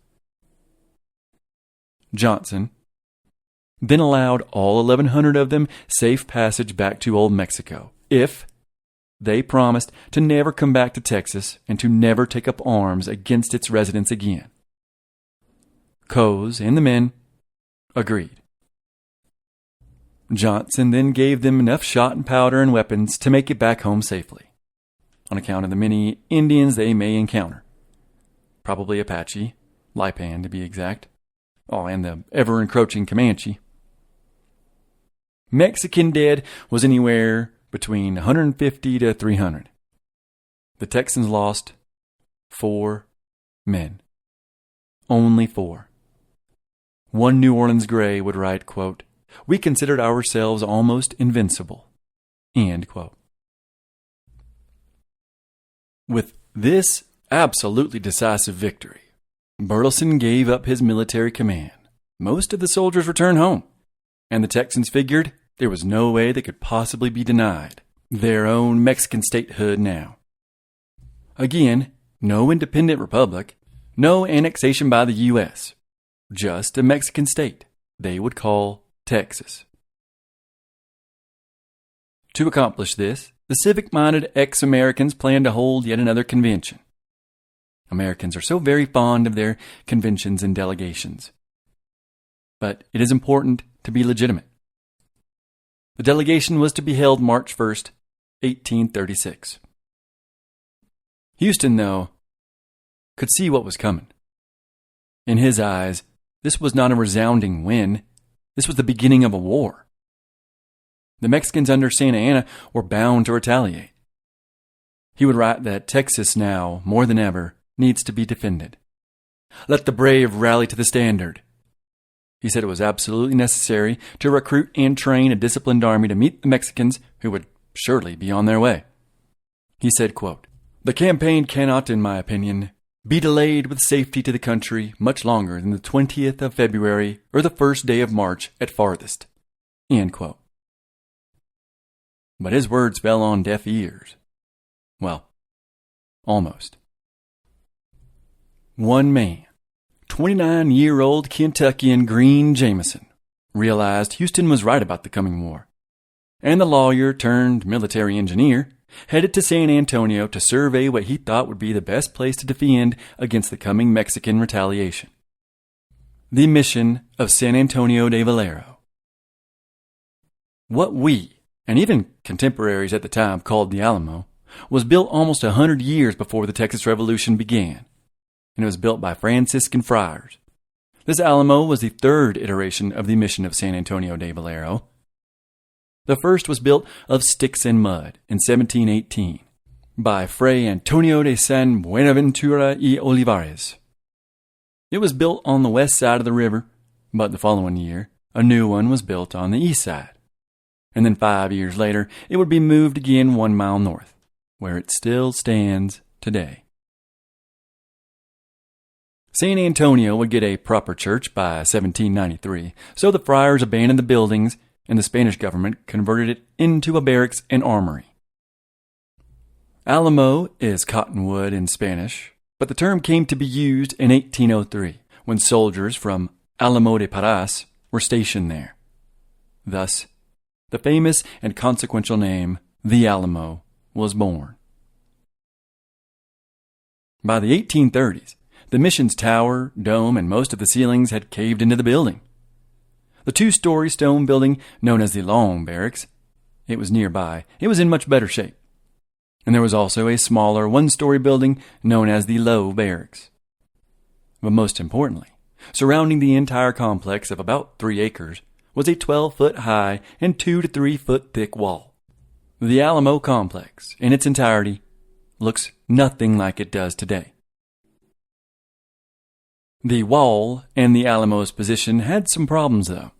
Johnson then allowed all 1,100 of them safe passage back to Old Mexico if they promised to never come back to Texas and to never take up arms against its residents again. Coase and the men agreed. Johnson then gave them enough shot and powder and weapons to make it back home safely, on account of the many Indians they may encounter. Probably Apache, Lipan to be exact. Oh, and the ever-encroaching Comanche. Mexican dead was anywhere between 150 to 300. The Texans lost 4 men. Only 4. One New Orleans Gray would write, quote, "We considered ourselves almost invincible." End quote. With this absolutely decisive victory, Burleson gave up his military command. Most of the soldiers returned home, and the Texans figured there was no way they could possibly be denied their own Mexican statehood now. Again, no independent republic, no annexation by the U.S., just a Mexican state they would call Texas. To accomplish this, the civic-minded ex-Americans planned to hold yet another convention. Americans are so very fond of their conventions and delegations. But it is important to be legitimate. The delegation was to be held March 1st, 1836. Houston, though, could see what was coming. In his eyes, this was not a resounding win. This was the beginning of a war. The Mexicans under Santa Anna were bound to retaliate. He would write that Texas now, more than ever, needs to be defended. Let the brave rally to the standard. He said it was absolutely necessary to recruit and train a disciplined army to meet the Mexicans who would surely be on their way. He said, quote, "The campaign cannot, in my opinion, be delayed with safety to the country much longer than the 20th of February or the 1st day of March at farthest." End quote. But his words fell on deaf ears. Well, almost. One man, 29-year-old Kentuckian Green Jameson, realized Houston was right about the coming war, and the lawyer turned military engineer headed to San Antonio to survey what he thought would be the best place to defend against the coming Mexican retaliation. The mission of San Antonio de Valero. What we, and even contemporaries at the time, called the Alamo, was built almost 100 years before the Texas Revolution began, and it was built by Franciscan friars. This Alamo was the third iteration of the mission of San Antonio de Valero. The first was built of sticks and mud in 1718 by Fray Antonio de San Buenaventura y Olivares. It was built on the west side of the river, but the following year, a new one was built on the east side. And then 5 years later, it would be moved again 1 mile north, where it still stands today. San Antonio would get a proper church by 1793, so the friars abandoned the buildings and the Spanish government converted it into a barracks and armory. Alamo is cottonwood in Spanish, but the term came to be used in 1803 when soldiers from Alamo de Parras were stationed there. Thus, the famous and consequential name, the Alamo, was born. By the 1830s, the mission's tower, dome, and most of the ceilings had caved into the building. The 2-story stone building, known as the Long Barracks, it was nearby. It was in much better shape. And there was also a smaller 1-story building known as the Low Barracks. But most importantly, surrounding the entire complex of about 3 acres was a 12-foot high and 2 to 3 foot thick wall. The Alamo complex, in its entirety, looks nothing like it does today. The wall and the Alamo's position had some problems, though.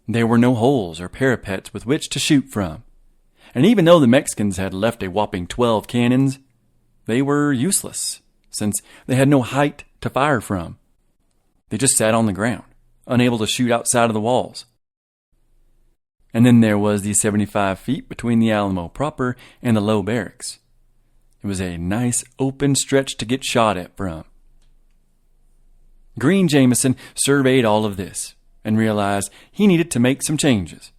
There were no holes or parapets with which to shoot from, and even though the Mexicans had left a whopping 12 cannons, they were useless, since they had no height to fire from. They just sat on the ground, unable to shoot outside of the walls. And then there was the 75 feet between the Alamo proper and the low barracks. It was a nice open stretch to get shot at from. Green Jameson surveyed all of this and realized he needed to make some changes.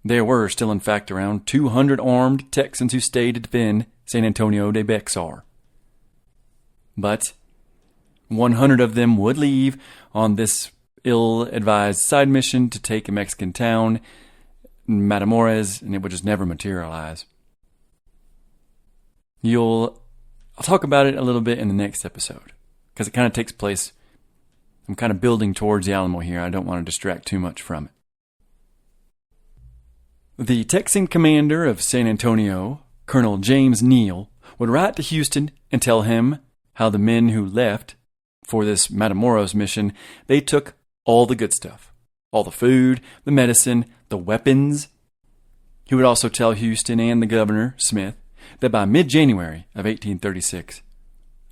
There were still, in fact, around 200 armed Texans who stayed to defend San Antonio de Bexar. But 100 of them would leave on this ill-advised side mission to take a Mexican town, Matamoros, and it would just never materialize. I'll talk about it a little bit in the next episode, because it kind of takes place. I'm kind of building towards the Alamo here. I don't want to distract too much from it. The Texan commander of San Antonio, Colonel James Neal, would write to Houston and tell him how the men who left for this Matamoros mission, they took all the good stuff. All the food, the medicine, the weapons. He would also tell Houston and the governor, Smith, that by mid-January of 1836,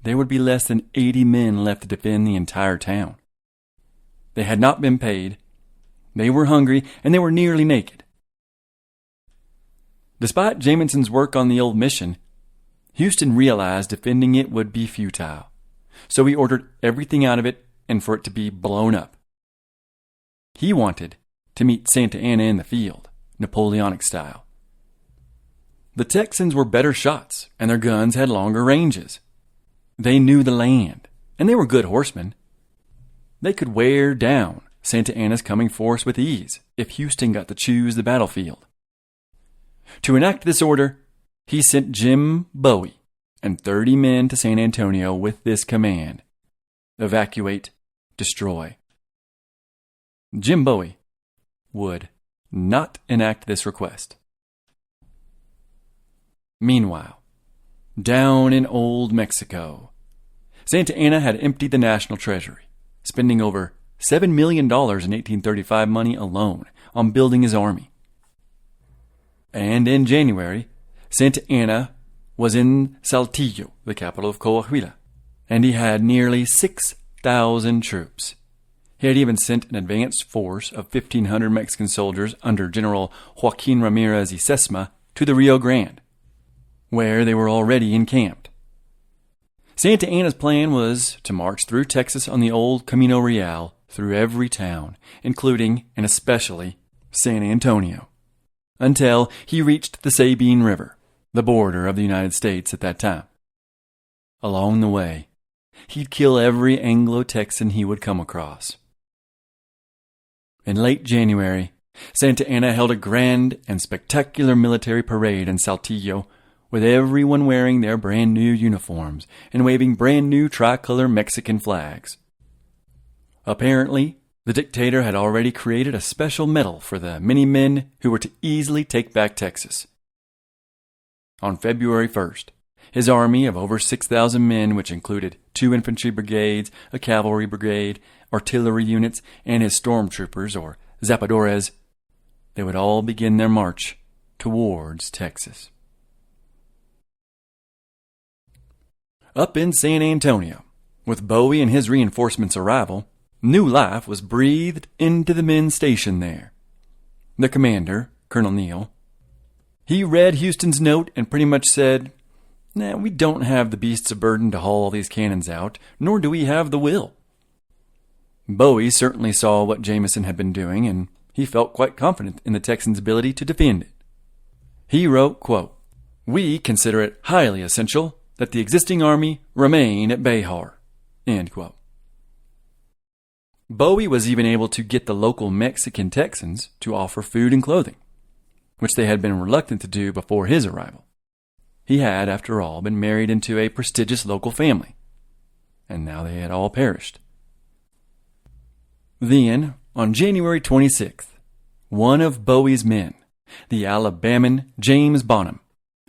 there would be less than 80 men left to defend the entire town. They had not been paid, they were hungry, and they were nearly naked. Despite Jameson's work on the old mission, Houston realized defending it would be futile, so he ordered everything out of it and for it to be blown up. He wanted to meet Santa Anna in the field, Napoleonic style. The Texans were better shots, and their guns had longer ranges. They knew the land, and they were good horsemen. They could wear down Santa Anna's coming force with ease if Houston got to choose the battlefield. To enact this order, he sent Jim Bowie and 30 men to San Antonio with this command: evacuate, destroy. Jim Bowie would not enact this request. Meanwhile, down in old Mexico, Santa Anna had emptied the national treasury, spending over $7 million in 1835 money alone on building his army. And in January, Santa Anna was in Saltillo, the capital of Coahuila, and he had nearly 6,000 troops. He had even sent an advanced force of 1,500 Mexican soldiers under General Joaquin Ramirez y Sesma to the Rio Grande, where they were already encamped. Santa Anna's plan was to march through Texas on the old Camino Real through every town, including and especially San Antonio, until he reached the Sabine River, the border of the United States at that time. Along the way, he'd kill every Anglo-Texan he would come across. In late January, Santa Anna held a grand and spectacular military parade in Saltillo, with everyone wearing their brand new uniforms and waving brand new tricolor Mexican flags. Apparently, the dictator had already created a special medal for the many men who were to easily take back Texas. On February 1st, his army of over 6,000 men, which included 2 infantry brigades, a cavalry brigade, artillery units, and his stormtroopers, or zapadores, they would all begin their march towards Texas. Up in San Antonio, with Bowie and his reinforcements' arrival, new life was breathed into the men stationed there. The commander, Colonel Neal, he read Houston's note and pretty much said, we don't have the beasts of burden to haul all these cannons out, nor do we have the will. Bowie certainly saw what Jameson had been doing, and he felt quite confident in the Texans' ability to defend it. He wrote, quote, "We consider it highly essential that the existing army remain at Behar." End quote. Bowie was even able to get the local Mexican Texans to offer food and clothing, which they had been reluctant to do before his arrival. He had, after all, been married into a prestigious local family, and now they had all perished. Then, on January 26th, one of Bowie's men, the Alabaman James Bonham,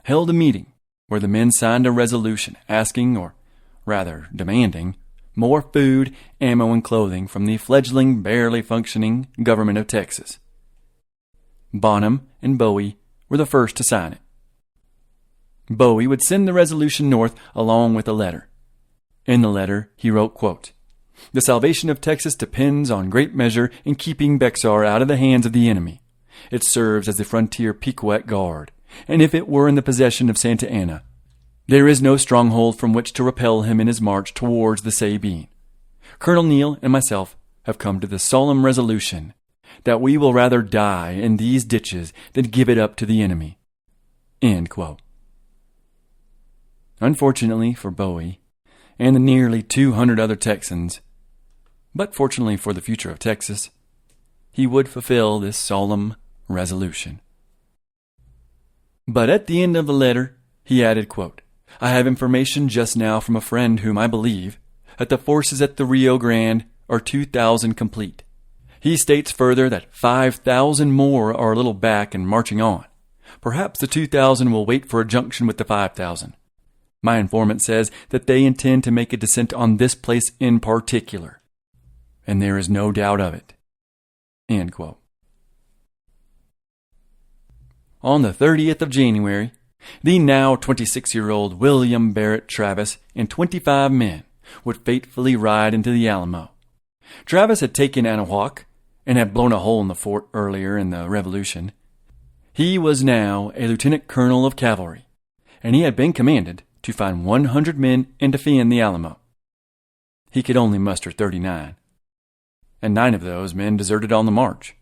held a meeting where the men signed a resolution asking, or rather demanding, more food, ammo, and clothing from the fledgling, barely functioning government of Texas. Bonham and Bowie were the first to sign it. Bowie would send the resolution north along with a letter. In the letter, he wrote, quote, "The salvation of Texas depends on great measure in keeping Bexar out of the hands of the enemy, It serves as the frontier Pequot guard, and if it were in the possession of Santa Anna, there is no stronghold from which to repel him in his march towards the Sabine. Colonel Neal and myself have come to the solemn resolution that we will rather die in these ditches than give it up to the enemy." End quote. Unfortunately for Bowie and the nearly 200 other Texans, but fortunately for the future of Texas, he would fulfill this solemn resolution. But at the end of the letter, he added, quote, "I have information just now from a friend whom I believe that the forces at the Rio Grande are 2,000 complete. He states further that 5,000 more are a little back and marching on. Perhaps the 2,000 will wait for a junction with the 5,000. My informant says that they intend to make a descent on this place in particular, and there is no doubt of it." End quote. On the 30th of January, the now 26-year-old William Barret Travis and 25 men would fatefully ride into the Alamo. Travis had taken Anahuac and had blown a hole in the fort earlier in the Revolution. He was now a lieutenant colonel of cavalry, and he had been commanded to find 100 men and defend the Alamo. He could only muster 39, and 9 of those men deserted on the march.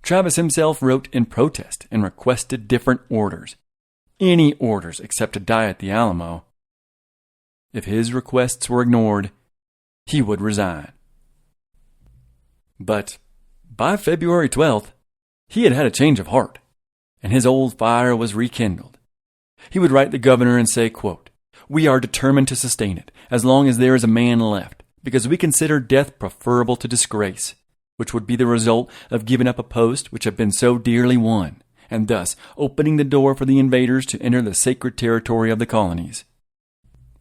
Travis himself wrote in protest and requested different orders, any orders except to die at the Alamo. If his requests were ignored, he would resign. But by February 12th, he had had a change of heart, and his old fire was rekindled. He would write the governor and say, quote, "We are determined to sustain it as long as there is a man left, because we consider death preferable to disgrace, which would be the result of giving up a post which had been so dearly won, and thus opening the door for the invaders to enter the sacred territory of the colonies.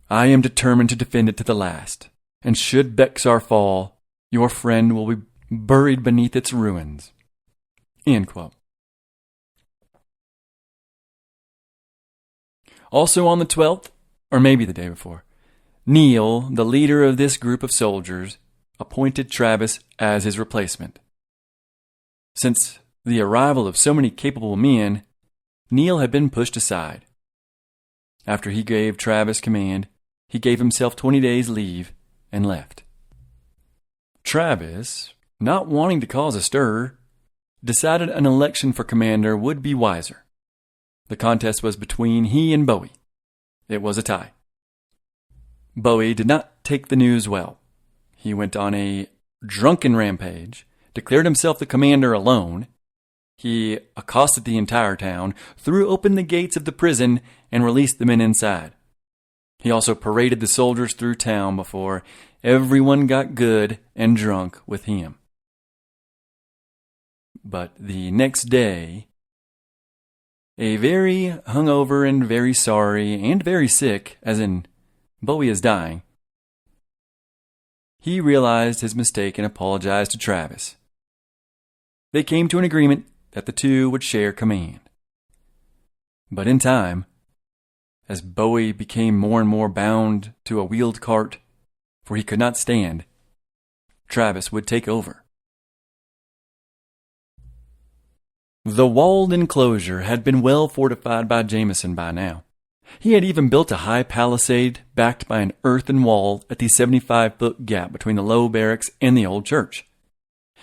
I am determined to defend it to the last, and should Bexar fall, your friend will be buried beneath its ruins." End quote. Also on the 12th, or maybe the day before, Neal, the leader of this group of soldiers, appointed Travis as his replacement. Since the arrival of so many capable men, Neal had been pushed aside. After he gave Travis command, he gave himself 20 days' leave and left. Travis, not wanting to cause a stir, decided an election for commander would be wiser. The contest was between he and Bowie. It was a tie. Bowie did not take the news well. He went on a drunken rampage, declared himself the commander alone. He accosted the entire town, threw open the gates of the prison, and released the men inside. He also paraded the soldiers through town before everyone got good and drunk with him. But the next day, a very hungover and very sorry and very sick, as in Bowie is dying, he realized his mistake and apologized to Travis. They came to an agreement that the two would share command. But in time, as Bowie became more and more bound to a wheeled cart, for he could not stand, Travis would take over. The walled enclosure had been well fortified by Jameson by now. He had even built a high palisade backed by an earthen wall at the 75-foot gap between the low barracks and the old church.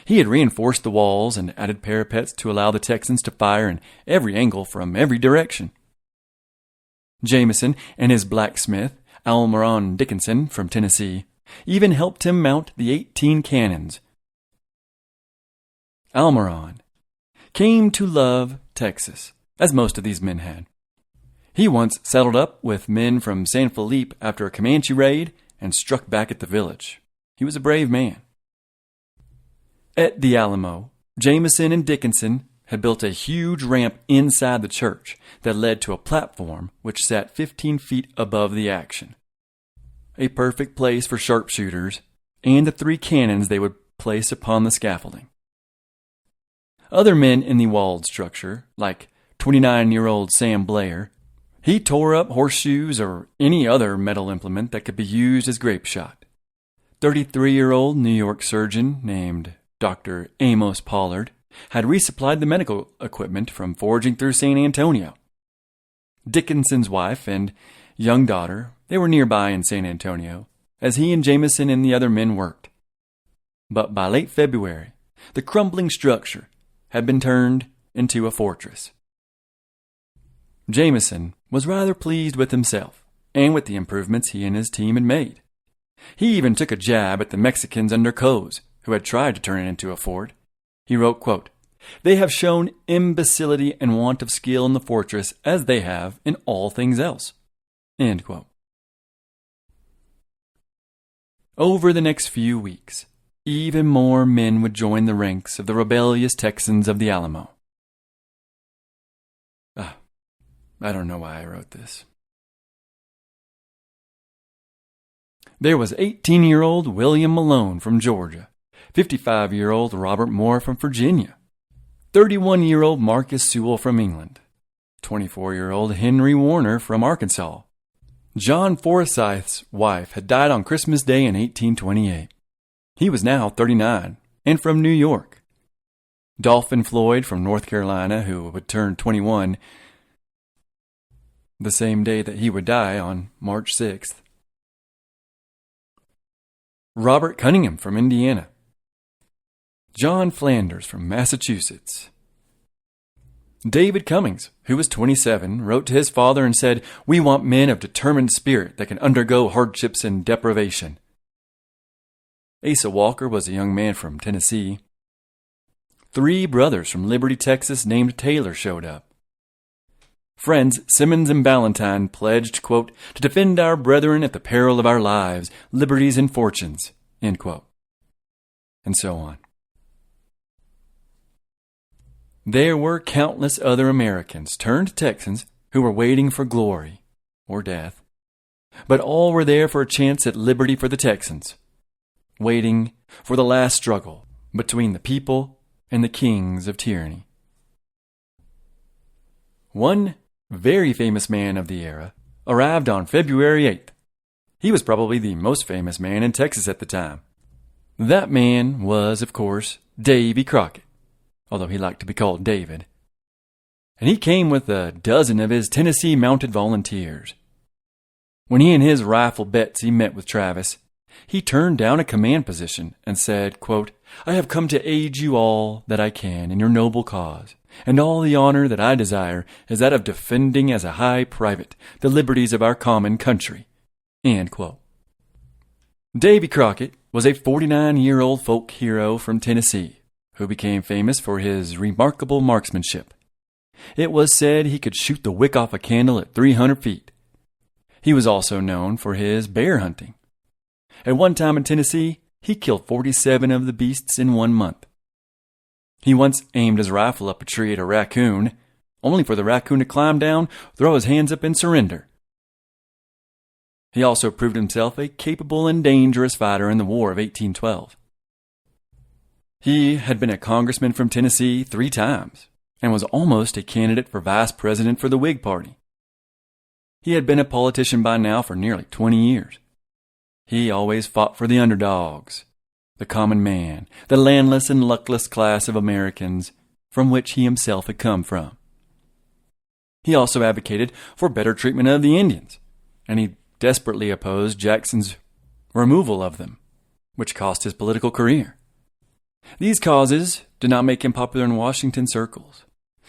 He had reinforced the walls and added parapets to allow the Texans to fire in every angle from every direction. Jameson and his blacksmith, Alamo Dickinson from Tennessee, even helped him mount the 18 cannons. Alamo came to love Texas, as most of these men had. He once saddled up with men from San Felipe after a Comanche raid and struck back at the village. He was a brave man. At the Alamo, Jameson and Dickinson had built a huge ramp inside the church that led to a platform which sat 15 feet above the action. A perfect place for sharpshooters and the 3 cannons they would place upon the scaffolding. Other men in the walled structure, like 29-year-old Sam Blair, he tore up horseshoes or any other metal implement that could be used as grape shot. 33-year-old New York surgeon named Dr. Amos Pollard had resupplied the medical equipment from foraging through San Antonio. Dickinson's wife and young daughter, they were nearby in San Antonio, as he and Jameson and the other men worked. But by late February, the crumbling structure had been turned into a fortress. Jameson was rather pleased with himself and with the improvements he and his team had made. He even took a jab at the Mexicans under Coase, who had tried to turn it into a fort. He wrote, quote, "They have shown imbecility and want of skill in the fortress as they have in all things else." End quote. Over the next few weeks, even more men would join the ranks of the rebellious Texans of the Alamo. I don't know why I wrote this. There was 18-year-old William Malone from Georgia, 55-year-old Robert Moore from Virginia, 31-year-old Marcus Sewell from England, 24-year-old Henry Warner from Arkansas. John Forsyth's wife had died on Christmas Day in 1828. He was now 39 and from New York. Dolphin Floyd from North Carolina, who would turn 21 the same day that he would die on March 6th. Robert Cunningham from Indiana. John Flanders from Massachusetts. David Cummings, who was 27, wrote to his father and said, "We want men of determined spirit that can undergo hardships and deprivation." Asa Walker was a young man from Tennessee. 3 brothers from Liberty, Texas, named Taylor showed up. Friends Simmons and Ballantyne pledged, quote, "to defend our brethren at the peril of our lives, liberties, and fortunes," end quote. And so on. There were countless other Americans turned Texans who were waiting for glory or death, but all were there for a chance at liberty for the Texans, waiting for the last struggle between the people and the kings of tyranny. One very famous man of the era arrived on February 8th. He was probably the most famous man in Texas at the time. That man was, of course, Davy Crockett, although he liked to be called David. And he came with a dozen of his Tennessee mounted volunteers. When he and his rifle Betsy met with Travis, he turned down a command position and said, quote, "I have come to aid you all that I can in your noble cause, and all the honor that I desire is that of defending as a high private the liberties of our common country." End quote. Davy Crockett was a 49-year-old folk hero from Tennessee who became famous for his remarkable marksmanship. It was said he could shoot the wick off a candle at 300 feet. He was also known for his bear hunting. At one time in Tennessee, he killed 47 of the beasts in 1 month. He once aimed his rifle up a tree at a raccoon, only for the raccoon to climb down, throw his hands up, and surrender. He also proved himself a capable and dangerous fighter in the War of 1812. He had been a congressman from Tennessee 3 times and was almost a candidate for vice president for the Whig Party. He had been a politician by now for nearly 20 years. He always fought for the underdogs, the common man, the landless and luckless class of Americans from which he himself had come from. He also advocated for better treatment of the Indians, and he desperately opposed Jackson's removal of them, which cost his political career. These causes did not make him popular in Washington circles.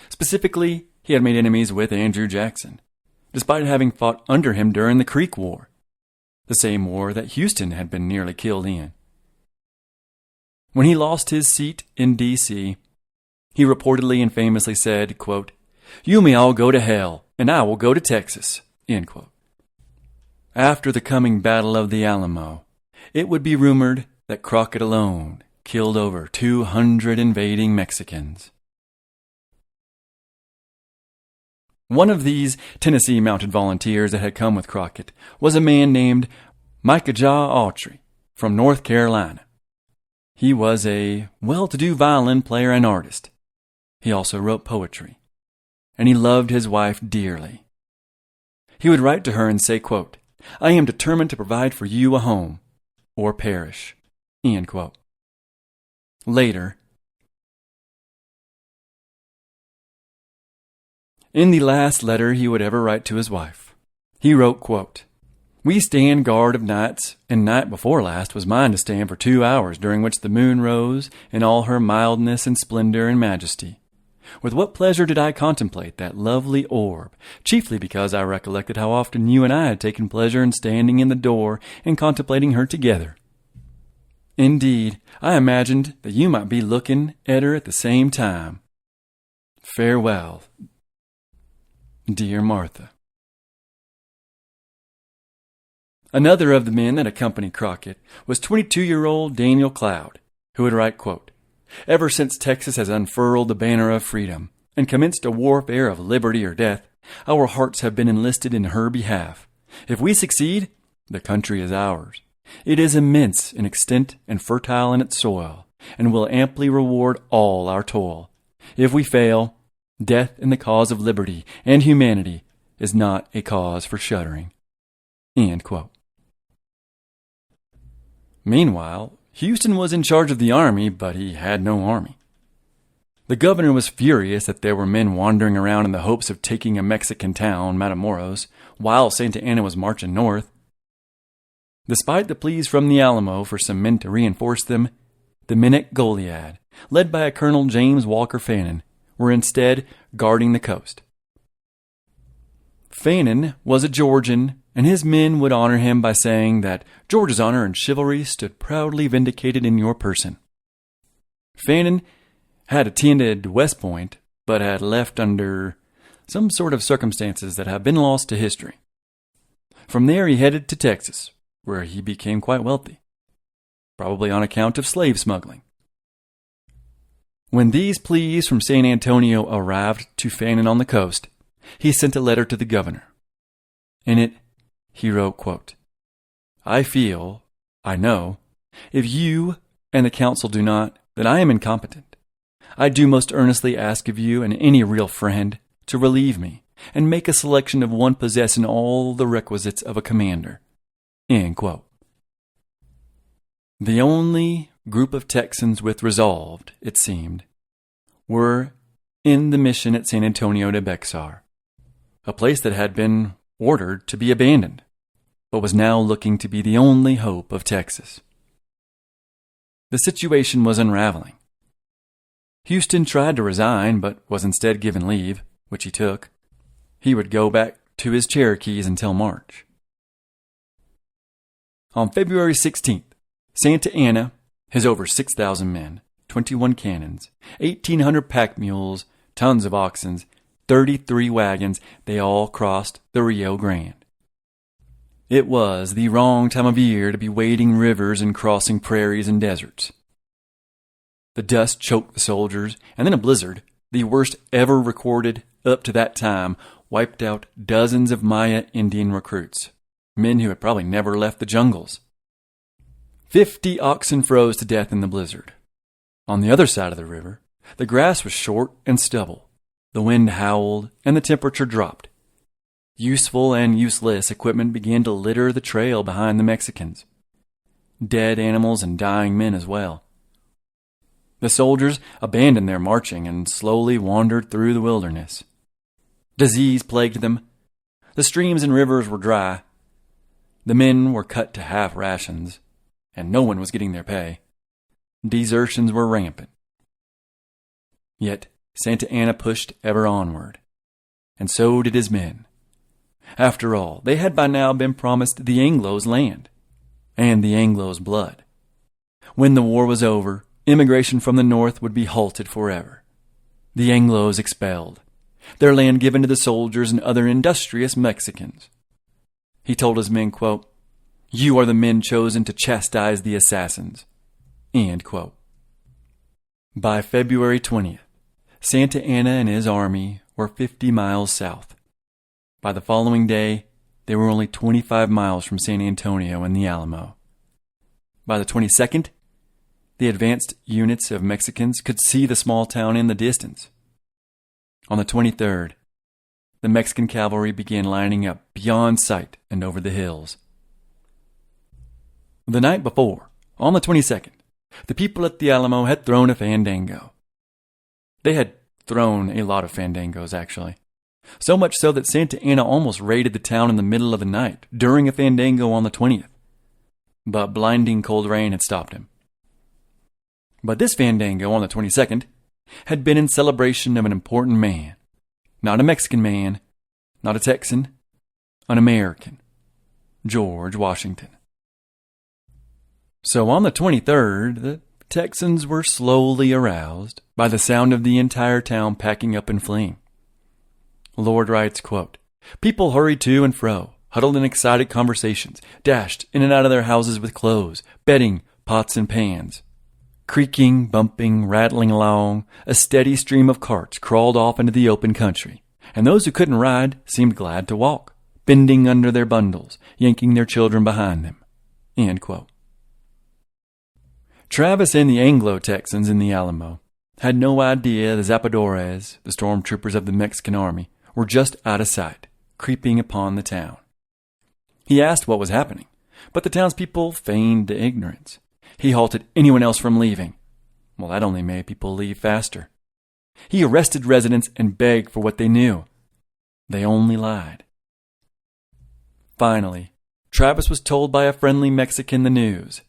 Specifically, he had made enemies with Andrew Jackson, despite having fought under him during the Creek War, the same war that Houston had been nearly killed in. When he lost his seat in D.C., he reportedly and famously said, quote, "You may all go to hell, and I will go to Texas," end quote. After the coming Battle of the Alamo, it would be rumored that Crockett alone killed over 200 invading Mexicans. One of these Tennessee mounted volunteers that had come with Crockett was a man named Micah Autry from North Carolina. He was a well-to-do violin player and artist. He also wrote poetry, and he loved his wife dearly. He would write to her and say, quote, "I am determined to provide for you a home, or perish," end quote. Later, In the last letter he would ever write to his wife, he wrote, quote, "We stand guard of nights, and night before last was mine to stand for 2 hours, during which the moon rose in all her mildness and splendor and majesty. With what pleasure did I contemplate that lovely orb, chiefly because I recollected how often you and I had taken pleasure in standing in the door and contemplating her together. Indeed, I imagined that you might be looking at her at the same time. Farewell, dear Martha." Another of the men that accompanied Crockett was 22-year-old Daniel Cloud, who would write, quote, "Ever since Texas has unfurled the banner of freedom and commenced a warfare of liberty or death, our hearts have been enlisted in her behalf. If we succeed, the country is ours. It is immense in extent and fertile in its soil, and will amply reward all our toil. If we fail, death in the cause of liberty and humanity is not a cause for shuddering." End quote. Meanwhile, Houston was in charge of the army, but he had no army. The governor was furious that there were men wandering around in the hopes of taking a Mexican town, Matamoros, while Santa Anna was marching north. Despite the pleas from the Alamo for some men to reinforce them, the men at Goliad, led by a Colonel James Walker Fannin, were instead guarding the coast. Fannin was a Georgian, and his men would honor him by saying that Georgia's honor and chivalry stood proudly vindicated in your person. Fannin had attended West Point, but had left under some sort of circumstances that have been lost to history. From there he headed to Texas, where he became quite wealthy, probably on account of slave smuggling. When these pleas from San Antonio arrived to Fannin on the coast, he sent a letter to the governor. In it, he wrote, quote, "I feel, I know, if you and the council do not, that I am incompetent. I do most earnestly ask of you and any real friend to relieve me and make a selection of one possessing all the requisites of a commander." End quote. The only group of Texans with resolved, it seemed, were in the mission at San Antonio de Bexar, a place that had been ordered to be abandoned, but was now looking to be the only hope of Texas. The situation was unraveling. Houston tried to resign, but was instead given leave, which he took. He would go back to his Cherokees until March. On February 16th, Santa Anna, his over 6,000 men, 21 cannons, 1,800 pack mules, tons of oxen, 33 wagons, they all crossed the Rio Grande. It was the wrong time of year to be wading rivers and crossing prairies and deserts. The dust choked the soldiers, and then a blizzard, the worst ever recorded up to that time, wiped out dozens of Maya Indian recruits, men who had probably never left the jungles. 50 oxen froze to death in the blizzard. On the other side of the river, the grass was short and stubble. The wind howled, and the temperature dropped. Useful and useless equipment began to litter the trail behind the Mexicans. Dead animals and dying men as well. The soldiers abandoned their marching and slowly wandered through the wilderness. Disease plagued them. The streams and rivers were dry. The men were cut to half rations, and no one was getting their pay. Desertions were rampant. Yet Santa Anna pushed ever onward, and so did his men. After all, they had by now been promised the Anglos' land, and the Anglos' blood. When the war was over, immigration from the north would be halted forever. The Anglos expelled, their land given to the soldiers and other industrious Mexicans. He told his men, quote, "You are the men chosen to chastise the assassins." End quote. By February 20th, Santa Anna and his army were 50 miles south. By the following day, they were only 25 miles from San Antonio and the Alamo. By the 22nd, the advanced units of Mexicans could see the small town in the distance. On the 23rd, the Mexican cavalry began lining up beyond sight and over the hills. The night before, on the 22nd, the people at the Alamo had thrown a fandango. They had thrown a lot of fandangos, actually. So much so that Santa Anna almost raided the town in the middle of the night during a fandango on the 20th. But blinding cold rain had stopped him. But this fandango on the 22nd had been in celebration of an important man. Not a Mexican man, not a Texan, an American, George Washington. So on the 23rd, the Texans were slowly aroused by the sound of the entire town packing up and fleeing. Lord writes, quote, "People hurried to and fro, huddled in excited conversations, dashed in and out of their houses with clothes, bedding, pots and pans. Creaking, bumping, rattling along, a steady stream of carts crawled off into the open country, and those who couldn't ride seemed glad to walk, bending under their bundles, yanking their children behind them." End quote. Travis and the Anglo-Texans in the Alamo had no idea the Zapadores, the stormtroopers of the Mexican army, were just out of sight, creeping upon the town. He asked what was happening, but the townspeople feigned ignorance. He halted anyone else from leaving. Well, that only made people leave faster. He arrested residents and begged for what they knew. They only lied. Finally, Travis was told by a friendly Mexican the news.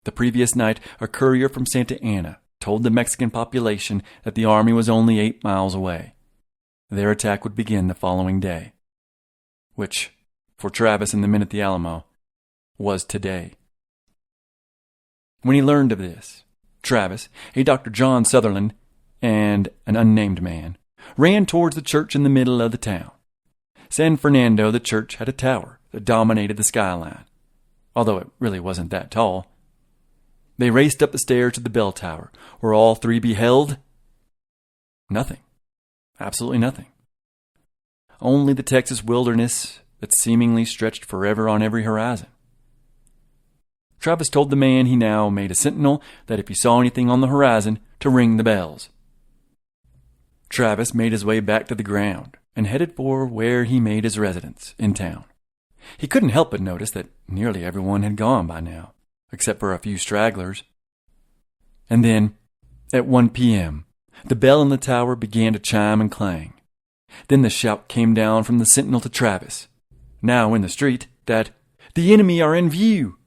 The previous night, a courier from Santa Anna told the Mexican population that the army was only 8 miles away. Their attack would begin the following day, which, for Travis and the men at the Alamo, was today. When he learned of this, Travis, a Dr. John Sutherland, and an unnamed man, ran towards the church in the middle of the town. San Fernando, the church, had a tower that dominated the skyline, although it really wasn't that tall. They raced up the stairs to the bell tower, where all three beheld nothing. Absolutely nothing. Only the Texas wilderness that seemingly stretched forever on every horizon. Travis told the man he now made a sentinel that if he saw anything on the horizon, to ring the bells. Travis made his way back to the ground and headed for where he made his residence in town. He couldn't help but notice that nearly everyone had gone by now, except for a few stragglers. And then, at 1 p.m., the bell in the tower began to chime and clang. Then the shout came down from the sentinel to Travis, now in the street, that "The enemy are in view."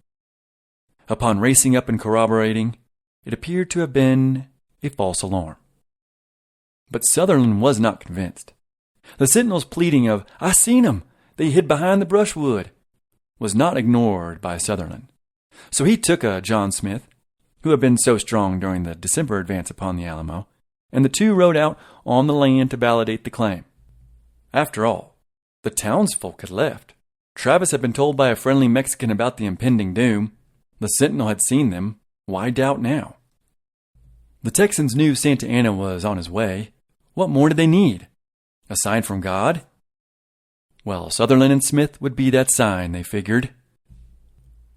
Upon racing up and corroborating, it appeared to have been a false alarm. But Sutherland was not convinced. The sentinel's pleading of, "I seen 'em, they hid behind the brushwood," was not ignored by Sutherland. So he took a John Smith, who had been so strong during the December advance upon the Alamo, and the two rode out on the land to validate the claim. After all, the townsfolk had left. Travis had been told by a friendly Mexican about the impending doom. The sentinel had seen them. Why doubt now? The Texans knew Santa Anna was on his way. What more did they need? A sign from God? Well, Sutherland and Smith would be that sign, they figured.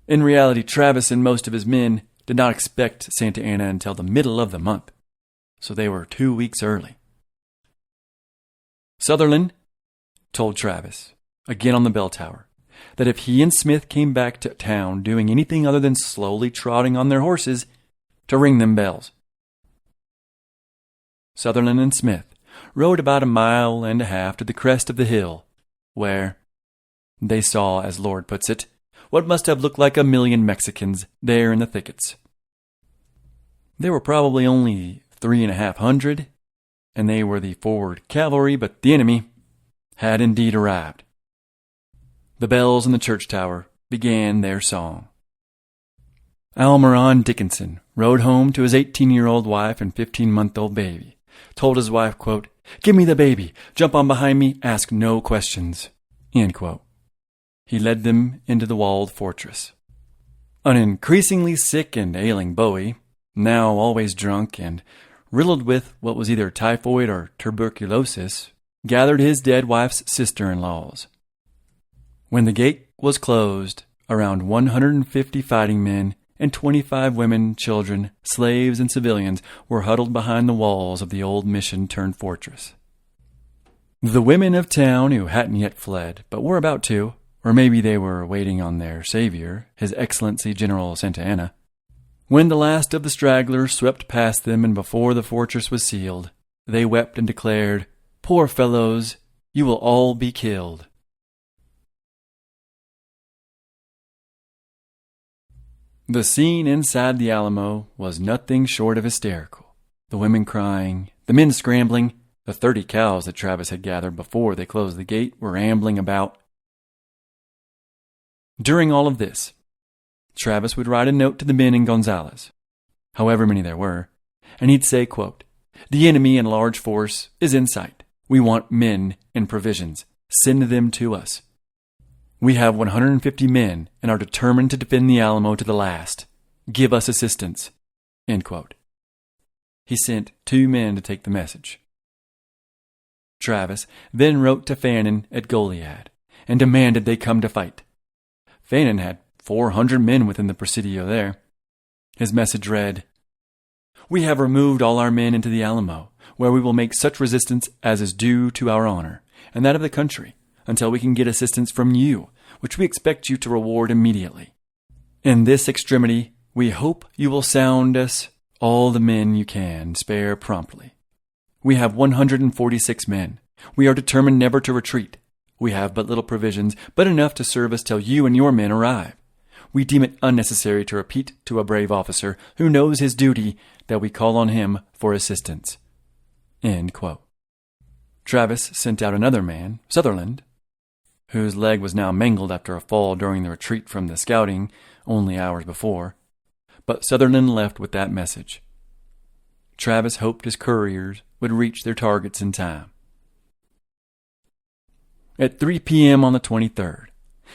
In reality, Travis and most of his men did not expect Santa Anna until the middle of the month, so they were 2 weeks early. Sutherland told Travis, again on the bell tower, that if he and Smith came back to town doing anything other than slowly trotting on their horses, to ring them bells. Sutherland and Smith rode about 1.5 miles to the crest of the hill, where they saw, as Lord puts it, what must have looked like 1,000,000 Mexicans there in the thickets. There were probably only 3,500, and they were the forward cavalry, but the enemy had indeed arrived. The bells in the church tower began their song. Almiron Dickinson rode home to his 18-year-old wife and 15-month-old baby, told his wife, quote, "Give me the baby, jump on behind me, ask no questions," end quote. He led them into the walled fortress. An increasingly sick and ailing Bowie, now always drunk and riddled with what was either typhoid or tuberculosis, gathered his dead wife's sister-in-laws. When the gate was closed, around 150 fighting men and 25 women, children, slaves, and civilians were huddled behind the walls of the old mission-turned-fortress. The women of town who hadn't yet fled, but were about to, or maybe they were waiting on their savior, His Excellency General Santa Anna. When the last of the stragglers swept past them and before the fortress was sealed, they wept and declared, "Poor fellows, You will all be killed." The scene inside the Alamo was nothing short of hysterical. The women crying, the men scrambling, the 30 cows that Travis had gathered before they closed the gate were ambling about. During all of this, Travis would write a note to the men in Gonzales, however many there were, and he'd say, quote, "The enemy in large force is in sight. We want men and provisions. Send them to us. We have 150 men and are determined to defend the Alamo to the last. Give us assistance." End quote. He sent 2 men to take the message. Travis then wrote to Fannin at Goliad and demanded they come to fight. Fannin had 400 men within the Presidio there. His message read, "We have removed all our men into the Alamo, where we will make such resistance as is due to our honor and that of the country, until we can get assistance from you, which we expect you to reward immediately. In this extremity, we hope you will sound us all the men you can spare promptly. We have 146 men. We are determined never to retreat. We have but little provisions, but enough to serve us till you and your men arrive. We deem it unnecessary to repeat to a brave officer who knows his duty that we call on him for assistance." End quote. Travis sent out another man, Sutherland, whose leg was now mangled after a fall during the retreat from the scouting only hours before. But Sutherland left with that message. Travis hoped his couriers would reach their targets in time. At 3 p.m. on the 23rd,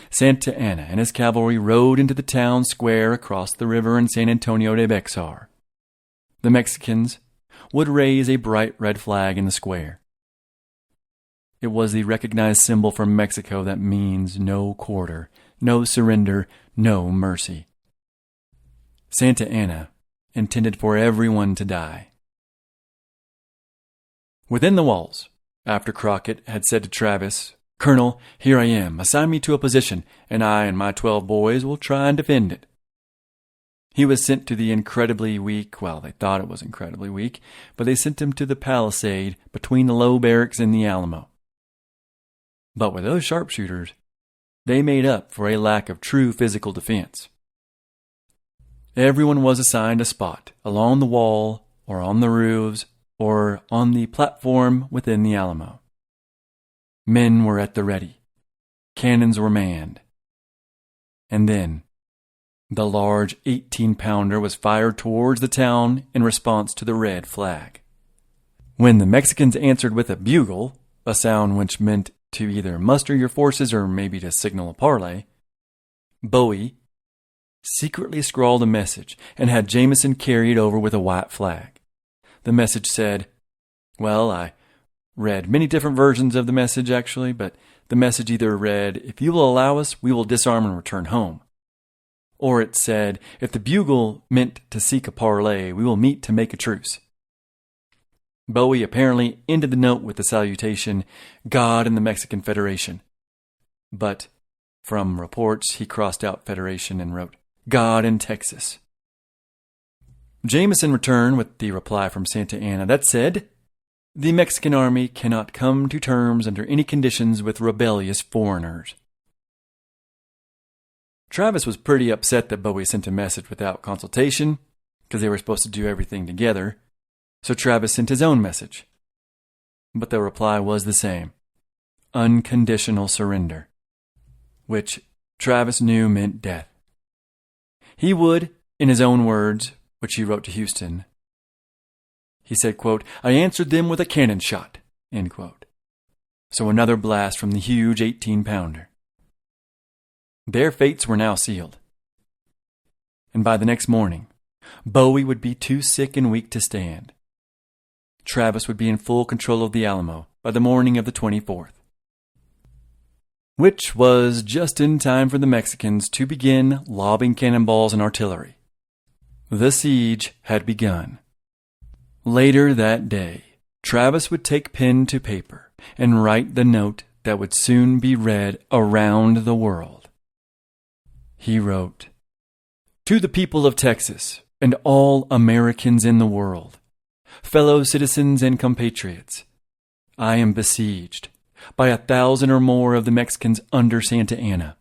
Santa Anna and his cavalry rode into the town square across the river in San Antonio de Bexar. The Mexicans would raise a bright red flag in the square. It was the recognized symbol for Mexico that means no quarter, no surrender, no mercy. Santa Anna intended for everyone to die. Within the walls, after Crockett had said to Travis, "Colonel, here I am. Assign me to a position, and I and my 12 boys will try and defend it." He was sent to the incredibly weak, well, they thought it was incredibly weak, but they sent him to the palisade between the low barracks and the Alamo. But with those sharpshooters, they made up for a lack of true physical defense. Everyone was assigned a spot along the wall or on the roofs or on the platform within the Alamo. Men were at the ready. Cannons were manned. And then, the large 18-pounder was fired towards the town in response to the red flag. When the Mexicans answered with a bugle, a sound which meant to either muster your forces or maybe to signal a parley, Bowie secretly scrawled a message and had Jameson carried over with a white flag. The message said, well, I read many different versions of the message actually, but the message either read, "If you will allow us, we will disarm and return home." Or it said, "If the bugle meant to seek a parley, we will meet to make a truce." Bowie apparently ended the note with the salutation, "God and the Mexican Federation." But from reports, he crossed out Federation and wrote, "God and Texas." Jameson returned with the reply from Santa Anna that said, "The Mexican army cannot come to terms under any conditions with rebellious foreigners." Travis was pretty upset that Bowie sent a message without consultation, because they were supposed to do everything together, so Travis sent his own message. But the reply was the same, unconditional surrender, which Travis knew meant death. He would, in his own words, which he wrote to Houston, he said, quote, "I answered them with a cannon shot," end quote. So another blast from the huge 18-pounder. Their fates were now sealed. And by the next morning, Bowie would be too sick and weak to stand. Travis would be in full control of the Alamo by the morning of the 24th. Which was just in time for the Mexicans to begin lobbing cannonballs and artillery. The siege had begun. Later that day, Travis would take pen to paper and write the note that would soon be read around the world. He wrote, "To the people of Texas and all Americans in the world, fellow citizens and compatriots, I am besieged, by 1,000 or more of the Mexicans under Santa Anna.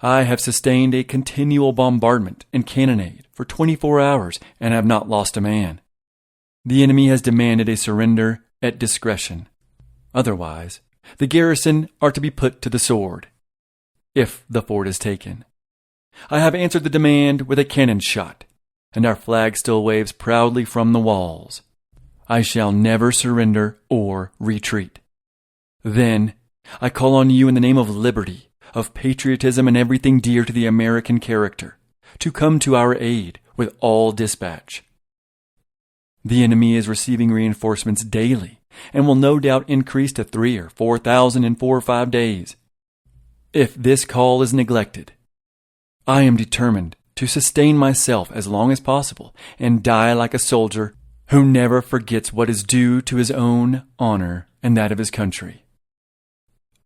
I have sustained a continual bombardment and cannonade for 24 hours and have not lost a man. The enemy has demanded a surrender at discretion. Otherwise, the garrison are to be put to the sword, if the fort is taken. I have answered the demand with a cannon shot, and our flag still waves proudly from the walls. I shall never surrender or retreat. Then, I call on you in the name of liberty, of patriotism and everything dear to the American character, to come to our aid with all dispatch. The enemy is receiving reinforcements daily and will no doubt increase to 3,000 or 4,000 in 4 or 5 days. If this call is neglected, I am determined to sustain myself as long as possible and die like a soldier who never forgets what is due to his own honor and that of his country.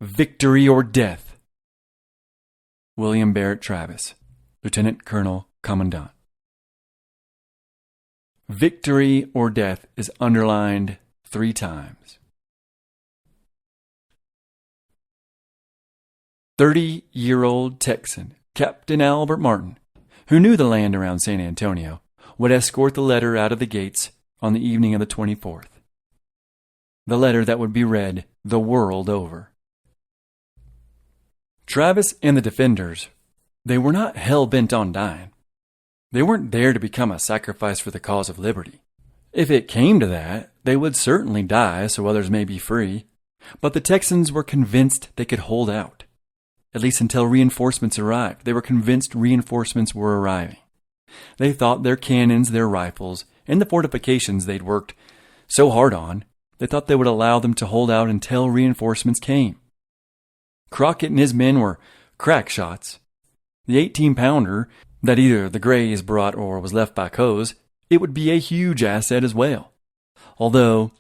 Victory or death. William Barret Travis, Lieutenant Colonel Commandant. Victory or death is underlined 3 times. 30-year-old Texan Captain Albert Martin, who knew the land around San Antonio, would escort the letter out of the gates on the evening of the 24th. The letter that would be read the world over. Travis and the defenders, they were not hell-bent on dying. They weren't there to become a sacrifice for the cause of liberty. If it came to that, they would certainly die so others may be free. But the Texans were convinced they could hold out, at least until reinforcements arrived. They were convinced reinforcements were arriving. They thought their cannons, their rifles, and the fortifications they'd worked so hard on, they thought they would allow them to hold out until reinforcements came. Crockett and his men were crack shots. The 18-pounder that either the Grays brought or was left by Coe's, it would be a huge asset as well. Although,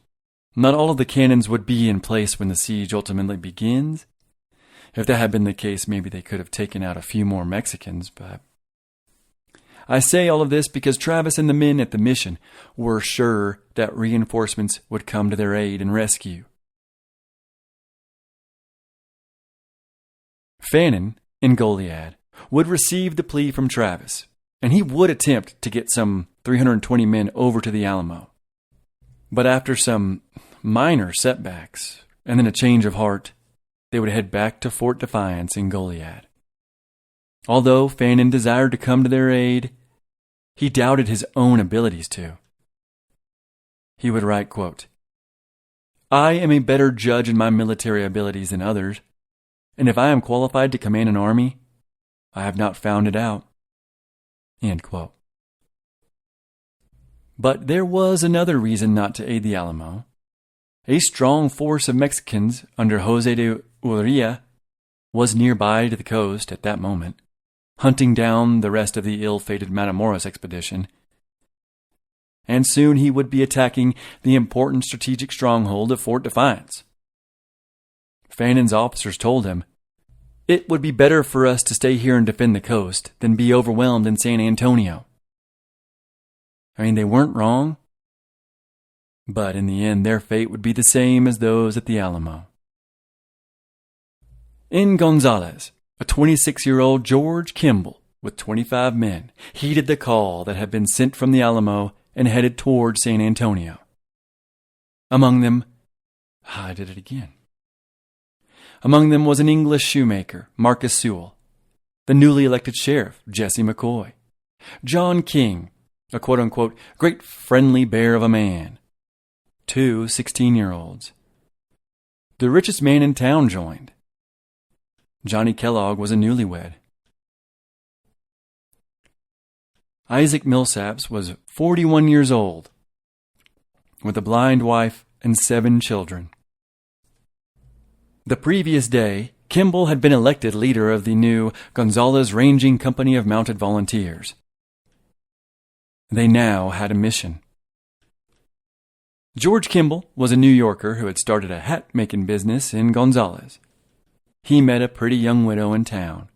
not all of the cannons would be in place when the siege ultimately begins. If that had been the case, maybe they could have taken out a few more Mexicans, but I say all of this because Travis and the men at the mission were sure that reinforcements would come to their aid and rescue. Fannin, in Goliad, would receive the plea from Travis, and he would attempt to get some 320 men over to the Alamo. But after some minor setbacks, and then a change of heart, they would head back to Fort Defiance in Goliad. Although Fannin desired to come to their aid, he doubted his own abilities to. He would write, quote, I am a better judge in my military abilities than others, and if I am qualified to command an army, I have not found it out. End quote. But there was another reason not to aid the Alamo. A strong force of Mexicans under Jose de Urrea was nearby to the coast at that moment, hunting down the rest of the ill-fated Matamoros expedition. And soon he would be attacking the important strategic stronghold of Fort Defiance. Fannin's officers told him, it would be better for us to stay here and defend the coast than be overwhelmed in San Antonio. I mean, they weren't wrong, but in the end their fate would be the same as those at the Alamo. In Gonzales, a 26-year-old George Kimball, with 25 men, heeded the call that had been sent from the Alamo and headed toward San Antonio. Among them, Among them was an English shoemaker, Marcus Sewell, the newly elected sheriff, Jesse McCoy, John King, a quote-unquote great friendly bear of a man, 2 16-year-olds. The richest man in town joined. Johnny Kellogg was a newlywed. Isaac Millsaps was 41 years old, with a blind wife and 7 children. The previous day, Kimball had been elected leader of the new Gonzales Ranging Company of Mounted Volunteers. They now had a mission. George Kimball was a New Yorker who had started a hat-making business in Gonzales. He met a pretty young widow in town,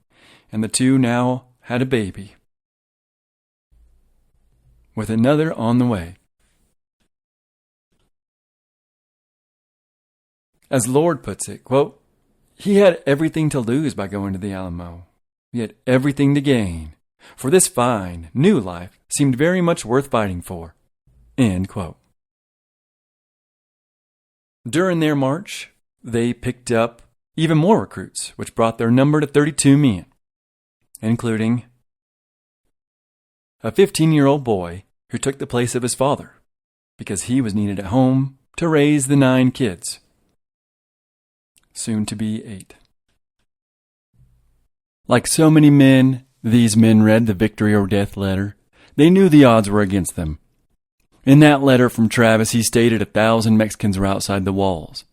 and the two now had a baby, with another on the way. As Lord puts it, quote, "He had everything to lose by going to the Alamo, yet everything to gain, for this fine, new life seemed very much worth fighting for." End quote. During their march, they picked up even more recruits, which brought their number to 32 men, including a 15-year-old boy who took the place of his father because he was needed at home to raise the 9 kids, soon to be 8. Like so many men, these men read the victory or death letter. They knew the odds were against them. In that letter from Travis, he stated 1,000 Mexicans were outside the walls.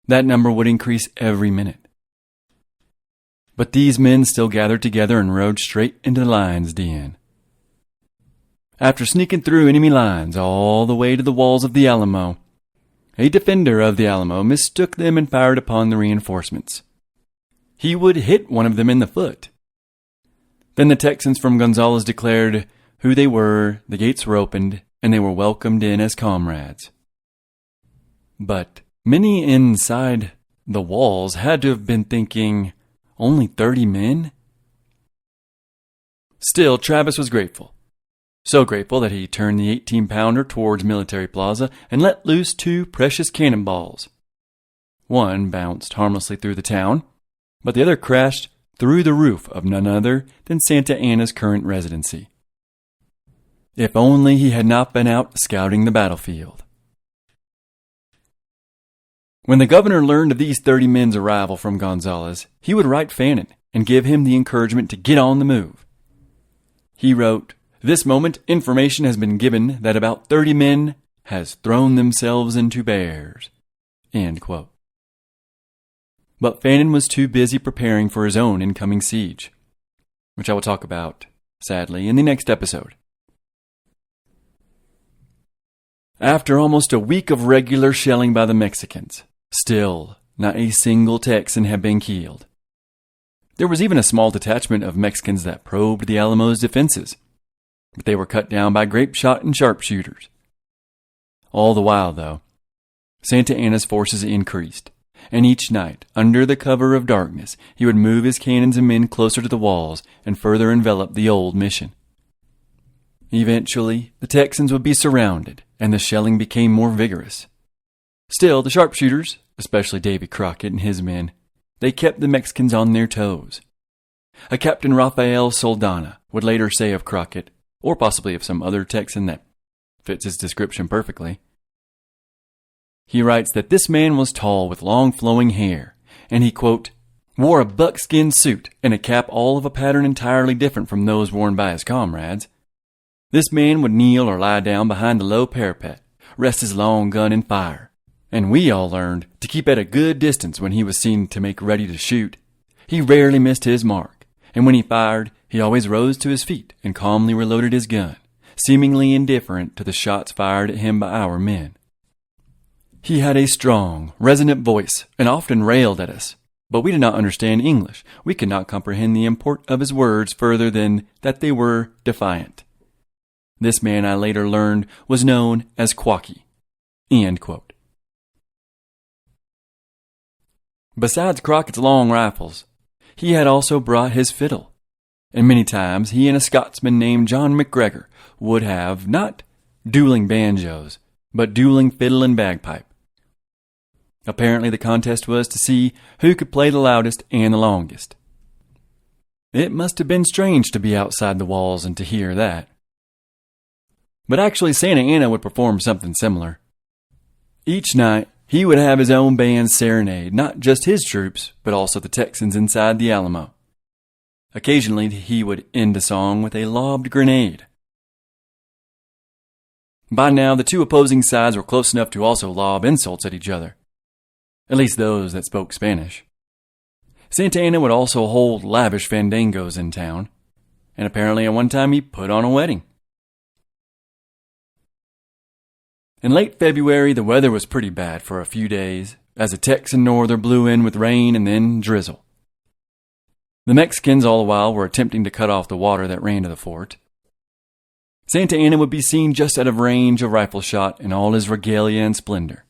That number would increase every minute. But these men still gathered together and rode straight into the lion's den. After sneaking through enemy lines all the way to the walls of the Alamo, a defender of the Alamo mistook them and fired upon the reinforcements. He would hit one of them in the foot. Then the Texans from Gonzales declared who they were, the gates were opened, and they were welcomed in as comrades. But many inside the walls had to have been thinking, only 30 men? Still, Travis was grateful. So grateful that he turned the 18-pounder towards Military Plaza and let loose 2 precious cannonballs. One bounced harmlessly through the town, but the other crashed through the roof of none other than Santa Anna's current residency. If only he had not been out scouting the battlefield. When the governor learned of these 30 men's arrival from Gonzales, he would write Fannin and give him the encouragement to get on the move. He wrote, "This moment information has been given that about 30 men has thrown themselves into bears." End quote. But Fannin was too busy preparing for his own incoming siege, which I will talk about, sadly, in the next episode. After almost a week of regular shelling by the Mexicans, still not a single Texan had been killed. There was even a small detachment of Mexicans that probed the Alamo's defenses, but they were cut down by grape shot and sharpshooters. All the while, though, Santa Anna's forces increased, and each night, under the cover of darkness, he would move his cannons and men closer to the walls and further envelop the old mission. Eventually, the Texans would be surrounded, and the shelling became more vigorous. Still, the sharpshooters, especially Davy Crockett and his men, they kept the Mexicans on their toes. A Captain Rafael Soldana would later say of Crockett, or possibly of some other Texan that fits his description perfectly, he writes that this man was tall with long flowing hair, and he, quote, wore a buckskin suit and a cap all of a pattern entirely different from those worn by his comrades. This man would kneel or lie down behind the low parapet, rest his long gun and fire, and we all learned to keep at a good distance when he was seen to make ready to shoot. He rarely missed his mark, and when he fired, he always rose to his feet and calmly reloaded his gun, seemingly indifferent to the shots fired at him by our men. He had a strong, resonant voice and often railed at us, but we did not understand English. We could not comprehend the import of his words further than that they were defiant. This man, I later learned, was known as Quacky. End quote. Besides Crockett's long rifles, he had also brought his fiddle, and many times he and a Scotsman named John McGregor would have not dueling banjos, but dueling fiddle and bagpipe. Apparently the contest was to see who could play the loudest and the longest. It must have been strange to be outside the walls and to hear that. But actually Santa Anna would perform something similar. Each night, he would have his own band serenade not just his troops, but also the Texans inside the Alamo. Occasionally, he would end a song with a lobbed grenade. By now, the two opposing sides were close enough to also lob insults at each other, at least those that spoke Spanish. Santa Anna would also hold lavish fandangos in town, and apparently at one time he put on a wedding. In late February, the weather was pretty bad for a few days, as a Texan norther blew in with rain and then drizzle. The Mexicans all the while were attempting to cut off the water that ran to the fort. Santa Anna would be seen just out of range of rifle shot in all his regalia and splendor.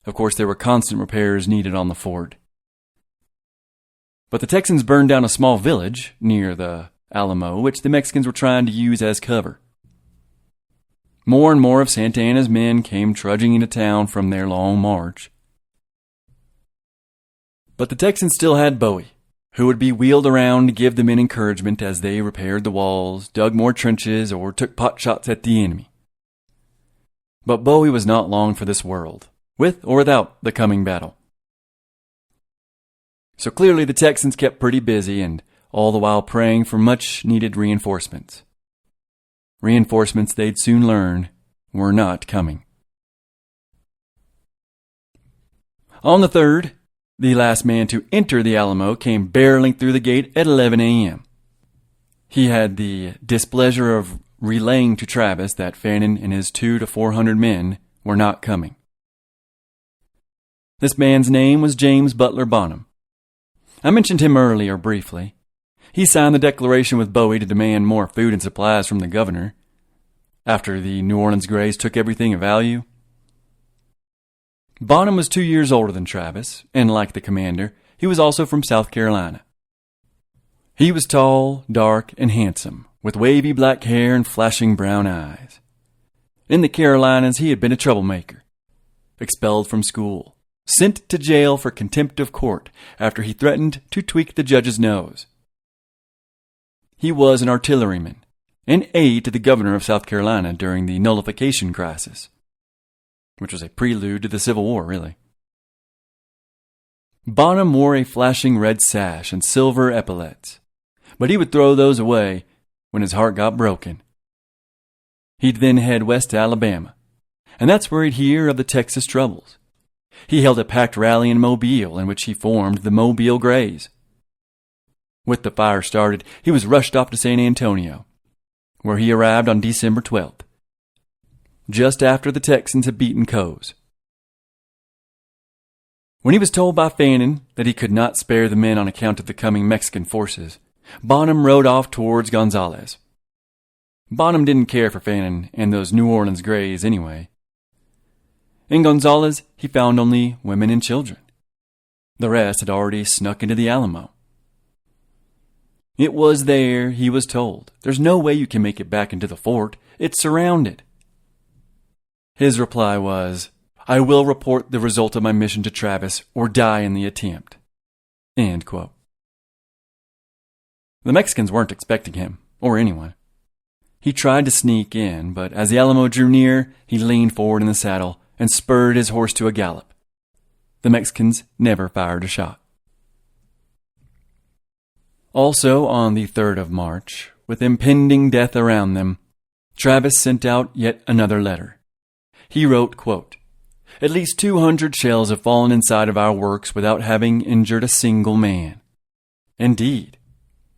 Of course, there were constant repairs needed on the fort. But the Texans burned down a small village near the Alamo, which the Mexicans were trying to use as cover. More and more of Santa Anna's men came trudging into town from their long march. But the Texans still had Bowie, who would be wheeled around to give the men encouragement as they repaired the walls, dug more trenches, or took pot shots at the enemy. But Bowie was not long for this world, with or without the coming battle. So clearly the Texans kept pretty busy, and all the while praying for much-needed reinforcements. Reinforcements they'd soon learn were not coming. On the 3rd, the last man to enter the Alamo came barreling through the gate at 11 a.m. He had the displeasure of relaying to Travis that Fannin and his 200 to 400 men were not coming. This man's name was James Butler Bonham. I mentioned him earlier briefly. He signed the declaration with Bowie to demand more food and supplies from the governor after the New Orleans Grays took everything of value. Bonham was 2 years older than Travis, and like the commander, he was also from South Carolina. He was tall, dark, and handsome, with wavy black hair and flashing brown eyes. In the Carolinas, he had been a troublemaker, expelled from school, sent to jail for contempt of court after he threatened to tweak the judge's nose. He was an artilleryman, an aide to the governor of South Carolina during the nullification crisis, which was a prelude to the Civil War, really. Bonham wore a flashing red sash and silver epaulets, but he would throw those away when his heart got broken. He'd then head west to Alabama, and that's where he'd hear of the Texas troubles. He held a packed rally in Mobile in which he formed the Mobile Grays. With the fire started, he was rushed off to San Antonio, where he arrived on December 12th, just after the Texans had beaten Coes. When he was told by Fannin that he could not spare the men on account of the coming Mexican forces, Bonham rode off towards Gonzales. Bonham didn't care for Fannin and those New Orleans Grays anyway. In Gonzales, he found only women and children. The rest had already snuck into the Alamo. It was there, he was told. There's no way you can make it back into the fort. It's surrounded. His reply was, "I will report the result of my mission to Travis or die in the attempt." End quote. The Mexicans weren't expecting him, or anyone. He tried to sneak in, but as the Alamo drew near, he leaned forward in the saddle and spurred his horse to a gallop. The Mexicans never fired a shot. Also on the 3rd of March, with impending death around them, Travis sent out yet another letter. He wrote, quote, "At least 200 shells have fallen inside of our works without having injured a single man. Indeed,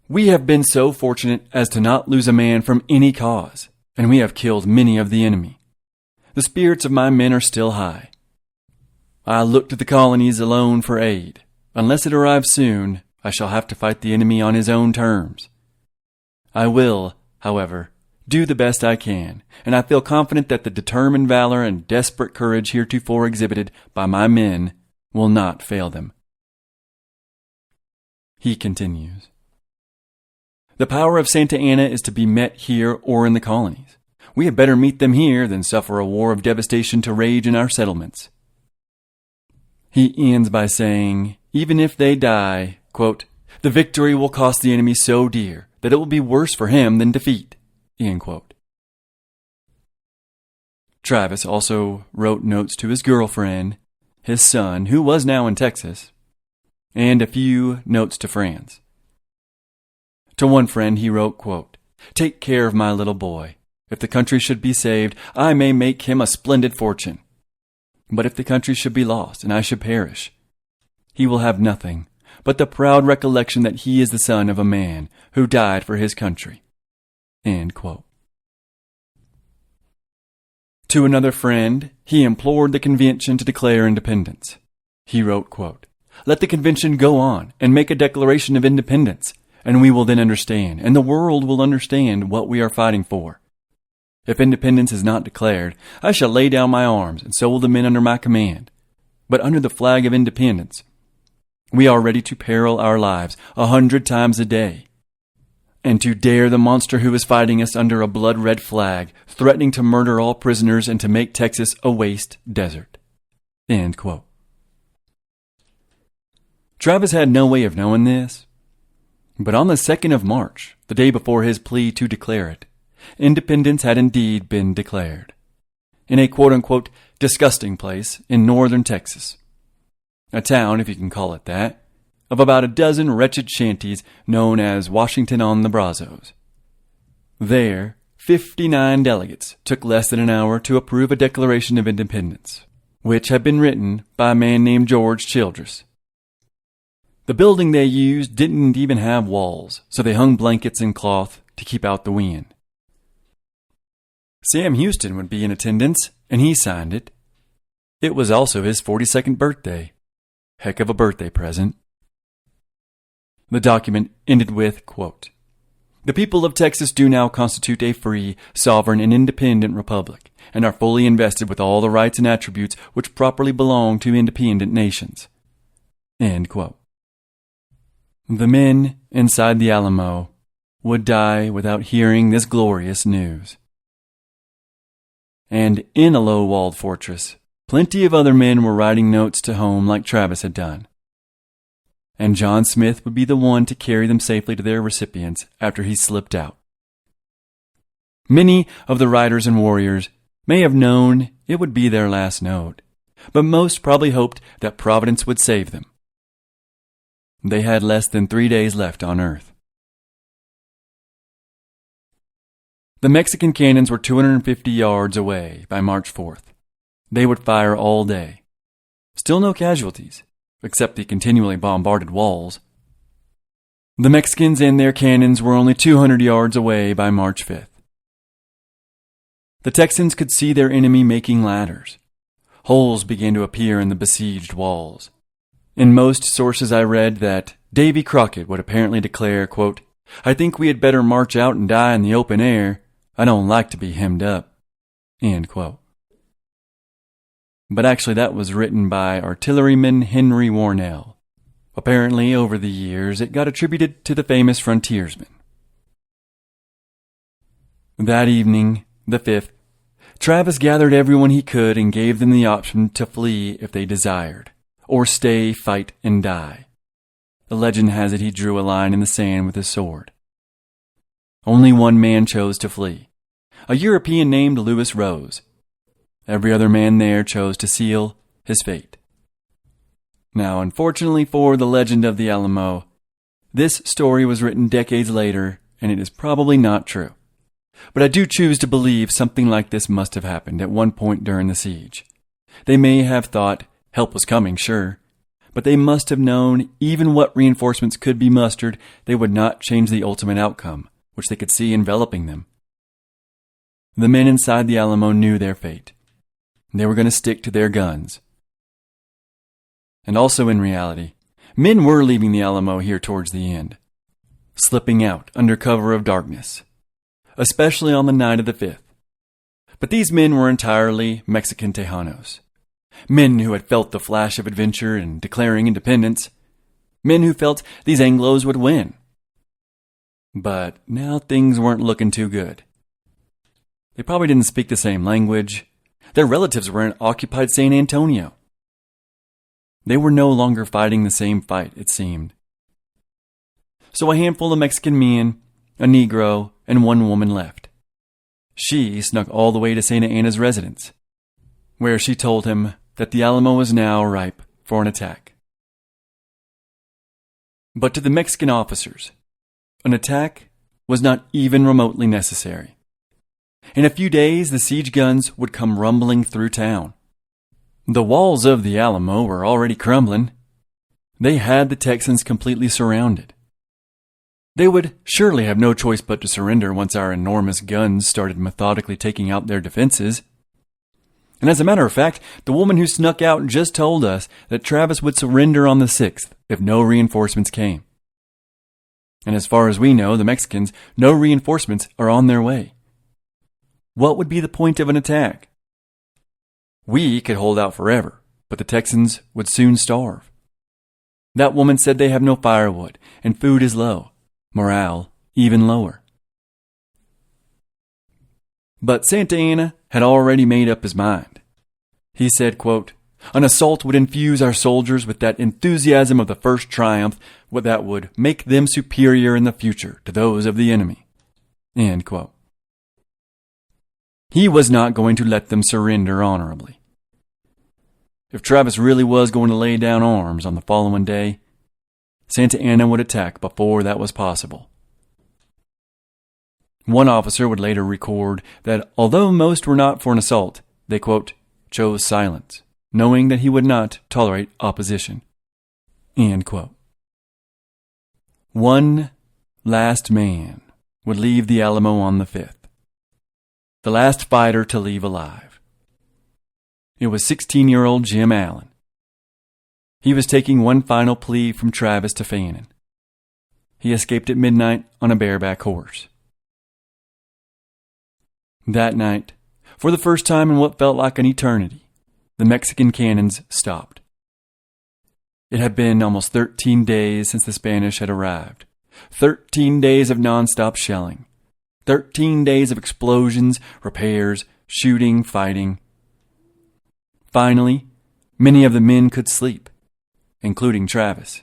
we have been so fortunate as to not lose a man from any cause, and we have killed many of the enemy. The spirits of my men are still high. I look to the colonies alone for aid. Unless it arrives soon, I shall have to fight the enemy on his own terms. I will, however, do the best I can, and I feel confident that the determined valor and desperate courage heretofore exhibited by my men will not fail them." He continues, "The power of Santa Anna is to be met here or in the colonies. We had better meet them here than suffer a war of devastation to rage in our settlements." He ends by saying, even if they die, quote, "the victory will cost the enemy so dear that it will be worse for him than defeat." End quote. Travis also wrote notes to his girlfriend, his son, who was now in Texas, and a few notes to friends. To one friend he wrote, quote, "Take care of my little boy. If the country should be saved, I may make him a splendid fortune. But if the country should be lost and I should perish, he will have nothing but the proud recollection that he is the son of a man who died for his country." End quote. To another friend, he implored the convention to declare independence. He wrote, quote, "Let the convention go on and make a declaration of independence, and we will then understand, and the world will understand what we are fighting for. If independence is not declared, I shall lay down my arms, and so will the men under my command. but under the flag of independence. We are ready to peril our lives 100 times a day, and to dare the monster who is fighting us under a blood-red flag, threatening to murder all prisoners and to make Texas a waste desert." End quote. Travis had no way of knowing this, but on the 2nd of March, the day before his plea to declare it, independence had indeed been declared, in a quote-unquote disgusting place in northern Texas. A town, if you can call it that, of about a dozen wretched shanties known as Washington on the Brazos. There, 59 delegates took less than an hour to approve a Declaration of Independence, which had been written by a man named George Childress. The building they used didn't even have walls, so they hung blankets and cloth to keep out the wind. Sam Houston would be in attendance, and he signed it. It was also his 42nd birthday. Heck of a birthday present. The document ended with, quote, "The people of Texas do now constitute a free, sovereign, and independent republic, and are fully invested with all the rights and attributes which properly belong to independent nations." End quote. The men inside the Alamo would die without hearing this glorious news. And in a low-walled fortress, plenty of other men were writing notes to home like Travis had done. And John Smith would be the one to carry them safely to their recipients after he slipped out. Many of the writers and warriors may have known it would be their last note, but most probably hoped that Providence would save them. They had less than 3 days left on Earth. The Mexican cannons were 250 yards away by March 4th. They would fire all day. Still no casualties, except the continually bombarded walls. The Mexicans and their cannons were only 200 yards away by March 5th. The Texans could see their enemy making ladders. Holes began to appear in the besieged walls. In most sources I read that Davy Crockett would apparently declare, quote, "I think we had better march out and die in the open air. I don't like to be hemmed up." End quote. But actually that was written by artilleryman Henry Warnell. Apparently, over the years, it got attributed to the famous frontiersman. That evening, the 5th, Travis gathered everyone he could and gave them the option to flee if they desired, or stay, fight, and die. The legend has it he drew a line in the sand with his sword. Only one man chose to flee, a European named Louis Rose. Every other man there chose to seal his fate. Now, unfortunately for the legend of the Alamo, this story was written decades later, and it is probably not true. But I do choose to believe something like this must have happened at one point during the siege. They may have thought help was coming, sure, but they must have known even what reinforcements could be mustered, they would not change the ultimate outcome, which they could see enveloping them. The men inside the Alamo knew their fate. They were going to stick to their guns. And also in reality, men were leaving the Alamo here towards the end, slipping out under cover of darkness, especially on the night of the 5th. But these men were entirely Mexican Tejanos, men who had felt the flash of adventure in declaring independence, men who felt these Anglos would win. But now things weren't looking too good. They probably didn't speak the same language. Their relatives were in occupied San Antonio. They were no longer fighting the same fight, it seemed. So a handful of Mexican men, a Negro, and one woman left. She snuck all the way to Santa Anna's residence, where she told him that the Alamo was now ripe for an attack. But to the Mexican officers, an attack was not even remotely necessary. In a few days, the siege guns would come rumbling through town. The walls of the Alamo were already crumbling. They had the Texans completely surrounded. They would surely have no choice but to surrender once our enormous guns started methodically taking out their defenses. And as a matter of fact, the woman who snuck out just told us that Travis would surrender on the 6th if no reinforcements came. And as far as we know, the Mexicans, no reinforcements are on their way. What would be the point of an attack? We could hold out forever, but the Texans would soon starve. That woman said they have no firewood, and food is low, morale even lower. But Santa Anna had already made up his mind. He said, quote, "An assault would infuse our soldiers with that enthusiasm of the first triumph that would make them superior in the future to those of the enemy." End quote. He was not going to let them surrender honorably. If Travis really was going to lay down arms on the following day, Santa Anna would attack before that was possible. One officer would later record that although most were not for an assault, they, quote, chose silence, knowing that he would not tolerate opposition. End quote. One last man would leave the Alamo on the 5th, the last fighter to leave alive. It was 16-year-old Jim Allen. He was taking one final plea from Travis to Fannin. He escaped at midnight on a bareback horse. That night, for the first time in what felt like an eternity, the Mexican cannons stopped. It had been almost 13 days since the Spanish had arrived. 13 days of nonstop shelling. 13 days of explosions, repairs, shooting, fighting. Finally, many of the men could sleep, including Travis,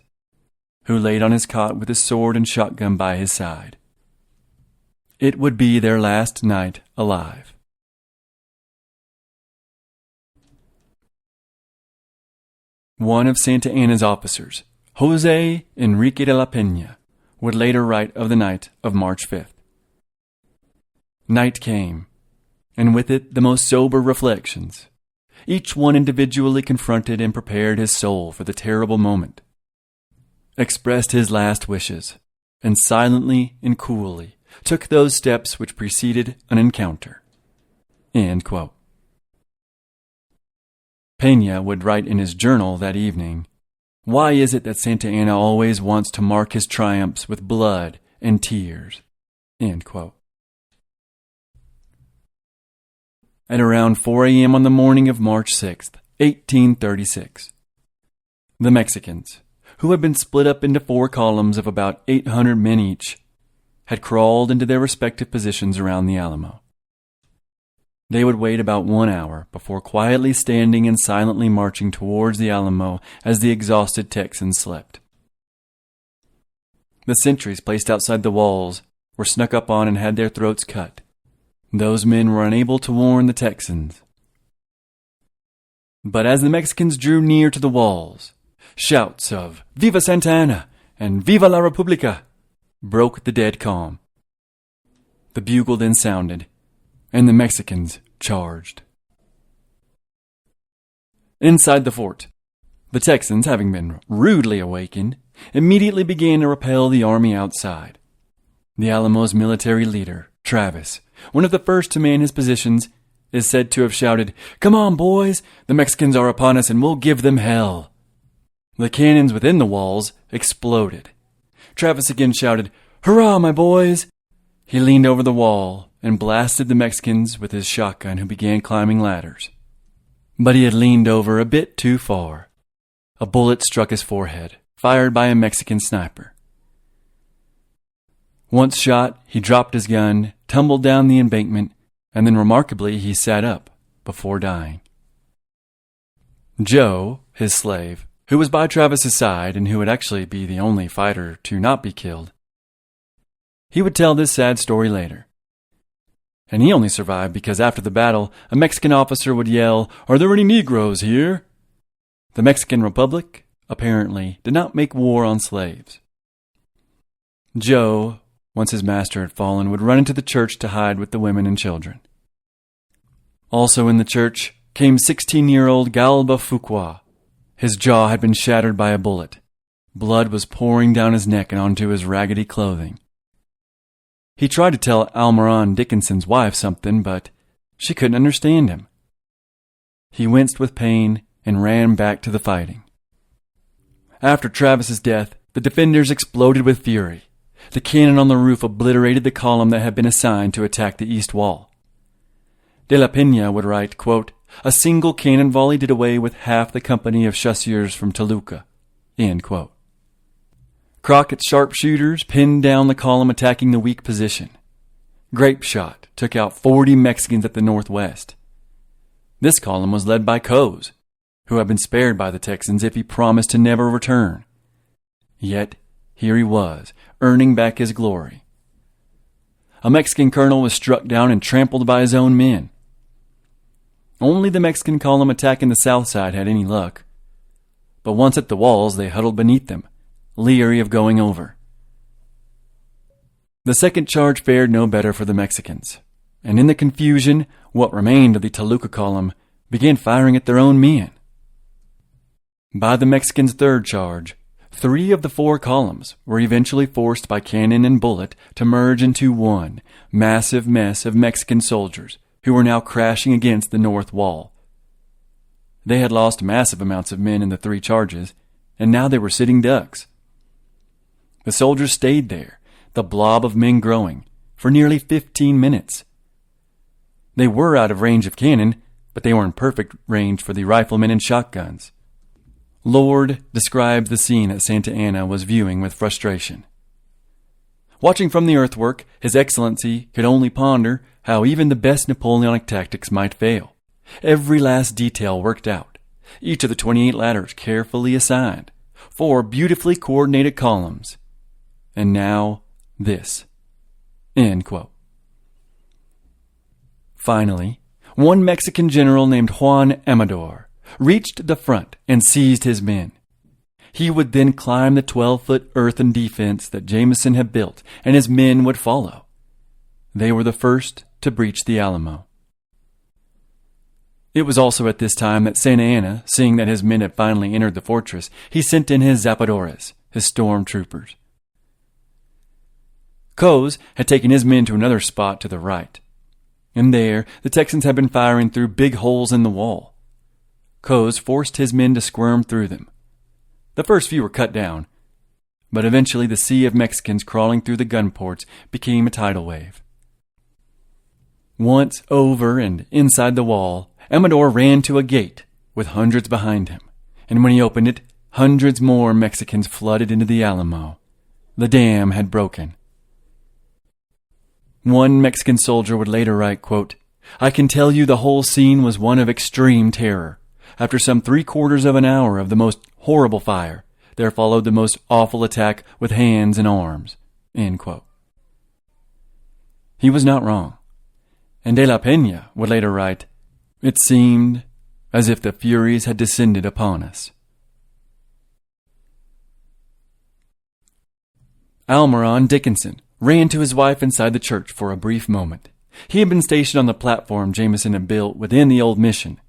who laid on his cot with his sword and shotgun by his side. It would be their last night alive. One of Santa Anna's officers, Jose Enrique de la Peña, would later write of the night of March 5th. Night came, and with it the most sober reflections. Each one individually confronted and prepared his soul for the terrible moment, expressed his last wishes, and silently and coolly took those steps which preceded an encounter. End quote. Peña would write in his journal that evening, "Why is it that Santa Anna always wants to mark his triumphs with blood and tears?" End quote. At around 4 a.m. on the morning of March 6th, 1836, the Mexicans, who had been split up into 4 columns of about 800 men each, had crawled into their respective positions around the Alamo. They would wait about 1 hour before quietly standing and silently marching towards the Alamo as the exhausted Texans slept. The sentries placed outside the walls were snuck up on and had their throats cut. Those men were unable to warn the Texans. But as the Mexicans drew near to the walls, shouts of "Viva Santa Anna" and "Viva la República" broke the dead calm. The bugle then sounded, and the Mexicans charged. Inside the fort, the Texans, having been rudely awakened, immediately began to repel the army outside. The Alamo's military leader, Travis, one of the first to man his positions, is said to have shouted, "Come on, boys! The Mexicans are upon us and we'll give them hell!" The cannons within the walls exploded. Travis again shouted, "Hurrah, my boys!" He leaned over the wall and blasted the Mexicans with his shotgun, who began climbing ladders. But he had leaned over a bit too far. A bullet struck his forehead, fired by a Mexican sniper. Once shot, he dropped his gun, tumbled down the embankment, and then remarkably he sat up before dying. Joe, his slave, who was by Travis's side and who would actually be the only fighter to not be killed, he would tell this sad story later. And he only survived because after the battle, a Mexican officer would yell, "Are there any Negroes here?" The Mexican Republic, apparently, did not make war on slaves. Joe, once his master had fallen, would run into the church to hide with the women and children. Also in the church came 16-year-old Galba Fuqua. His jaw had been shattered by a bullet. Blood was pouring down his neck and onto his raggedy clothing. He tried to tell Almiron Dickinson's wife something, but she couldn't understand him. He winced with pain and ran back to the fighting. After Travis's death, the defenders exploded with fury. The cannon on the roof obliterated the column that had been assigned to attack the east wall. De la Peña would write, quote, A single cannon volley did away with half the company of chasseurs from Toluca." End quote. Crockett's sharpshooters pinned down the column attacking the weak position. Grape shot took out 40 Mexicans at the northwest. This column was led by Coase, who had been spared by the Texans if he promised to never return. Yet here he was, earning back his glory. A Mexican colonel was struck down and trampled by his own men. Only the Mexican column attacking the south side had any luck. But once at the walls, they huddled beneath them, leery of going over. The second charge fared no better for the Mexicans, and in the confusion, what remained of the Toluca column began firing at their own men. By the Mexicans' third charge, 3 of the 4 columns were eventually forced by cannon and bullet to merge into one massive mess of Mexican soldiers who were now crashing against the north wall. They had lost massive amounts of men in the 3 charges, and now they were sitting ducks. The soldiers stayed there, the blob of men growing, for nearly 15 minutes. They were out of range of cannon, but they were in perfect range for the riflemen and shotguns. Lord describes the scene that Santa Anna was viewing with frustration. Watching from the earthwork, His Excellency could only ponder how even the best Napoleonic tactics might fail. Every last detail worked out, each of the 28 ladders carefully assigned, 4 beautifully coordinated columns. And now this. End quote. Finally, one Mexican general named Juan Amador reached the front and seized his men. He would then climb the 12-foot earthen defense that Jameson had built, and his men would follow. They were the first to breach the Alamo. It was also at this time that Santa Anna, seeing that his men had finally entered the fortress, he sent in his zapadores, his storm troopers. Coase had taken his men to another spot to the right, and there the Texans had been firing through big holes in the wall. Coase forced his men to squirm through them. The first few were cut down, but eventually the sea of Mexicans crawling through the gun ports became a tidal wave. Once over and inside the wall, Amador ran to a gate with hundreds behind him, and when he opened it, hundreds more Mexicans flooded into the Alamo. The dam had broken. One Mexican soldier would later write, quote, "I can tell you the whole scene was one of extreme terror. After some 3/4 of an hour of the most horrible fire, there followed the most awful attack with hands and arms." End quote. He was not wrong. And De la Peña would later write, "It seemed as if the Furies had descended upon us." Almiron Dickinson ran to his wife inside the church for a brief moment. He had been stationed on the platform Jameson had built within the old mission.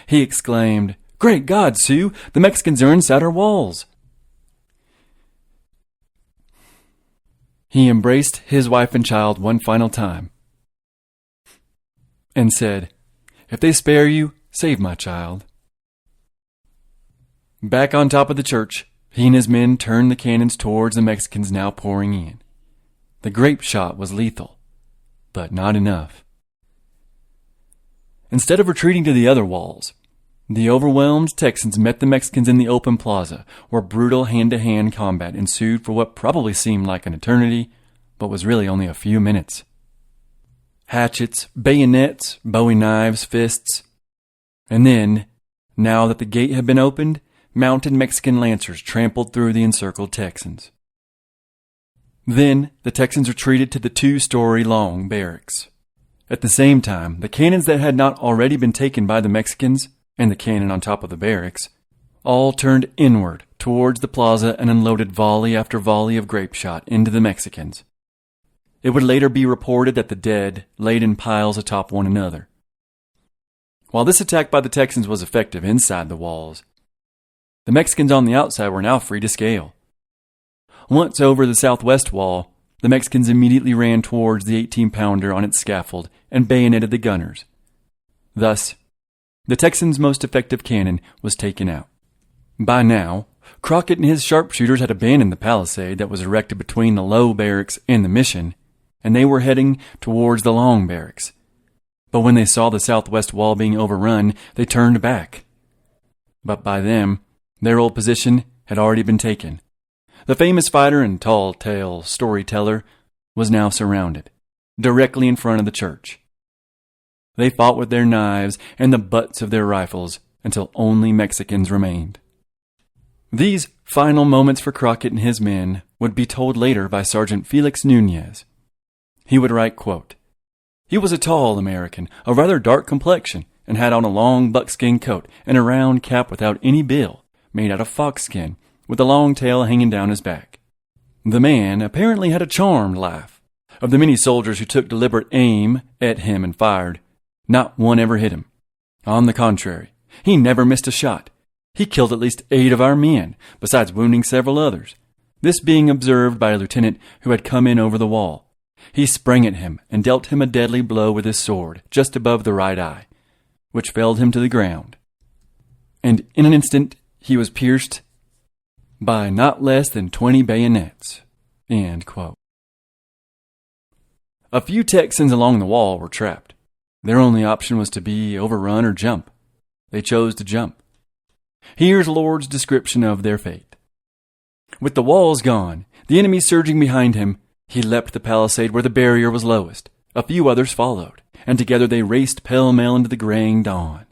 He exclaimed, "Great God, Sue! The Mexicans are inside our walls!" He embraced his wife and child one final time and said, "If they spare you, save my child." Back on top of the church, he and his men turned the cannons towards the Mexicans now pouring in. The grape shot was lethal, but not enough. Instead of retreating to the other walls, the overwhelmed Texans met the Mexicans in the open plaza, where brutal hand-to-hand combat ensued for what probably seemed like an eternity, but was really only a few minutes. Hatchets, bayonets, bowie knives, fists. And then, now that the gate had been opened, mounted Mexican lancers trampled through the encircled Texans. Then the Texans retreated to the 2-story long barracks. At the same time, the cannons that had not already been taken by the Mexicans, and the cannon on top of the barracks, all turned inward towards the plaza and unloaded volley after volley of grape shot into the Mexicans. It would later be reported that the dead laid in piles atop one another. While this attack by the Texans was effective inside the walls, the Mexicans on the outside were now free to scale. Once over the southwest wall, the Mexicans immediately ran towards the 18-pounder on its scaffold and bayoneted the gunners. Thus, the Texans' most effective cannon was taken out. By now, Crockett and his sharpshooters had abandoned the palisade that was erected between the low barracks and the mission, and they were heading towards the long barracks. But when they saw the southwest wall being overrun, they turned back. But by them, their old position had already been taken. The famous fighter and tall tale storyteller was now surrounded, directly in front of the church. They fought with their knives and the butts of their rifles until only Mexicans remained. These final moments for Crockett and his men would be told later by Sergeant Felix Nunez. He would write, quote, "He was a tall American, of rather dark complexion, and had on a long buckskin coat and a round cap without any bill, made out of fox skin, with a long tail hanging down his back. The man apparently had a charmed life. Of the many soldiers who took deliberate aim at him and fired, not one ever hit him. On the contrary, he never missed a shot. He killed at least 8 of our men, besides wounding several others. This being observed by a lieutenant who had come in over the wall. He sprang at him and dealt him a deadly blow with his sword, just above the right eye, which felled him to the ground. And in an instant he was pierced by not less than 20 bayonets." End quote. A few Texans along the wall were trapped. Their only option was to be overrun or jump. They chose to jump. Here's Lord's description of their fate. "With the walls gone, the enemy surging behind him, he leapt the palisade where the barrier was lowest. A few others followed, and together they raced pell-mell into the graying dawn.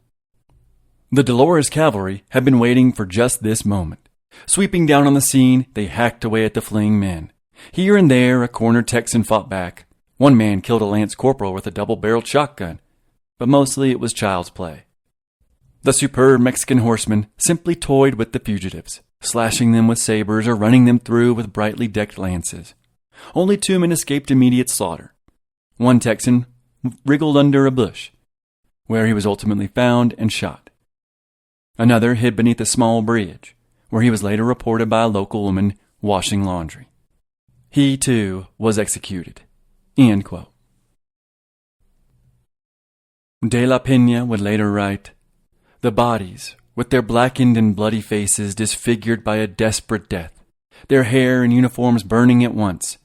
The Dolores cavalry had been waiting for just this moment. Sweeping down on the scene, they hacked away at the fleeing men. Here and there, a cornered Texan fought back. One man killed a lance corporal with a double-barreled shotgun, but mostly it was child's play. The superb Mexican horsemen simply toyed with the fugitives, slashing them with sabers or running them through with brightly decked lances. Only 2 men escaped immediate slaughter. One Texan wriggled under a bush, where he was ultimately found and shot. Another hid beneath a small bridge, where he was later reported by a local woman washing laundry. He, too, was executed." End quote. De la Pena would later write, "The bodies, with their blackened and bloody faces disfigured by a desperate death, their hair and uniforms burning at once,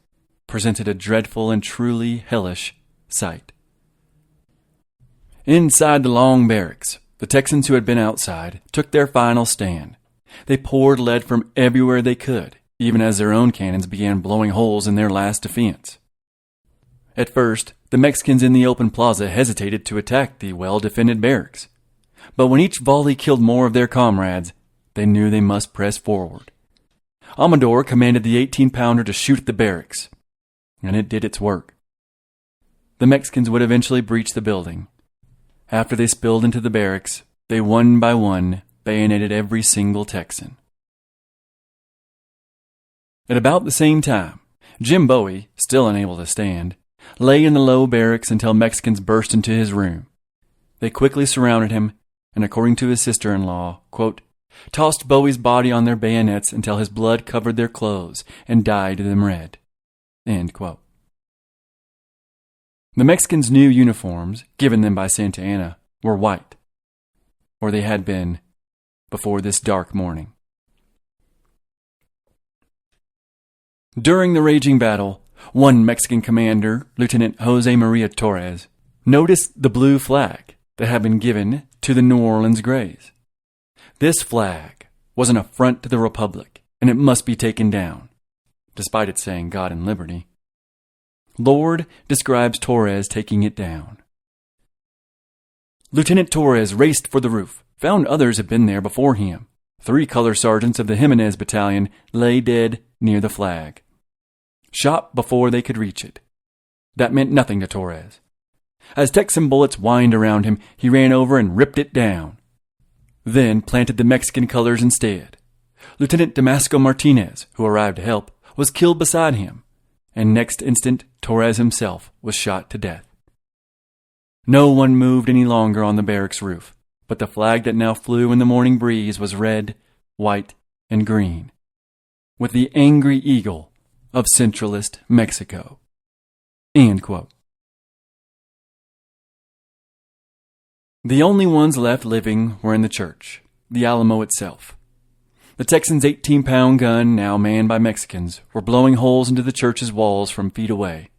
presented a dreadful and truly hellish sight." Inside the long barracks, the Texans who had been outside took their final stand. They poured lead from everywhere they could, even as their own cannons began blowing holes in their last defense. At first, the Mexicans in the open plaza hesitated to attack the well-defended barracks. But when each volley killed more of their comrades, they knew they must press forward. Amador commanded the 18-pounder to shoot at the barracks, and it did its work. The Mexicans would eventually breach the building. After they spilled into the barracks, they one by one bayoneted every single Texan. At about the same time, Jim Bowie, still unable to stand, lay in the low barracks until Mexicans burst into his room. They quickly surrounded him, and according to his sister-in-law, quote, tossed Bowie's body on their bayonets until his blood covered their clothes and dyed them red. End quote. The Mexicans' new uniforms, given them by Santa Anna, were white, or they had been before this dark morning. During the raging battle, one Mexican commander, Lieutenant Jose Maria Torres, noticed the blue flag that had been given to the New Orleans Greys. This flag was an affront to the Republic, and it must be taken down, despite it saying God and liberty. Lord describes Torres taking it down. Lieutenant Torres raced for the roof, found others had been there before him. 3 color sergeants of the Jimenez battalion lay dead near the flag, shot before they could reach it. That meant nothing to Torres. As Texan bullets whined around him, he ran over and ripped it down, then planted the Mexican colors instead. Lieutenant Damasco Martinez, who arrived to help, was killed beside him, and next instant Torres himself was shot to death. No one moved any longer on the barracks roof, but the flag that now flew in the morning breeze was red, white, and green, with the angry eagle of Centralist Mexico. End quote. The only ones left living were in the church, the Alamo itself. The Texans' 18-pound gun, now manned by Mexicans, were blowing holes into the church's walls from feet away.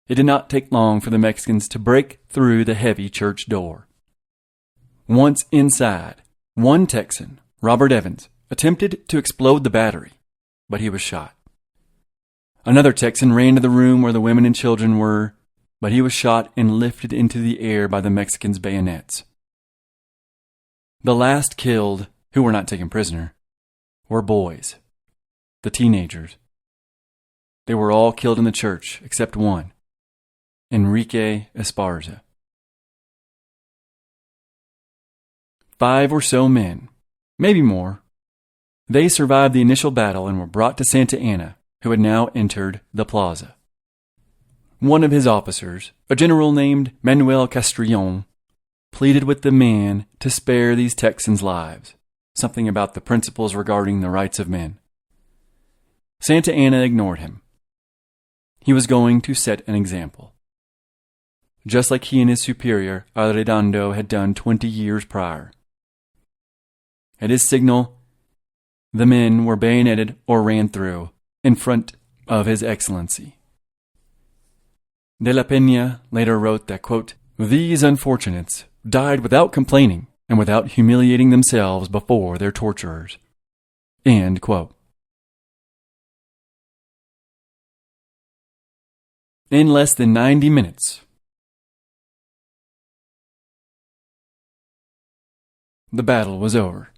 it did not take long for the Mexicans to break through the heavy church door. Once inside, one Texan, Robert Evans, attempted to explode the battery, but he was shot. Another Texan ran to the room where the women and children were, but he was shot and lifted into the air by the Mexicans' bayonets. The last killed, who were not taken prisoner, were boys, the teenagers. They were all killed in the church except one, Enrique Esparza. 5 or so men, maybe more. They survived the initial battle and were brought to Santa Anna, who had now entered the plaza. One of his officers, a general named Manuel Castrillon, pleaded with the man to spare these Texans' lives, something about the principles regarding the rights of men. Santa Anna ignored him. He was going to set an example, just like he and his superior, Arredondo, had done 20 years prior. At his signal, the men were bayoneted or ran through in front of His Excellency. De la Peña later wrote that, quote, "These unfortunates died without complaining and without humiliating themselves before their torturers." End quote. In less than 90 minutes, the battle was over.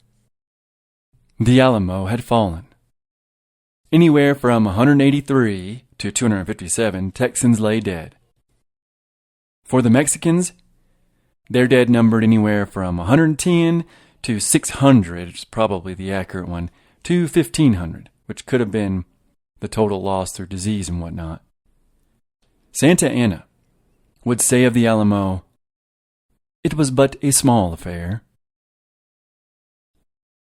The Alamo had fallen. Anywhere from 183 to 257 Texans lay dead. For the Mexicans, their dead numbered anywhere from 110 to 600, is probably the accurate one, to 1,500, which could have been the total loss through disease and whatnot. Santa Anna would say of the Alamo, "It was but a small affair."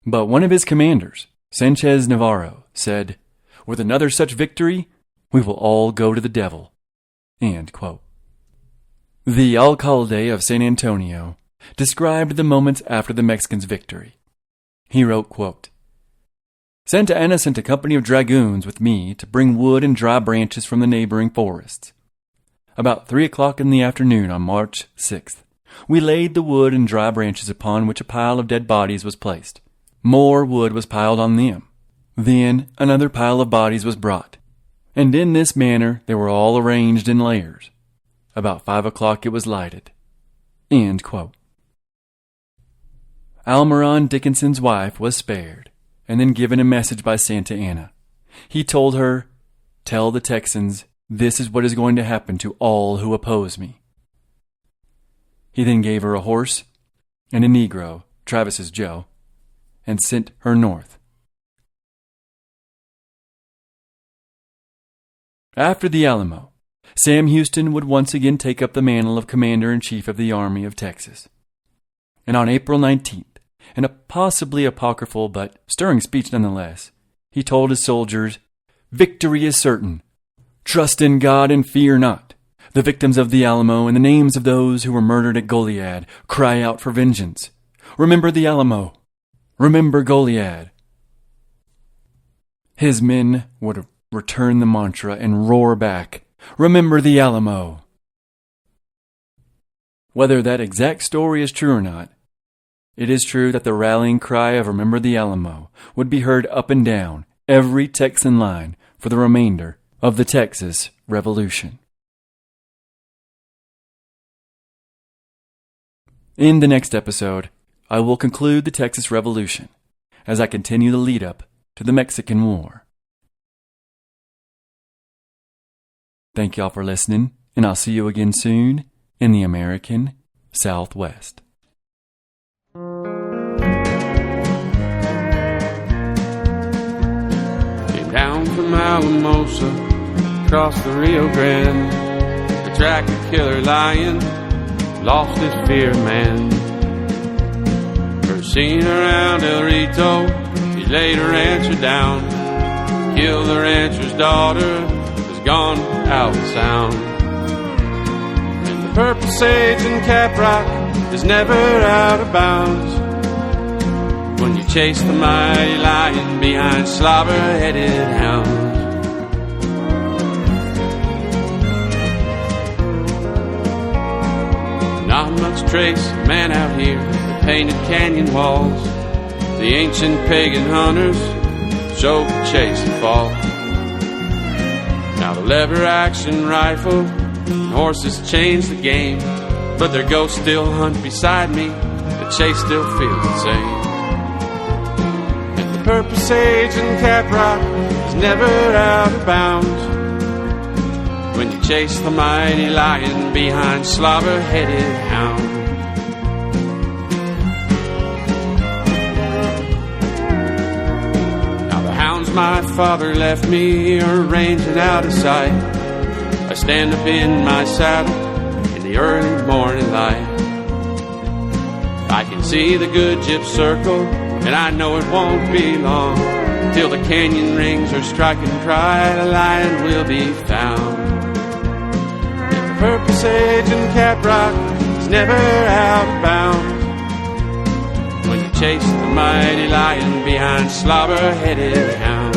But one of his commanders, Sanchez Navarro, said, "With another such victory, we will all go to the devil." End quote. The alcalde of San Antonio described the moments after the Mexicans' victory. He wrote, quote, "Santa Anna sent a company of dragoons with me to bring wood and dry branches from the neighboring forests. About 3 o'clock in the afternoon on March 6th, we laid the wood and dry branches upon which a pile of dead bodies was placed. More wood was piled on them. Then another pile of bodies was brought, and in this manner they were all arranged in layers. About 5 o'clock it was lighted." End quote. Almiron Dickinson's wife was spared, and then given a message by Santa Anna. He told her, "Tell the Texans, this is what is going to happen to all who oppose me." He then gave her a horse and a Negro, Travis's Joe, and sent her north. After the Alamo, Sam Houston would once again take up the mantle of Commander-in-Chief of the Army of Texas. And on April 19th, in a possibly apocryphal but stirring speech nonetheless, he told his soldiers, "Victory is certain. Trust in God and fear not. The victims of the Alamo and the names of those who were murdered at Goliad cry out for vengeance. Remember the Alamo. Remember Goliad." His men would return the mantra and roar back, "Remember the Alamo." Whether that exact story is true or not, it is true that the rallying cry of "Remember the Alamo" would be heard up and down every Texan line for the remainder of the Texas Revolution. In the next episode, I will conclude the Texas Revolution as I continue the lead-up to the Mexican War. Thank y'all for listening, and I'll see you again soon in the American Southwest. Came down from Alamosa, across the Rio Grande, the track of killer lion, lost his fear of man. First seen around El Rito, he laid a rancher down, killed the rancher's daughter, gone out of sound. And the purple sage and caprock is never out of bounds when you chase the mighty lion behind slobber-headed hounds. once trace a man out here with painted canyon walls. The ancient pagan hunters showed the chase and fall. Now the lever action rifle and horses changed the game, but their ghosts still hunt beside me. The chase still feels the same. And the purpose age in Caprock is never out of bounds. When you chase the mighty lion behind slobber-headed hound. Now the hounds my father left me are ranging out of sight. I stand up in my saddle in the early morning light. I can see the good gyp circle, and I know it won't be long till the canyon rings are striking cry, the lion will be found. Purpose age in Caprock is never out of bounds. When you chase the mighty lion behind slobber-headed hound.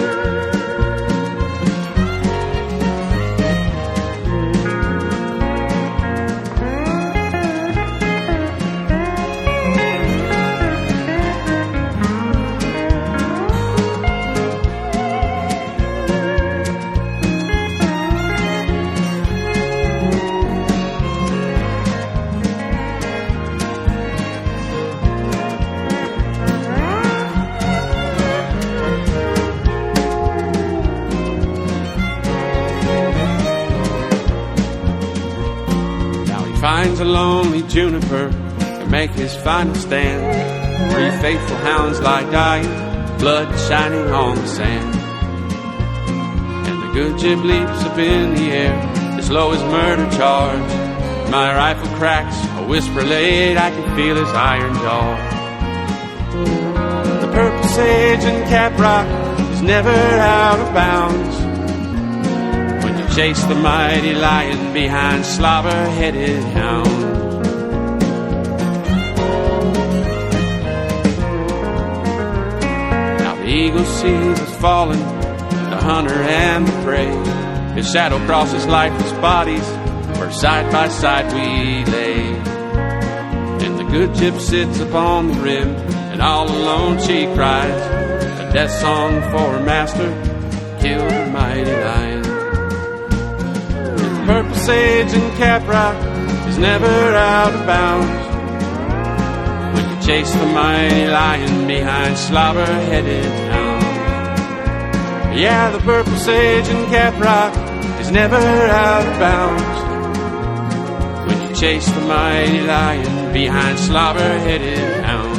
Finds a lonely juniper to make his final stand. 3 faithful hounds lie dying, blood shining on the sand. And the good gyp leaps up in the air, as low as murder charge. My rifle cracks, a whisper late, I can feel his iron jaw. The purpose age in Caprock is never out of bounds. Chase the mighty lion behind slobber-headed hound. Now the eagle sees us falling, the hunter and the prey. His shadow crosses lifeless bodies, where side by side we lay. And the good gyp sits upon the rim, and all alone she cries a death song for her master, killed the mighty lion. Purpose age in Caprock is never out of bounds. When you chase the mighty lion behind slobber-headed hound. Yeah, the purpose age in Caprock is never out of bounds. When you chase the mighty lion behind slobber-headed hound.